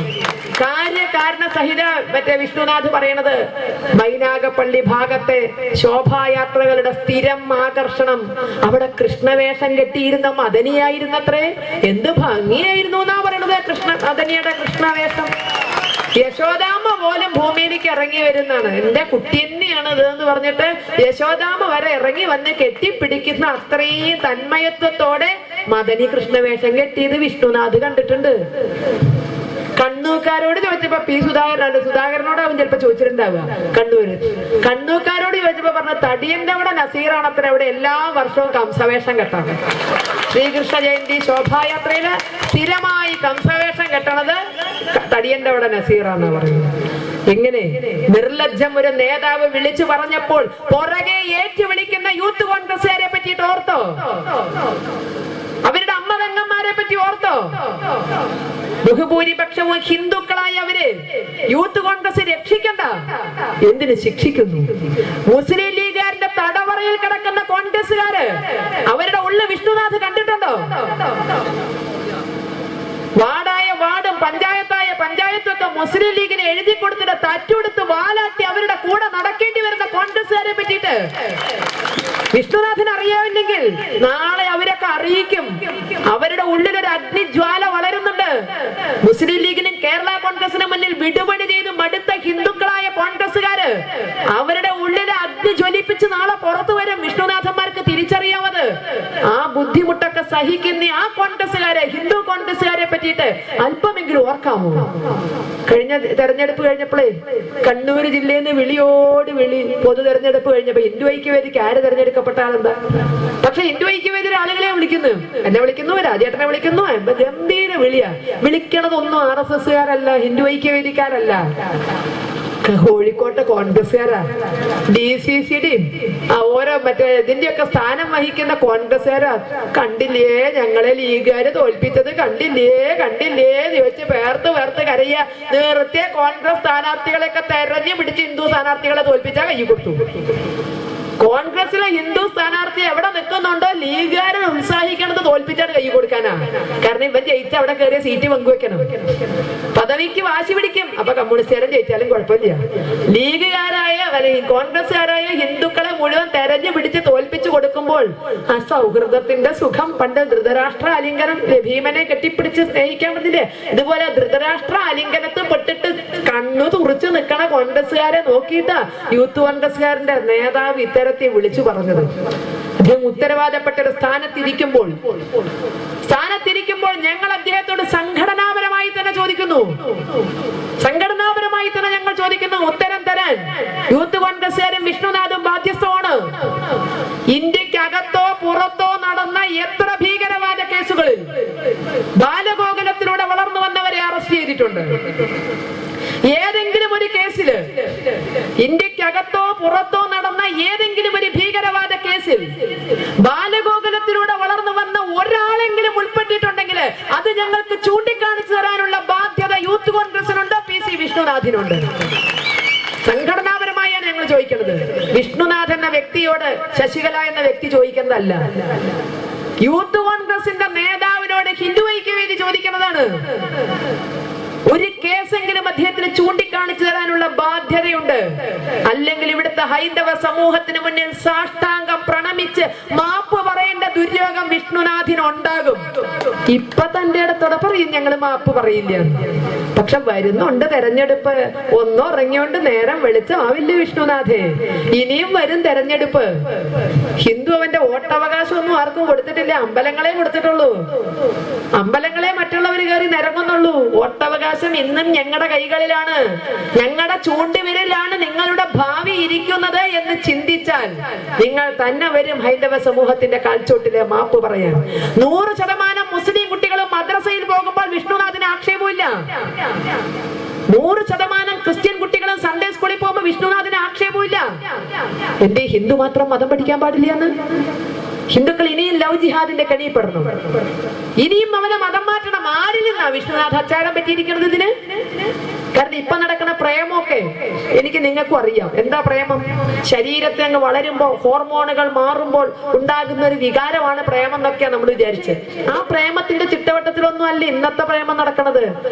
കാര്യകാരണ സഹിത മറ്റേ വിഷ്ണുനാഥ് പറയണത്, മൈനാഗപ്പള്ളി ഭാഗത്തെ ശോഭായാത്രകളുടെ സ്ഥിരം ആകർഷണം അവിടെ കൃഷ്ണവേഷം കെട്ടിയിരുന്ന മദനിയായിരുന്നത്രേ. എന്ത് ഭംഗിയായിരുന്നു എന്നാ പറയണത് മദനിയുടെ കൃഷ്ണവേഷം. യശോദാമ്മ പോലും ഭൂമിയിലേക്ക് ഇറങ്ങി വരുന്നതാണ്. എന്റെ കുട്ടി തന്നെയാണ് ഇത് എന്ന് പറഞ്ഞിട്ട് യശോദാമ്മ വരെ ഇറങ്ങി വന്ന് കെട്ടിപ്പിടിക്കുന്ന അത്രയും തന്മയത്വത്തോടെ മദനി കൃഷ്ണവേഷം കെട്ടിയത് വിഷ്ണുനാഥ് കണ്ടിട്ടുണ്ട്. കണ്ണൂക്കാരോട് ചോദിച്ചപ്പോ സുധാകരനോട് അവൻ ചിലപ്പോ ചോദിച്ചിട്ടുണ്ടാവുക. കണ്ണൂക്കാരോട് ചോദിച്ചപ്പോ പറഞ്ഞ തടിയന്റെ അവിടെ നസീറാണത്ര അവിടെ എല്ലാ വർഷവും കംസവേഷം കെട്ടാണ്. ശ്രീകൃഷ്ണ ജയന്തി ശോഭായാത്രയില് സ്ഥിരമായി കംസവേഷം കെട്ടണത് തടിയന്റെ അവിടെ നസീറാന്ന് പറയുന്നത്. എങ്ങനെ നിർലജ്ജം ഒരു നേതാവ് വിളിച്ചു പറഞ്ഞപ്പോൾ പുറകെ ഏറ്റു വിളിക്കുന്ന യൂത്ത് കോൺഗ്രസ്സുകാരെ പറ്റിയിട്ട് ഓർത്തോ? അവരുടെ അമ്മവെങ്ങന്മാരെ പറ്റി ഓർത്തോ? ബഹുഭൂരിപക്ഷവും ഹിന്ദുക്കളായ അവര് യൂത്ത് കോൺഗ്രസ് രക്ഷിക്കണ്ട, എന്തിന് ശിക്ഷിക്കുന്നു? മുസ്ലിം ലീഗുകാരന്റെ തടവറയിൽ കിടക്കുന്ന കോൺഗ്രസ്സുകാര് അവരുടെ ഉള്ള വിഷ്ണുനാഥ് കണ്ടിട്ടുണ്ടോ? വാർഡായ വാർഡും പഞ്ചായത്തായ പഞ്ചായത്തൊക്കെ മുസ്ലിം ലീഗിന് എഴുതി കൊടുത്തിട്ട് തച്ചുകൊടുത്ത് വാലാട്ടി അവരുടെ കൂടെ നടക്കേണ്ടി വരുന്ന കോൺഗ്രസ്സുകാരെ പറ്റിയിട്ട് വിഷ്ണുനാഥിന് അറിയാമില്ലെങ്കിൽ നാളെ അവരൊക്കെ അറിയിക്കും. അവരുടെ ഉള്ളിലൊരു അഗ്നിജ്വാല വളരുന്നുണ്ട്. മുസ്ലിം ലീഗിനും കേരള കോൺഗ്രസിനും മുന്നിൽ വിടുപണി ചെയ്ത് മടുത്ത ഹിന്ദുക്കളായ കോൺഗ്രസ്സുകാര് അവരുടെ ഉള്ളിലെ അഗ്നി ജ്വലിപ്പിച്ച് നാളെ പുറത്തു വരും. വിഷ്ണുനാഥന്മാർക്ക് തിരിച്ചറിയാമത്. ആ ബുദ്ധിമുട്ടൊക്കെ സഹിക്കുന്ന ആ കോൺഗ്രസ്സുകാരെ, ഹിന്ദു കോൺഗ്രസ്സുകാരെ പറ്റിയിട്ട് അല്പമെങ്കിലും ഓർക്കാമോ? കഴിഞ്ഞ തെരഞ്ഞെടുപ്പ് കഴിഞ്ഞപ്പോഴേ കണ്ണൂര് ജില്ലയിൽ നിന്ന് വിളിയോട് വിളി. പൊതു തെരഞ്ഞെടുപ്പ് കഴിഞ്ഞപ്പോ ഹിന്ദു ഐക്യവേദിക്ക് ആര് തെരഞ്ഞെടുക്കപ്പെട്ട ആളെന്താ? പക്ഷെ ഹിന്ദു ഐക്യവേദിയുടെ ആളുകളെ വിളിക്കുന്നു, എന്നെ വിളിക്കുന്നു, രാജേട്ടനെ വിളിക്കുന്നു. ഗംഭീര വിളിയാ. വിളിക്കണതൊന്നും RSSകാരല്ല, ഹിന്ദു ഐക്യവേദിക്കാരല്ല, കോഴിക്കോട്ടെ കോൺഗ്രസ്സുകാരാ. DCCയുടെയും ഓരോ മറ്റേ ഇതിന്റെയൊക്കെ സ്ഥാനം വഹിക്കുന്ന കോൺഗ്രസ്സുകാരാ. കണ്ടില്ലേ ഞങ്ങളെ ലീഗുകാര് തോൽപ്പിച്ചത്, കണ്ടില്ലേ കണ്ടില്ലേ ചോദിച്ച് വേർത്ത് കരയ. നേരത്തെ കോൺഗ്രസ് സ്ഥാനാർത്ഥികളെയൊക്കെ തെരഞ്ഞു പിടിച്ച് ഹിന്ദു സ്ഥാനാർത്ഥികളെ തോൽപ്പിച്ചാൽ കൈ കൊടുത്തു. കോൺഗ്രസിലെ ഹിന്ദു സ്ഥാനാർത്ഥി എവിടെ നിൽക്കുന്നുണ്ടോ ലീഗുകാരെ ഉത്സാഹിക്കണത് തോൽപ്പിച്ചാണ് കൈ കൊടുക്കാനാ. കാരണം ഇവൻ ജയിച്ച അവിടെ കയറിയ സീറ്റ് പങ്കുവെക്കണം, പദവിക്ക് വാശി പിടിക്കും. അപ്പൊ കമ്മ്യൂണിസ്റ്റുകാരൻ ജയിച്ചാലും കുഴപ്പമില്ല. ലീഗുകാരായ കോൺഗ്രസ്സുകാരായ ഹിന്ദുക്കളെ മുഴുവൻ തെരഞ്ഞു പിടിച്ച് തോൽപ്പിച്ചു കൊടുക്കുമ്പോൾ ആ സൗഹൃദത്തിന്റെ സുഖം പണ്ട് ധൃതരാഷ്ട്ര ആലിംഗനം, ഭീമനെ കെട്ടിപ്പിടിച്ച് സ്നേഹിക്കാൻ പറ്റില്ലേ? ഇതുപോലെ ധൃതരാഷ്ട്ര ആലിംഗനത്ത് പെട്ടിട്ട് കണ്ണു തുറച്ചു നിൽക്കണ കോൺഗ്രസ്സുകാരെ നോക്കിയിട്ടാ യൂത്ത് കോൺഗ്രസ്സുകാരന്റെ നേതാവ് ഇത്തരത്തിൽ വിളിച്ചു പറഞ്ഞത്. അദ്ദേഹം ഉത്തരവാദപ്പെട്ട ഒരു സ്ഥാനത്തിരിക്കുമ്പോൾ ഞങ്ങൾ അദ്ദേഹത്തോട് സംഘടനാപരമായി തന്നെ ചോദിക്കുന്നു, ഞങ്ങൾ ചോദിക്കുന്നു ഉത്തരം തരാൻ യൂത്ത് കോൺഗ്രസ്സുകാരും വിഷ്ണുനാഥും ബാധ്യസ്ഥമാണ്. ഇന്ത്യക്കകത്തോ പുറത്തോ നടന്ന എത്ര ഭീകരവാദ കേസുകളിൽ ബാലഗോകുലത്തിലൂടെ വളർന്നു വന്നവരെ അറസ്റ്റ് ചെയ്തിട്ടുണ്ട്? ഏതെങ്കിലും ഒരു കേസില്, ഇന്ത്യക്കകത്തോ പുറത്തോ നടന്ന ഏതെങ്കിലും ഒരു ഭീകരവാദ കേസിൽ ബാലഗോകുലത്തിലൂടെ വളർന്നു വന്ന ഒരാളെങ്കിലും ഉൾപ്പെട്ടിട്ടുണ്ടെങ്കിൽ അത് ഞങ്ങൾക്ക് ചൂണ്ടിക്കാണിച്ചു തരാനുള്ള ബാധ്യത യൂത്ത് കോൺഗ്രസിനുണ്ട്, PC വിഷ്ണുനാഥിനുണ്ട്. സംഘടനാപരമായാണ് ഞങ്ങൾ ചോദിക്കുന്നത്. വിഷ്ണുനാഥ് എന്ന വ്യക്തിയോട് ശശികല എന്ന വ്യക്തി ചോദിക്കുന്നതല്ല. യൂത്ത് കോൺഗ്രസിന്റെ നേതാവിനോട് ഹിന്ദു ഐക്യവേദി ചോദിക്കുന്നതാണ്, ഒരു കേസെങ്കിലും അദ്ദേഹത്തിന് ചൂണ്ടിക്കാണിച്ചു തരാനുള്ള ബാധ്യതയുണ്ട്. അല്ലെങ്കിൽ ഇവിടുത്തെ ഹൈന്ദവ സമൂഹത്തിന് മുന്നിൽ സാഷ്ടാംഗം പ്രണമിച്ച് മാപ്പ് പറയേണ്ട ദുര്യോഗം വിഷ്ണുനാഥിന് ഉണ്ടാകും. ഇപ്പൊ തന്റെ അടുത്തോടെ പറയും ഞങ്ങൾ മാപ്പ് പറയില്ല. പക്ഷെ വരുന്നുണ്ട് തെരഞ്ഞെടുപ്പ്. ഒന്നോ ഇറങ്ങിയോണ്ട് നേരം വെളിച്ചമാവില്ല വിഷ്ണുനാഥേ. ഇനിയും വരും തെരഞ്ഞെടുപ്പ്. ഹിന്ദു അവന്റെ വോട്ടവകാശം ഒന്നും ആർക്കും കൊടുത്തിട്ടില്ല, അമ്പലങ്ങളെ കൊടുത്തിട്ടുള്ളൂ. അമ്പലങ്ങളെ മറ്റുള്ളവർ കയറി നിരങ്ങുന്നുള്ളൂ. വോട്ടവകാശം ഇന്നും ഞങ്ങളുടെ കൈകളിലാണ്, ഞങ്ങളുടെ ചൂണ്ടുവിരലാണ് നിങ്ങളുടെ ഭാവി ഇരിക്കുന്നത് എന്ന് ചിന്തിച്ചാൽ നിങ്ങൾ തന്നെ വരും ഹൈന്ദവ സമൂഹത്തിന്റെ കാൽച്ചോട്ടില് മാപ്പ് പറയാൻ. 100% മുസ്ലിം കുട്ടികളും മദ്രസയിൽ പോകുമ്പോൾ വിഷ്ണുനാഥിന് ആക്ഷേപമില്ല. 100% ക്രിസ്ത്യൻ കുട്ടികളും സൺഡേ സ്കൂളിൽ പോകുമ്പോൾ വിഷ്ണുനാഥിന് ആക്ഷേപമില്ല. എന്റെ ഹിന്ദു മാത്രം മതം പഠിക്കാൻ പാടില്ല എന്ന്? ഹിന്ദുക്കൾ ഇനിയും ലവ് ജിഹാദിന്റെ കെണിയിൽപ്പെടണം. ഇനിയും അവനെ മതം മാറ്റണം. ആരിൽ നിന്നാ വിഷ്ണുനാഥ് അച്ചാരം പറ്റിയിരിക്കുന്നത് ഇതിന്? കാരണം ഇപ്പൊ നടക്കുന്ന പ്രേമമൊക്കെ എനിക്ക് നിങ്ങൾക്കും അറിയാം. എന്താ പ്രേമം? ശരീരത്തെ അങ്ങ് വളരുമ്പോൾ ഹോർമോണുകൾ മാറുമ്പോൾ ഉണ്ടാകുന്ന ഒരു വികാരമാണ് പ്രേമം എന്നൊക്കെയാണ് നമ്മൾ വിചാരിച്ചത്. ആ പ്രേമത്തിന്റെ ചിട്ടവട്ടത്തിലൊന്നും അല്ല ഇന്നത്തെ പ്രേമം നടക്കുന്നത്.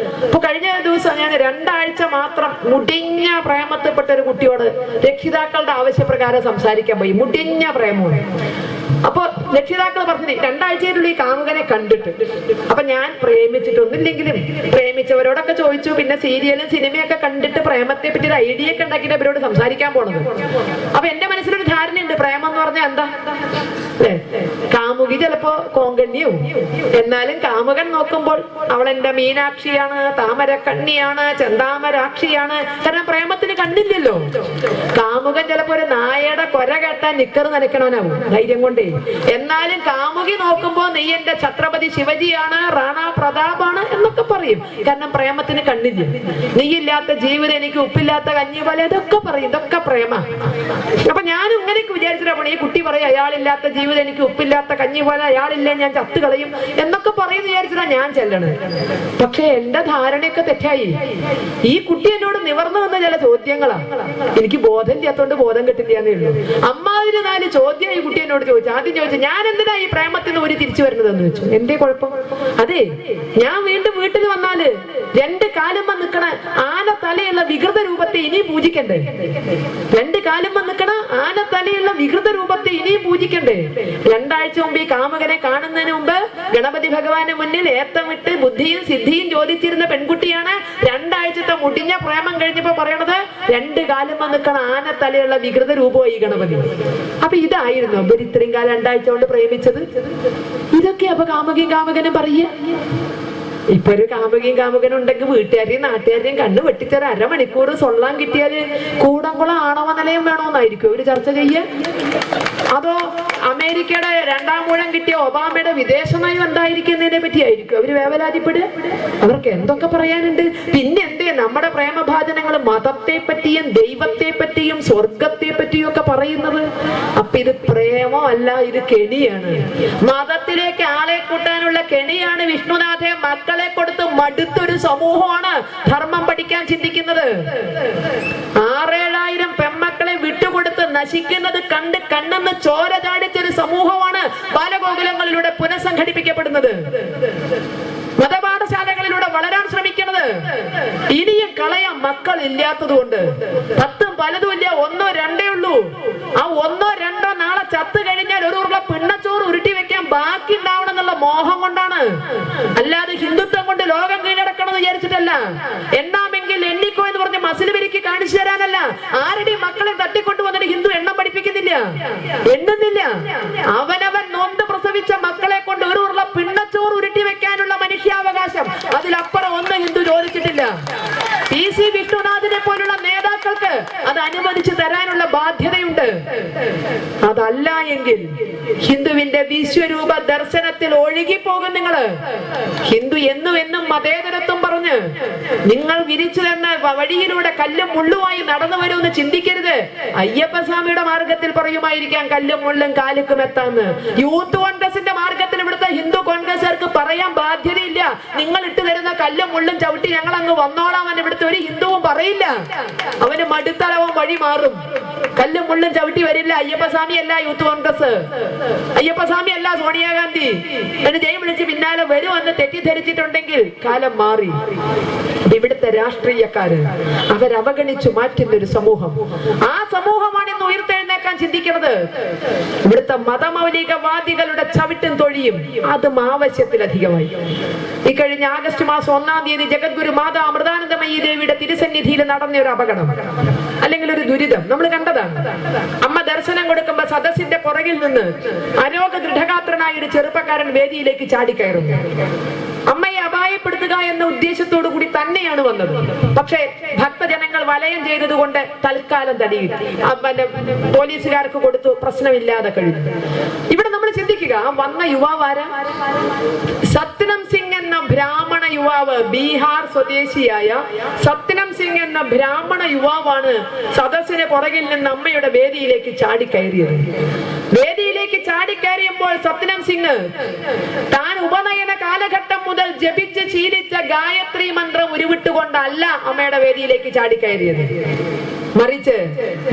ഇപ്പൊ കഴിഞ്ഞ ദിവസം ഞാൻ 2 ആഴ്ച മാത്രം മുടിഞ്ഞ പ്രേമത്തിൽപ്പെട്ട ഒരു കുട്ടിയോട് രക്ഷിതാക്കളുടെ ആവശ്യപ്രകാരം സംസാരിക്കാൻ പോയി. മുടിഞ്ഞ പ്രേമമാണ്. അപ്പൊ രക്ഷിതാക്കൾ പറഞ്ഞു 2 ആഴ്ചയിലുള്ള ഈ കാമുകനെ കണ്ടിട്ട്. അപ്പൊ ഞാൻ പ്രേമിച്ചിട്ടൊന്നുമില്ലെങ്കിലും പ്രേമിച്ചവരോടൊക്കെ ചോദിച്ചു. പിന്നെ സീരിയലും സിനിമയൊക്കെ കണ്ടിട്ട് പ്രേമത്തെ പറ്റി ഒരു ഐഡിയ ഒക്കെ ഉണ്ടാക്കിയിട്ട് അവരോട് സംസാരിക്കാൻ പോണത്. അപ്പൊ എന്റെ മനസ്സിലൊരു ധാരണയുണ്ട്, പ്രേമം എന്ന് പറഞ്ഞാൽ എന്താ? കാമുകി ചിലപ്പോ കോങ്കണ്ണിയും, എന്നാലും കാമുകൻ നോക്കുമ്പോൾ അവൾ എന്റെ മീനാക്ഷിയാണ്, താമരക്കണ്ണിയാണ്, ചെന്താമരാക്ഷിയാണ്. കാരണം പ്രേമത്തിന് കണ്ണില്ലല്ലോ. കാമുകൻ ചിലപ്പോ ഒരു നായയുടെ കൊര കേട്ടാൻ നിക്കറ് നനയ്ക്കണവനാവും ധൈര്യം കൊണ്ടേ. എന്നാലും കാമുകി നോക്കുമ്പോ നീ എന്റെ ഛത്രപതി ശിവജിയാണ്, റാണ പ്രതാപാണ് എന്നൊക്കെ പറയും. കാരണം പ്രേമത്തിന് കണ്ണില്ല. നീയില്ലാത്ത ജീവിതം എനിക്ക് ഉപ്പില്ലാത്ത കഞ്ഞി പോലെ, ഇതൊക്കെ പറയും. ഇതൊക്കെ പ്രേമ. അപ്പൊ ഞാനും ഇങ്ങനെയൊക്കെ വിചാരിച്ചിട്ടാണ് ഈ കുട്ടി പറയും അയാളില്ലാത്ത ജീവിതം എനിക്ക് ഉപ്പില്ലാത്ത കഞ്ഞി പോലെ, അയാളില്ലേ ഞാൻ ചത്തു കളയും എന്നൊക്കെ പറയുന്ന വിചാരിച്ചിട്ടാ ഞാൻ ചെല്ലണത്. പക്ഷെ എന്റെ ധാരണയൊക്കെ തെറ്റായി. ഈ കുട്ടി എന്നോട് നിവർന്നു വന്ന ചില ചോദ്യങ്ങളാ. എനിക്ക് ബോധം ഇല്ലാത്തോണ്ട് ബോധം കിട്ടില്ലാന്നേ ഉള്ളൂ. അമ്മാതിരി 4 ചോദ്യം ഈ കുട്ടി എന്നോട് ചോദിച്ചു. ആദ്യം ചോദിച്ചു, ഞാൻ എന്തിനാ ഈ പ്രേമത്തിൽ നിന്ന് തിരിച്ചു വരുന്നതെന്ന് വെച്ചു. എന്റെ കുഴപ്പം? അതെ, ഞാൻ വീണ്ടും വീട്ടിൽ വന്നാല് 2 കാലുമ്മ നിൽക്കണ ആന തലയുള്ള വികൃത രൂപത്തെ ഇനിയും പൂജിക്കണ്ടേ? 2 കാലുമ്മ നിൽക്കണ ആന തലയുള്ള വികൃത രൂപത്തെ ഇനിയും പൂജിക്കണ്ടേ? 2 ആഴ്ച മുമ്പ് ഈ കാമുകനെ കാണുന്നതിന് മുമ്പ് ഗണപതി ഭഗവാന്റെ മുന്നിൽ ഏത്തമിട്ട് ബുദ്ധിയും സിദ്ധിയും ചോദിച്ചിരുന്ന പെൺകുട്ടിയാണ് 2 ആഴ്ചത്തെ മുടിഞ്ഞ പ്രേമം കഴിഞ്ഞപ്പോ പറയണത് 2 കാലുമ്മ നിൽക്കണ ആന തലയുള്ള വികൃത രൂപമായി ഈ ഗണപതി. അപ്പൊ ഇതായിരുന്നു ഇവർ ഇത്രയും കാലം 2 ആഴ്ച കൊണ്ട് പ്രേമിച്ചത്. ഇതൊക്കെ അപ്പൊ കാമുകനും പറയുക. ഇപ്പൊ ഒരു കാമുകനും ഉണ്ടെങ്കിൽ വീട്ടുകാരെയും നാട്ടുകാരെയും കണ്ണു വെട്ടിച്ചൊരു 1/2 മണിക്കൂർ സൊള്ളാൻ കിട്ടിയാല് കൂടംകുളം ആണവ നിലയം വേണോന്നായിരിക്കും ഒരു ചർച്ച ചെയ്യാൻ? അതോ അമേരിക്കയുടെ 2ാം ഊഴം കിട്ടിയ ഒബാമയുടെ വിദേശ നയം എന്തായിരിക്കുന്നതിനെ പറ്റിയായിരിക്കും അവര് വേവലാതിപ്പെടുക? അവർക്ക് എന്തൊക്കെ പറയാനുണ്ട്? പിന്നെ എന്തേ നമ്മുടെ പ്രേമഭാചനങ്ങൾ മതത്തെ പറ്റിയും ദൈവത്തെ പറ്റിയും സ്വർഗത്തെ പറ്റിയും ഒക്കെ പറയുന്നത്? അപ്പൊ ഇത് പ്രേമോ അല്ല, ഇത് കെണിയാണ്. മതത്തിലേക്ക് ആളെ കൂട്ടാനുള്ള കെണിയാണ്. വിഷ്ണുനാഥെ മക്കളെ കൊടുത്ത് മടുത്തൊരു സമൂഹമാണ് ധർമ്മം പഠിക്കാൻ ചിന്തിക്കുന്നത്. 6-7,000 പെൺമക്കളെ വിട്ടുകൊടുത്ത് നശിക്കുന്നത് കണ്ട് കണ്ണെന്ന് ചോര ചാടിച്ചൊരു സമൂഹമാണ് ബാലഗോകുലങ്ങളിലൂടെ പുനഃസംഘടിപ്പിക്കപ്പെടുന്നത്. മതപാഠശാലകളിലൂടെ വളരാൻ ശ്രമിക്കുന്നത്. ഇനിയും കളയാൻ മക്കൾ ഇല്ലാത്തത് കൊണ്ട് 10ഉം പലതും ഇല്ല, 1ഓ 2ഏ ഉള്ളൂ. ആ 1ഓ 2ഓ നാളെ ചത്തു കഴിഞ്ഞാൽ ഒരു ഉരുള പിണ്ണച്ചോറ് ഉരുട്ടി വെക്കാൻ ബാക്കി ഉണ്ടാവണം എന്നുള്ള മോഹം കൊണ്ടാണ്. അല്ലാതെ ഹിന്ദുത്വം കൊണ്ട് ലോകം കീഴടക്കണം എന്ന് വിചാരിച്ചിട്ടല്ല. എണ്ണാമെങ്കിൽ എണ്ണിക്കോ എന്ന് പറഞ്ഞ് മസിൽ പെരുക്കി കാണിച്ചു തരാനല്ല. ആരുടെയും മക്കളെ തട്ടിക്കൊണ്ടു വന്നിട്ട് ഹിന്ദു എണ്ണം പഠിപ്പിക്കുന്നില്ല, എണ്ണുന്നില്ല. അവനവൻ നൊന്ത് പ്രസവിച്ച മക്കളെ കൊണ്ട് ഒരു ഉരുള പിണ്ണച്ചോറ് ഉരുട്ടി വെക്കാനുള്ള മനുഷ്യാവകാശം അതിലപ്പുറം ഒന്നും ഹിന്ദു ചോദിച്ചിട്ടില്ല. PC വിഷ്ണുനാഥിനെ പോലുള്ള നേതാക്കൾക്ക് അത് അനുവദിച്ചു തരാനുള്ള ബാധ്യതയുണ്ട്. അതല്ല എങ്കിൽ ഹിന്ദുവിന്റെ വിശ്വരൂപ ദർശനത്തിൽ ഒഴുകിപ്പോകും നിങ്ങള്. ഹിന്ദു എന്നും മതേതരത്വം പറഞ്ഞ് നിങ്ങൾ വിരിച്ചു തന്ന വഴിയിലൂടെ കല്ലും മുള്ളുമായി നടന്നു വരുമെന്ന് ചിന്തിക്കരുത്. അയ്യപ്പസ്വാമിയുടെ മാർഗത്തിൽ പറയുമായിരിക്കാം കല്ലും മുള്ളും കാലുക്കും എത്താന്ന്. യൂത്ത് കോൺഗ്രസിന്റെ മാർഗത്തിൽ ഇവിടുത്തെ ഹിന്ദു കോൺഗ്രസുകാർക്ക് പറയാൻ ബാധ്യതയില്ല. നിങ്ങൾ ഇട്ട് തരുന്ന കല്ലും മുള്ളും ചവിട്ടി ഞങ്ങൾ അങ്ങ് വന്നോളാം എന്ന് ഇവിടുത്തെ ഒരു ഹിന്ദുവും പറയില്ല. അവന് മടുത്തലവും വഴി മാറും. കല്ലും മുള്ളും ചവിട്ടി വരില്ല. അയ്യപ്പസ്വാമി അല്ല യൂത്ത് കോൺഗ്രസ്, അയ്യപ്പസ്വാമി അല്ല സോണിയാഗാന്ധി എന്ന് ജയ് വിളിച്ച് പിന്നാലെ വരുമെന്ന് തെറ്റിദ്ധരിച്ചിട്ടുണ്ടെങ്കിൽ കാലം മാറി. ഇവിടുത്തെ രാഷ്ട്രീയക്കാര് അവരവഗണിച്ചു മാറ്റുന്ന ഒരു സമൂഹം, ആ സമൂഹമാണ് ഇന്ന് ഉയർത്തെഴുന്നേക്കാൻ ചിന്തിക്കുന്നത്. ഇവിടുത്തെ മതമൗലികവാദികളുടെ ചവിട്ടും തൊഴിയും അതും ആവശ്യത്തിലധികമായി. ഇക്കഴിഞ്ഞ ആഗസ്റ്റ് മാസം 1-ാം തീയതി ജഗദ്ഗുരു മാതാ അമൃതാനന്ദമയി ദേവിയുടെ തിരുസന്നിധിയിൽ നടന്ന ഒരു അപകടം അല്ലെങ്കിൽ ഒരു ദുരിതം നമ്മൾ കണ്ടതാണ്. അമ്മ ദർശനം കൊടുക്കുമ്പോ സദസ്സിന്റെ പുറകിൽ നിന്ന് അരോഗ ദൃഢഗാത്രനായ ഒരു ചെറുപ്പക്കാരൻ വേദിയിലേക്ക് ചാടിക്കയറുന്നു. അമ്മയെ അപായപ്പെടുത്തുക എന്ന ഉദ്ദേശത്തോടു കൂടി തന്നെയാണ് വന്നത്. പക്ഷേ ഭക്തജനങ്ങൾ വലയം ചെയ്തതുകൊണ്ട് തൽക്കാലം തടിയിട്ടു. പോലീസുകാർക്ക് കൊടുത്തു, പ്രശ്നമില്ലാതെ കഴിഞ്ഞു. ഇവിടെ നമ്മൾ ചിന്തിക്കുക, വന്ന യുവാവാര സത്നം സിംഗ് എന്ന ബ്രാഹ്മണ യുവാവ്, ബീഹാർ സ്വദേശിയായ സത്നം സിംഗ് എന്ന ബ്രാഹ്മണ യുവാവാണ് സദസ്സിന് പുറകിൽ നിന്ന് അമ്മയുടെ വേദിയിലേക്ക് ചാടിക്കയറിയത്. വേദിയിലേക്ക് ചാടിക്കയറിയുമ്പോൾ സത്നം സിംഗ് താൻ ഉപനയന കാലഘട്ടം മുതൽ ജപിച്ച് ശീലിച്ച ഗായത്രി മന്ത്രം ഉരുവിട്ടുകൊണ്ടല്ല അമ്മയുടെ വേദിയിലേക്ക് ചാടിക്കയറിയത്. മറിച്ച്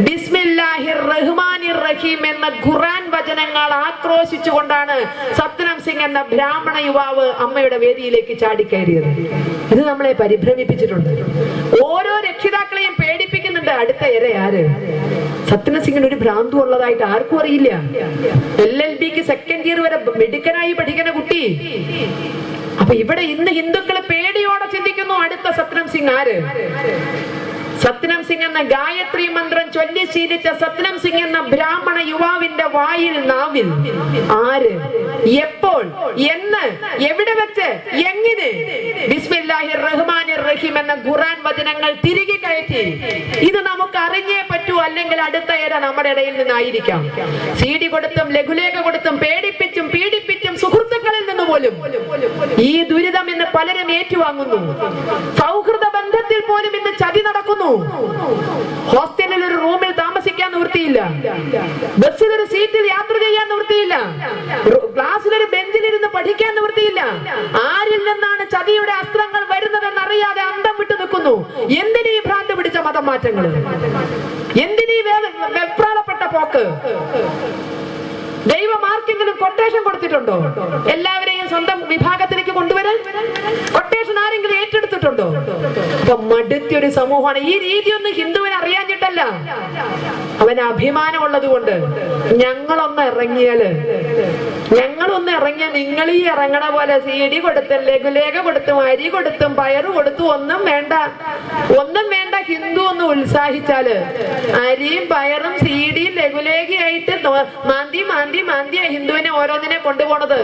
ബിസ്മില്ലാഹിർ റഹ്മാനിർ റഹീം എന്ന ഖുർആൻ വചനങ്ങൾ ആക്രോശിച്ചുകൊണ്ടാണ് സത്നം സിംഗ് എന്ന ബ്രാഹ്മണ യുവാവ് അമ്മയുടെ വേദിയിലേക്ക് ചാടിക്കയറിയത്. ഇത് നമ്മളെ പരിഭ്രമിപ്പിച്ചിട്ടുണ്ട്. ഓരോ രക്ഷിതാക്കളെയും പേടിപ്പിക്കുന്നുണ്ട്. അടുത്ത ഇര ആര്? സത്നം സിംഗിന് ഒരു ഭ്രാന്തു ഉള്ളതായിട്ട് ആർക്കും അറിയില്ല. LLBക്ക് സെക്കൻഡ് ഇയർ വരെ മെഡിക്കനായി പഠിക്കുന്ന കുട്ടി. അപ്പൊ ഇവിടെ ഇന്ന് ഹിന്ദുക്കളെ പേടിയോടെ ചിന്തിക്കുന്നു, അടുത്ത സത്നം സിംഗ് ആര്? സത്നം സിംഗ് എന്ന ഗായത്രി മന്ത്രം ചൊല്ലി ശീലിച്ച സത്നം സിംഗ് എന്ന ബ്രാഹ്മണ യുവാവിന്റെ വായിൽ, നാവിൽ ആര്, എപ്പോൾ, എന്ന്, എവിടെ വെച്ച്, എങ്ങനെ ബിസ്മില്ലാഹിർ റഹ്മാനിർ റഹീം എന്ന ഖുർആൻ വചനങ്ങൾ തിരികെ കയറ്റി? ഇത് നമുക്ക് അറിഞ്ഞേ പറ്റൂ, അല്ലെങ്കിൽ അടുത്ത ഇര നമ്മുടെ ഇടയിൽ നിന്നായിരിക്കാം. CD കൊടുത്തും ലഘുലേഖ കൊടുത്തും പേടിപ്പിച്ചും പീഡിപ്പിച്ചും സുഹൃത്തുക്കളിൽ നിന്ന് പോലും ഈ ദുരിതം ഇന്ന് പലരും ഏറ്റുവാങ്ങുന്നു. സൗഹൃദ ബന്ധത്തിൽ പോലും ഇന്ന് ചതി നടക്കുന്നു. ഹോസ്റ്റലിൽ ഒരു റൂമിൽ താമസിക്കാൻ നിവൃത്തിയില്ല, ബസ്സിൽ ഒരു സീറ്റിൽ യാത്ര ചെയ്യാൻ നിവൃത്തിയില്ല, ക്ലാസ്സിലൊരു ബെഞ്ചിലിരുന്ന് പഠിക്കാൻ നിവൃത്തിയില്ല. ആരിൽ നിന്നാണ് ചതിയുടെ അസ്ത്രങ്ങൾ വരുന്നതെന്ന് അറിയാതെ അന്തം വിട്ടു നിൽക്കുന്നു. എന്തിനീ ഭ്രാന്ത് പിടിച്ച മതം മാറ്റങ്ങൾ? എന്തിനീ വെപ്രാളപ്പെട്ട പോക്ക്? ദൈവം ആർക്കെങ്കിലും കൊട്ടേഷൻ കൊടുത്തിട്ടുണ്ടോ? എല്ലാവരെയും സ്വന്തം വിഭാഗത്തിലേക്ക് കൊണ്ടുവരാൻ കൊട്ടേഷൻ ആരെങ്കിലും ഏറ്റെടുത്തിട്ടുണ്ടോ? അപ്പൊ മടുത്തൊരു സമൂഹമാണ്. ഈ രീതിയൊന്നും ഹിന്ദുവിന് അറിയാഞ്ഞിട്ടല്ല, അവന് അഭിമാനം ഉള്ളത് കൊണ്ട്. ഞങ്ങളൊന്ന് ഇറങ്ങിയാൽ നിങ്ങൾ ഈ ഇറങ്ങണ പോലെ CD കൊടുത്തും ലഘുലേഖ കൊടുത്തും അരി കൊടുത്തും പയറ് കൊടുത്തും ഒന്നും വേണ്ട. ഹിന്ദു ഒന്ന് ഉത്സാഹിച്ചാല് അരിയും പയറും CD ലഘുലേഖയായിട്ട് മാന്തിയ ഹിന്ദുവിനെ ഓരോന്നിനെ കൊണ്ടുപോണത്.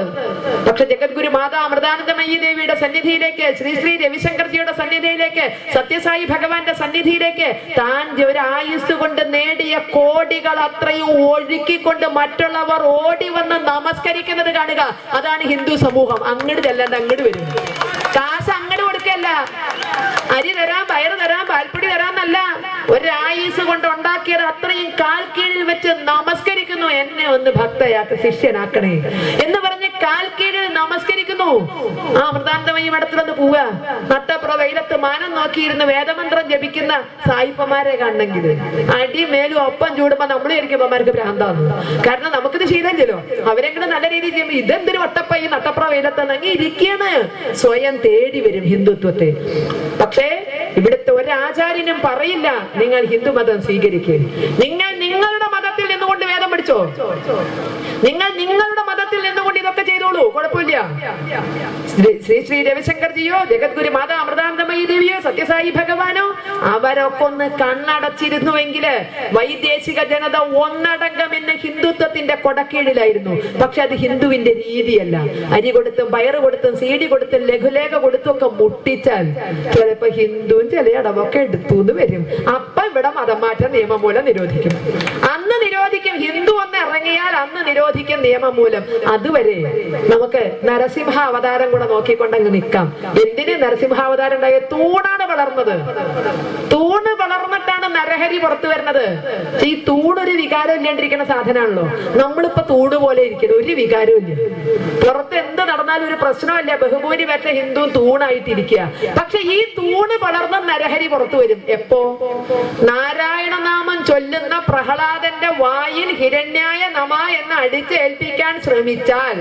പക്ഷെ ജഗദ്ഗുരു മാതാ അമൃതാനന്ദമയി ദേവിയുടെ സന്നിധിയിലേക്ക്, ശ്രീ രവിശങ്കർജിയുടെ സന്നിധിയിലേക്ക്, സത്യസായി ഭഗവാന്റെ സന്നിധിയിലേക്ക് താൻ ഒരു ആയുസ് കൊണ്ട് നേടിയ കോടികൾ അത്രയും ഒഴുക്കിക്കൊണ്ട് മറ്റുള്ളവർ ഓടി വന്ന് നമസ്കരിക്കുന്നത് കാണുക. അതാണ് ഹിന്ദു സമൂഹം. അങ്ങോട്ട് ചെല്ലാണ്ട് അങ്ങോട്ട് വരും. കാശ് അങ്ങോട്ട് കൊടുക്കല്ല, അരി തരാം, പയറ് തരാം, പാൽപ്പൊടി തരാന്നല്ല. ഒരായുസ് കൊണ്ട് ഉണ്ടാക്കിയത് അത്രയും കാൽ കീഴിൽ വെച്ച് നമസ്കരിക്കുന്നു. എന്നെ ഒന്ന് ഭക്തയാക്ക്, ശിഷ്യനാക്കണേ എന്ന് പറഞ്ഞ് കാൽ കീഴിൽ നമസ്കരിക്കുന്നു. ആ അമൃതാനന്ദമയി മഠത്തിലൊന്ന് പോവുക, നട്ടപ്ര വെയിലത്ത് മാനം നോക്കിയിരുന്ന് വേദമന്ത്രം ജപിക്കുന്ന സായിപ്പന്മാരെ കാണണമെങ്കിൽ അടിമേലും ഒപ്പം ചൂടുമ്പോ നമ്മൾ ഇരിക്കുമ്പോമാർക്ക് ഭ്രാന്താന്ന്. കാരണം നമുക്കിത് ശീലമില്ലല്ലോ. അവരെങ്ങനെ നല്ല രീതിയിൽ ചെയ്യുമ്പോൾ ഇതെന്തൊരു വട്ടപ്പ ഈ നട്ടപ്ര വെയിലത്തങ്ങി ഇരിക്കുകയാണ്. സ്വയം തേടി വരും ഹിന്ദുത്വത്തെ. പക്ഷേ ഇവിടുത്തെ ഒരാചാര്യനും പറയില്ല നിങ്ങൾ ഹിന്ദു മതം സ്വീകരിക്കുക. നിങ്ങൾ നിങ്ങളുടെ മതത്തിൽ നിന്നുകൊണ്ട് വേദം പഠിച്ചോ, നിങ്ങൾ നിങ്ങളുടെ മതത്തിൽ നിന്നുകൊണ്ട് ഇതൊക്കെ ചെയ്തോളൂ, കുഴപ്പമില്ല. ശ്രീ രവിശങ്കർജിയോ ജഗദ്ഗുരു മാതാ അമൃതാനന്ദമയി ദേവിയോ സത്യസായി ഭഗവാനോ അവരൊക്കെ ഒന്ന് കണ്ണടച്ചിരുന്നുവെങ്കില് വൈദേശിക ജനത ഒന്നടങ്കം ഇന്ന് ഹിന്ദുത്വത്തിന്റെ കൊടക്കീഴിലായിരുന്നു. പക്ഷെ അത് ഹിന്ദുവിന്റെ രീതിയല്ല. അരി കൊടുത്തും പയറ് കൊടുത്തും CD കൊടുത്തും ലഘുലേഖ കൊടുത്തും ഒക്കെ മുട്ടിച്ചാൽ ചിലപ്പോ ഹിന്ദുവും ചില ഇടമൊക്കെ എടുത്തുന്ന് വരും. അപ്പൊ ഇവിടെ മതം മാറ്റം നിയമം മൂലം നിരോധിക്കും. അന്ന് നിരോധിക്കും. ഹിന്ദു ഒന്ന് ഇറങ്ങിയാൽ അന്ന് നിരോധിക്കും നിയമം മൂലം. അതുവരെ നമുക്ക് നരസിംഹ അവതാരം കൂടെ നോക്കിക്കൊണ്ടങ്ങ് നിൽക്കാം. എന്തിന് നരസിംഹാവതാരം ഉണ്ടായ? തൂണാണ് വളർന്നത്. തൂണ് വളർന്നിട്ടാണ് നരഹരി പുറത്തു വരുന്നത്. ഈ തൂണൊരു വികാരം ഇല്ലാണ്ടിരിക്കുന്ന സാധനമാണല്ലോ. നമ്മളിപ്പോ തൂണ് പോലെ ഇരിക്കണം, ഒരു വികാരവും ഇല്ല. പുറത്ത് എന്ത് നടന്നാലും വളർന്നാൽ ഒരു പ്രശ്നമല്ല, ബഹുഭൂരിപക്ഷ ഹിന്ദു തൂണായിട്ടിരിക്കുക. പക്ഷെ ഈ തൂണ് വളർന്ന നരഹരി പുറത്തു വരും എപ്പോ? നാരായണനാമം ചൊല്ലുന്ന പ്രഹ്ലാദന്റെ വായിൽ ഹിരണ്യായ നമ എന്ന് അടിച്ചേൽപ്പിക്കാൻ ശ്രമിച്ചാൽ,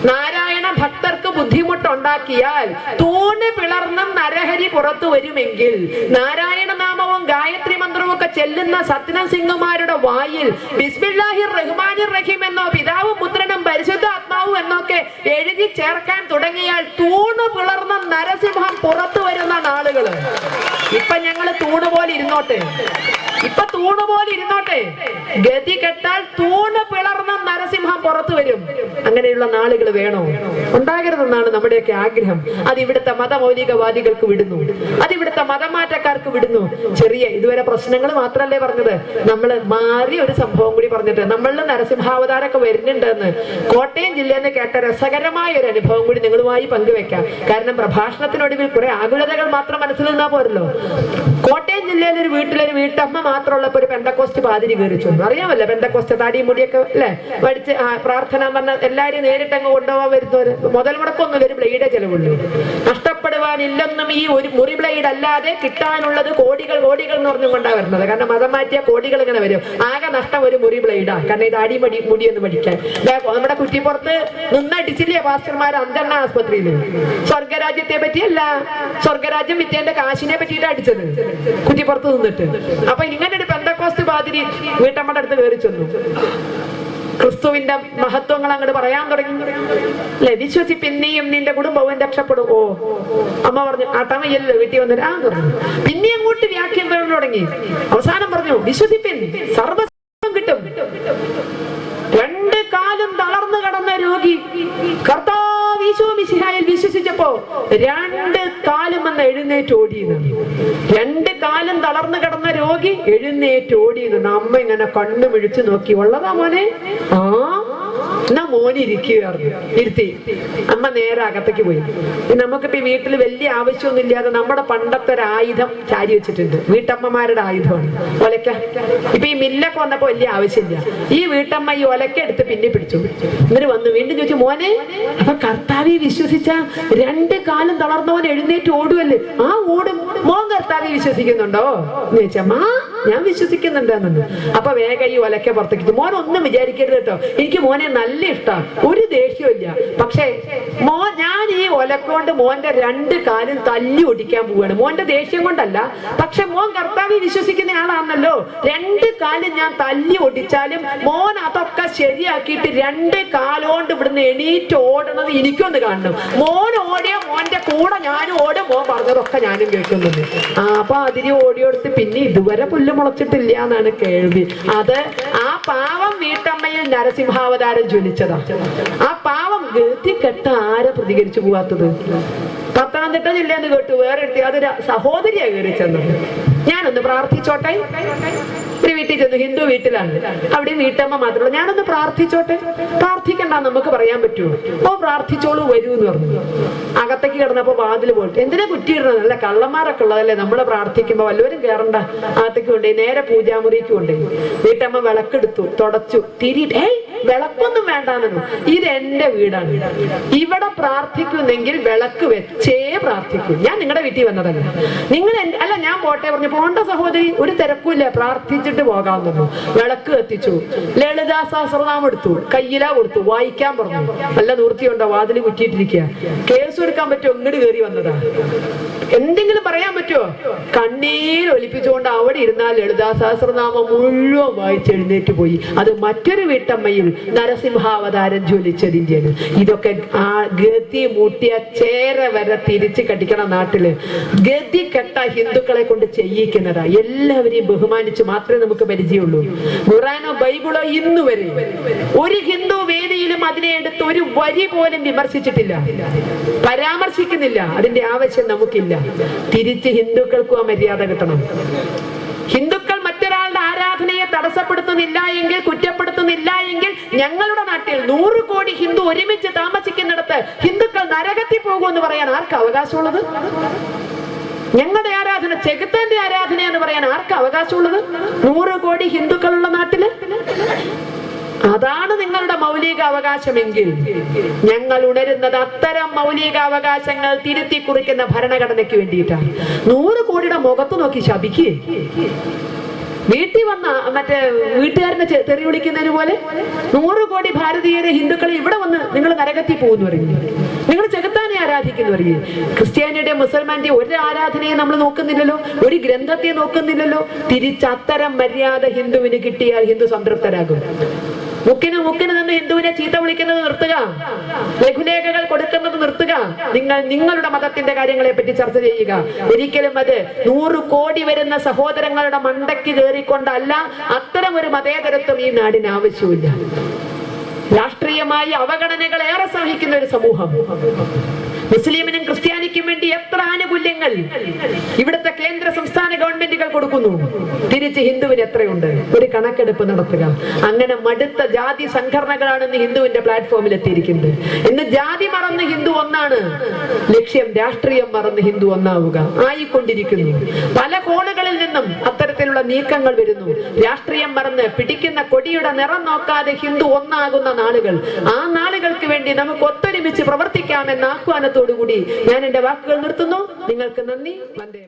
നാരായണ ഭക്തർക്ക് ബുദ്ധിമുട്ടുണ്ടാക്കിയാൽ തൂണ് പിളർന്ന നരഹരി പുറത്തു വരുമെങ്കിൽ, നാരായണ നാമവും ഗായത്രി മന്ത്രവും ഒക്കെ ചെല്ലുന്ന സത്നം സിംഗുമാരുടെ വായിൽ ബിസ്മില്ലാഹിർ റഹ്മാനിർ റഹീം എന്നോ പിതാവും പുത്രനും പരിശുദ്ധ ആത്മാവും എന്നൊക്കെ എഴുതി ചേർക്കാൻ തുടങ്ങിയാൽ തൂണ് പിളർന്ന നരസിംഹം പുറത്തു വരുന്ന നാളുകള്. ഇപ്പൊ ഞങ്ങള് തൂണ് പോലെ ഇരുന്നോട്ടെ, ഇപ്പൊ തൂണ് പോലെ ഇരുന്നോട്ടെ, ഗതി കെട്ടാൽ തൂണ് പിളർന്ന നരസിംഹം പുറത്തു വരും. അങ്ങനെയുള്ള നാളുകൾ വേണോ? ഉണ്ടാകരുതെന്നാണ് നമ്മുടെയൊക്കെ ആഗ്രഹം. അത് ഇവിടുത്തെ മതമൗലികവാദികൾക്ക് വിടുന്നു, അത് ഇവിടുത്തെ മതമാറ്റക്കാർക്ക് വിടുന്നു. ചെറിയ ഇതുവരെ പ്രശ്നങ്ങൾ മാത്രല്ലേ പറഞ്ഞത്, നമ്മൾ മാറി ഒരു സംഭവം കൂടി പറഞ്ഞിട്ട് നമ്മളിൽ നരസിംഹാവതാരമൊക്കെ വരുന്നുണ്ടെന്ന് കോട്ടയം ജില്ലയിൽ നിന്ന് കേട്ട രസകരമായ ഒരു അനുഭവം കൂടി നിങ്ങളുമായി പങ്കുവെക്കാം. കാരണം പ്രഭാഷണത്തിനൊടുവിൽ കുറെ ആകുലതകൾ മാത്രം മനസ്സിൽ നിന്നാ പോരല്ലോ. കോട്ടയം ജില്ലയിലെ ഒരു വീട്ടിലൊരു വീട്ടമ്മ മാത്രമുള്ളപ്പോ ഒരു പെന്തക്കോസ്റ്റ് പാതിരി കയറി ചെന്നു. അറിയാമല്ലോ പെന്തക്കോസ്റ്റ്, താടിയും മുടിയൊക്കെ അല്ലെ പഠിച്ച് പ്രാർത്ഥന പറഞ്ഞ എല്ലാരും നേരിട്ട് അങ്ങ് കൊണ്ടുപോകാൻ വരുന്നവര്. മുതൽ മുടക്കൊന്നും ഒരു ബ്ലേഡേ ചെലവുള്ളൂ. നഷ്ടപ്പെടുവാനില്ലെന്നും ഈ ഒരു മുറി ബ്ലേഡ് അല്ലാതെ കിട്ടാനുള്ളത് കോടികൾ കോടികൾ എന്ന് പറഞ്ഞും കൊണ്ടാ വരുന്നത്. കാരണം മതം മാറ്റിയ കോടികൾ ഇങ്ങനെ വരും. ആകെ നഷ്ടം ഒരു മുറി ബ്ലേഡാ. കാരണം ഇത് അടി മുടിയൊന്ന് പഠിക്കാൻ. നമ്മുടെ കുറ്റിപ്പുറത്ത് നിന്നടിച്ചില്ലേ പാസ്റ്റർമാർ അഞ്ചെണ്ണ ആസ്പത്രിയിൽ. സ്വർഗരാജ്യത്തെ പറ്റിയല്ല, സ്വർഗരാജ്യം വിറ്റേന്റെ കാശിനെ പറ്റിയിട്ട് അടിച്ചത് കുറ്റിപ്പുറത്ത് നിന്നിട്ട്. അപ്പൊ ഇങ്ങനെ ഒരു പെന്തക്കോസ്റ്റ് പാതിരി വീട്ടമ്മയുടെ അടുത്ത് കയറി ചെന്നു. ക്രിസ്തുവിന്റെ മഹത്വങ്ങൾ അങ്ങോട്ട് പറയാൻ തുടങ്ങി. അല്ലെ, വിശ്വസിപ്പിന്നെയും നിന്റെ കുടുംബവും രക്ഷപ്പെടും. ഓ, അമ്മ പറഞ്ഞു ആട്ടാമയ്യല്ലോ വീട്ടിൽ വന്നിട്ട് ആ പറഞ്ഞു. പിന്നെ അങ്ങോട്ട് വ്യാഖ്യാനം തുടങ്ങി. അവസാനം പറഞ്ഞു വിശ്വസിപ്പിൻ സർവ്വ കിട്ടും. രണ്ട് കാലും തളർന്നു കിടന്ന രോഗി കർത്താവ് ഈശോ മിശിഹായിൽ വിശ്വസിച്ചപ്പോ രണ്ട് കാലും വന്ന് എഴുന്നേറ്റ് ഓടിയെന്ന്. രണ്ട് കാലും തളർന്നു കിടന്ന രോഗി എഴുന്നേറ്റ് ഓടിയെന്ന്. അമ്മ ഇങ്ങനെ കണ്ണു മിഴിച്ചു നോക്കി. ഉള്ളതാ മോനെ? ആ എന്നാ മോനെ ഇരിക്കുകയായിരുന്നു. ഇരുത്തി അമ്മ നേരെ അകത്തേക്ക് പോയി. നമുക്കിപ്പോ ഈ വീട്ടിൽ വലിയ ആവശ്യമൊന്നും ഇല്ലാതെ നമ്മുടെ പണ്ടത്തെ ഒരു ആയുധം ചാരി വെച്ചിട്ടുണ്ട്. വീട്ടമ്മമാരുടെ ആയുധമാണ് ഒലക്ക. ഇപ്പൊ ഈ മില്ലൊക്കെ വന്നപ്പോ വലിയ ആവശ്യമില്ല. ഈ വീട്ടമ്മ ഈ ഒലക്ക എടുത്ത് പിന്നെ പിടിച്ചു. എന്നിട്ട് വന്നു വീണ്ടും ചോദിച്ചു മോനെ അപ്പൊ കർത്താവെ വിശ്വസിച്ച രണ്ട് കാലം തളർന്നവൻ എഴുന്നേറ്റ് ഓടുവല്ലേ? ആ ഓടും. മോൻ കർത്താവെ വിശ്വസിക്കുന്നുണ്ടോ എന്ന് ചോദിച്ചമ്മ. ഞാൻ വിശ്വസിക്കുന്നുണ്ടെന്നു. അപ്പൊ വേഗം ഈ ഒലക്ക പുറത്തേക്ക്. മോൻ ഒന്നും വിചാരിക്കരുത് കേട്ടോ, എനിക്ക് മോനെ നല്ല ഇഷ്ടം, ഒരു ദേഷ്യമില്ല. പക്ഷേ ഞാൻ ഈ ഒലക്കൊണ്ട് മോന്റെ രണ്ട് കാലും തല്ലി ഒടിക്കാൻ പോവാണ്. മോന്റെ ദേഷ്യം കൊണ്ടല്ല, പക്ഷെ മോൻ കർത്താവെ വിശ്വസിക്കുന്ന ആളാണല്ലോ. രണ്ട് കാലും ഞാൻ തല്ലി ഒടിച്ചാലും മോൻ അതൊക്കെ ശരിയാക്കിയിട്ട് രണ്ട് കാലോണ്ട് ഇവിടുന്ന് എണീറ്റ് ഓടണത് എനിക്കൊന്ന് കാണണം. മോൻ ഓടിയ മോന്റെ കൂടെ ഞാനും ഓടും. മോൻ പറഞ്ഞതൊക്കെ ഞാനും കേൾക്കുന്നുണ്ട്. അപ്പൊ അതിരി ഓടിയോടുത്ത് പിന്നെ ഇതുവരെ പുല്ല് മുളച്ചിട്ടില്ല എന്നാണ് കേൾവി. അത് ആ പാവം വീട്ടമ്മയിൽ നരസിംഹാവതാരം ജ്വലിച്ചതാ. ആ പാവം ഗതി കെട്ട ആരെ പ്രതികരിച്ചു പോവാത്തത്? പത്തനംതിട്ട ജില്ലയെന്ന് കേട്ടു വേറെ എടുത്തി അതൊരു സഹോദരിയാ കയറി ചെന്നത്. ഞാനൊന്ന് പ്രാർത്ഥിച്ചോട്ടെ. ഒരു വീട്ടിൽ ചെന്നു, ഹിന്ദു വീട്ടിലാണ്, അവിടെ വീട്ടമ്മ മാത്രമല്ല. ഞാനൊന്ന് പ്രാർത്ഥിച്ചോട്ടെ. പ്രാർത്ഥിക്കണ്ട നമുക്ക് പറയാൻ പറ്റുമോ? ഓ പ്രാർത്ഥിച്ചോളൂ വരൂ എന്ന് പറഞ്ഞു. അകത്തേക്ക് കിടന്നപ്പോ വാതിൽ പോയിട്ട് എന്തിനാ കുറ്റിയിടുന്നത്? അല്ല കള്ളന്മാരൊക്കെ ഉള്ളതല്ലേ, നമ്മള് പ്രാർത്ഥിക്കുമ്പോ വല്ലവരും കയറണ്ട. അകത്തേക്ക് കൊണ്ടേ നേരെ പൂജാമുറിക്ക് കൊണ്ടേ. വീട്ടമ്മ വിളക്കെടുത്തു, തുടച്ചു, തിരിയിട്ട് വിളക്കൊന്നും വേണ്ടാന്നു. ഇത് എന്റെ വീടാണ്, ഇവിടെ പ്രാർത്ഥിക്കുന്നെങ്കിൽ വിളക്ക് വെച്ചേ പ്രാർത്ഥിക്കൂ. ഞാൻ നിങ്ങളുടെ വീട്ടിൽ വന്നതല്ല. നിങ്ങൾ അല്ല ഞാൻ പോട്ടെ പറഞ്ഞു. പോണ്ട സഹോദരി, ഒരു തിരക്കുമില്ല, പ്രാർത്ഥിച്ചിട്ട് പോകാമെന്നു. വിളക്ക് കത്തിച്ചു, ലളിതാ സഹസ്രനാമം എടുത്തു, കയ്യിലാ കൊടുത്തു, വായിക്കാൻ പറഞ്ഞു. നല്ല നിവൃത്തിയുണ്ടോ? വാതിൽ കുറ്റിയിട്ടിരിക്കുക. കേസ് എടുക്കാൻ പറ്റുമോ? ഇങ്ങോട്ട് കയറി വന്നതാ. എന്തെങ്കിലും പറയാൻ പറ്റുമോ? കണ്ണീര് ഒലിപ്പിച്ചുകൊണ്ട് അവിടെ ഇരുന്നാൽ ലളിതാ സഹസ്രനാമം മുഴുവൻ വായിച്ച് എഴുന്നേറ്റ് പോയി. അത് മറ്റൊരു വീട്ടമ്മയിൽ നരസിംഹാവതാരം ജ്വലിച്ചതിന്റെയാണ്. ഇതൊക്കെ ആ ഗതി മുട്ടിയ ചേര വരെ തിരിച്ചു കടിക്കണ നാട്ടില് ഗതി കെട്ട ഹിന്ദുക്കളെ കൊണ്ട് ചെയ്യിക്കുന്നതാ. എല്ലാവരെയും ബഹുമാനിച്ച് മാത്രമേ നമുക്ക് പരിചയമുള്ളൂ. ഖുറാനോ ബൈബിളോ ഇന്നു വരെ ഒരു ഹിന്ദു വേദിയിലും അതിനെ എടുത്ത് ഒരു വരി പോലും വിമർശിച്ചിട്ടില്ല, പരാമർശിക്കുന്നില്ല. അതിന്റെ ആവശ്യം നമുക്കില്ല. തിരിച്ച് ഹിന്ദുക്കൾക്കും ആ മര്യാദ കിട്ടണം. ഹിന്ദുക്കൾ മറ്റൊരാളുടെ ആരാധനയെ തടസ്സപ്പെടുത്തുന്നില്ല എങ്കിൽ, കുറ്റപ്പെടുത്തുന്നില്ല എങ്കിൽ, ഞങ്ങളുടെ നാട്ടിൽ 100 കോടി ഹിന്ദു ഒരുമിച്ച് താമസിക്കുന്നിടത്ത് ഹിന്ദുക്കൾ നരകത്തിൽ പോകുമെന്ന് പറയാൻ ആർക്ക് അവകാശമുള്ളത്? ഞങ്ങളുടെ ആരാധന ചെകുത്താന്റെ ആരാധന എന്ന് പറയാൻ ആർക്ക് അവകാശമുള്ളത്? 100 കോടി ഹിന്ദുക്കളുള്ള നാട്ടില് അതാണ് നിങ്ങളുടെ മൗലിക അവകാശമെങ്കിൽ ഞങ്ങൾ ഉണരുന്നത് അത്തരം മൗലികാവകാശങ്ങൾ തിരുത്തി കുറിക്കുന്ന ഭരണഘടനയ്ക്ക് വേണ്ടിയിട്ടാണ്. 100 കോടിയുടെ മുഖത്ത് നോക്കി ശപിക്കേ, വീട്ടിൽ വന്ന മറ്റേ വീട്ടുകാരനെ തെറി വിളിക്കുന്നതിന് പോലെ 100 കോടി ഭാരതീയരെ ഹിന്ദുക്കളെ ഇവിടെ വന്ന് നിങ്ങൾ നരകത്തിൽ പോകുന്നു പറയുന്നു. നിങ്ങൾ ചെകുത്താനെ ആരാധിക്കുന്നു പറയും. ക്രിസ്ത്യാനിയുടെ മുസൽമാന്റെ ഒരു ആരാധനയെ നമ്മൾ നോക്കുന്നില്ലല്ലോ, ഒരു ഗ്രന്ഥത്തെ നോക്കുന്നില്ലല്ലോ. തിരിച്ച് അത്തരം മര്യാദ ഹിന്ദുവിന് കിട്ടിയാൽ ഹിന്ദു സംതൃപ്തരാകും. മുക്കിന് നിന്ന് ഹിന്ദുവിനെ ചീത്ത വിളിക്കുന്നത് നിർത്തുക, ലഘുലേഖകൾ കൊടുക്കുന്നത് നിർത്തുക. നിങ്ങളുടെ മതത്തിന്റെ കാര്യങ്ങളെ പറ്റി ചർച്ച ചെയ്യുക. ഒരിക്കലും അത് 100 കോടി വരുന്ന സഹോദരങ്ങളുടെ മണ്ടയ്ക്ക് കയറിക്കൊണ്ടല്ല. അത്തരം ഒരു മതേതരത്വം ഈ നാടിന് ആവശ്യമില്ല. രാഷ്ട്രീയമായി അവഗണനകൾ ഏറെ സഹിക്കുന്ന ഒരു സമൂഹം, മുസ്ലിമിനും ക്രിസ്ത്യാനിക്കും വേണ്ടി എത്ര ആനുകൂല്യങ്ങൾ ഇവിടുത്തെ കേന്ദ്ര സംസ്ഥാന ഗവൺമെന്റുകൾ കൊടുക്കുന്നു, തിരിച്ച് ഹിന്ദുവിന് എത്രയുണ്ട്? ഒരു കണക്കെടുപ്പ് നടത്തുക. അങ്ങനെ മടുത്ത ജാതി സംഘടനകളാണ് ഇന്ന് ഹിന്ദുവിന്റെ പ്ലാറ്റ്ഫോമിൽ എത്തിയിരിക്കുന്നത്. ഇന്ന് ജാതി മറന്ന് ഹിന്ദു ഒന്നാണ് ലക്ഷ്യം, രാഷ്ട്രീയം മറന്ന് ഹിന്ദു ഒന്നാവുക ആയിക്കൊണ്ടിരിക്കുന്നു. പല കോണുകളിൽ നിന്നും അത്തരത്തിലുള്ള നീക്കങ്ങൾ വരുന്നു. രാഷ്ട്രീയം മറന്ന് പിടിക്കുന്ന കൊടിയുടെ നിറം നോക്കാതെ ഹിന്ദു ഒന്നാകുന്ന നാളുകൾ, ആ നാളുകൾക്ക് വേണ്ടി നമുക്ക് ഒത്തൊരുമിച്ച് പ്രവർത്തിക്കാമെന്ന ആഹ്വാനത്തോടുകൂടി ഞാൻ എന്റെ വാക്കുകൾ നിർത്തുന്നു. നിങ്ങൾക്ക് നന്ദി. വന്ദേ.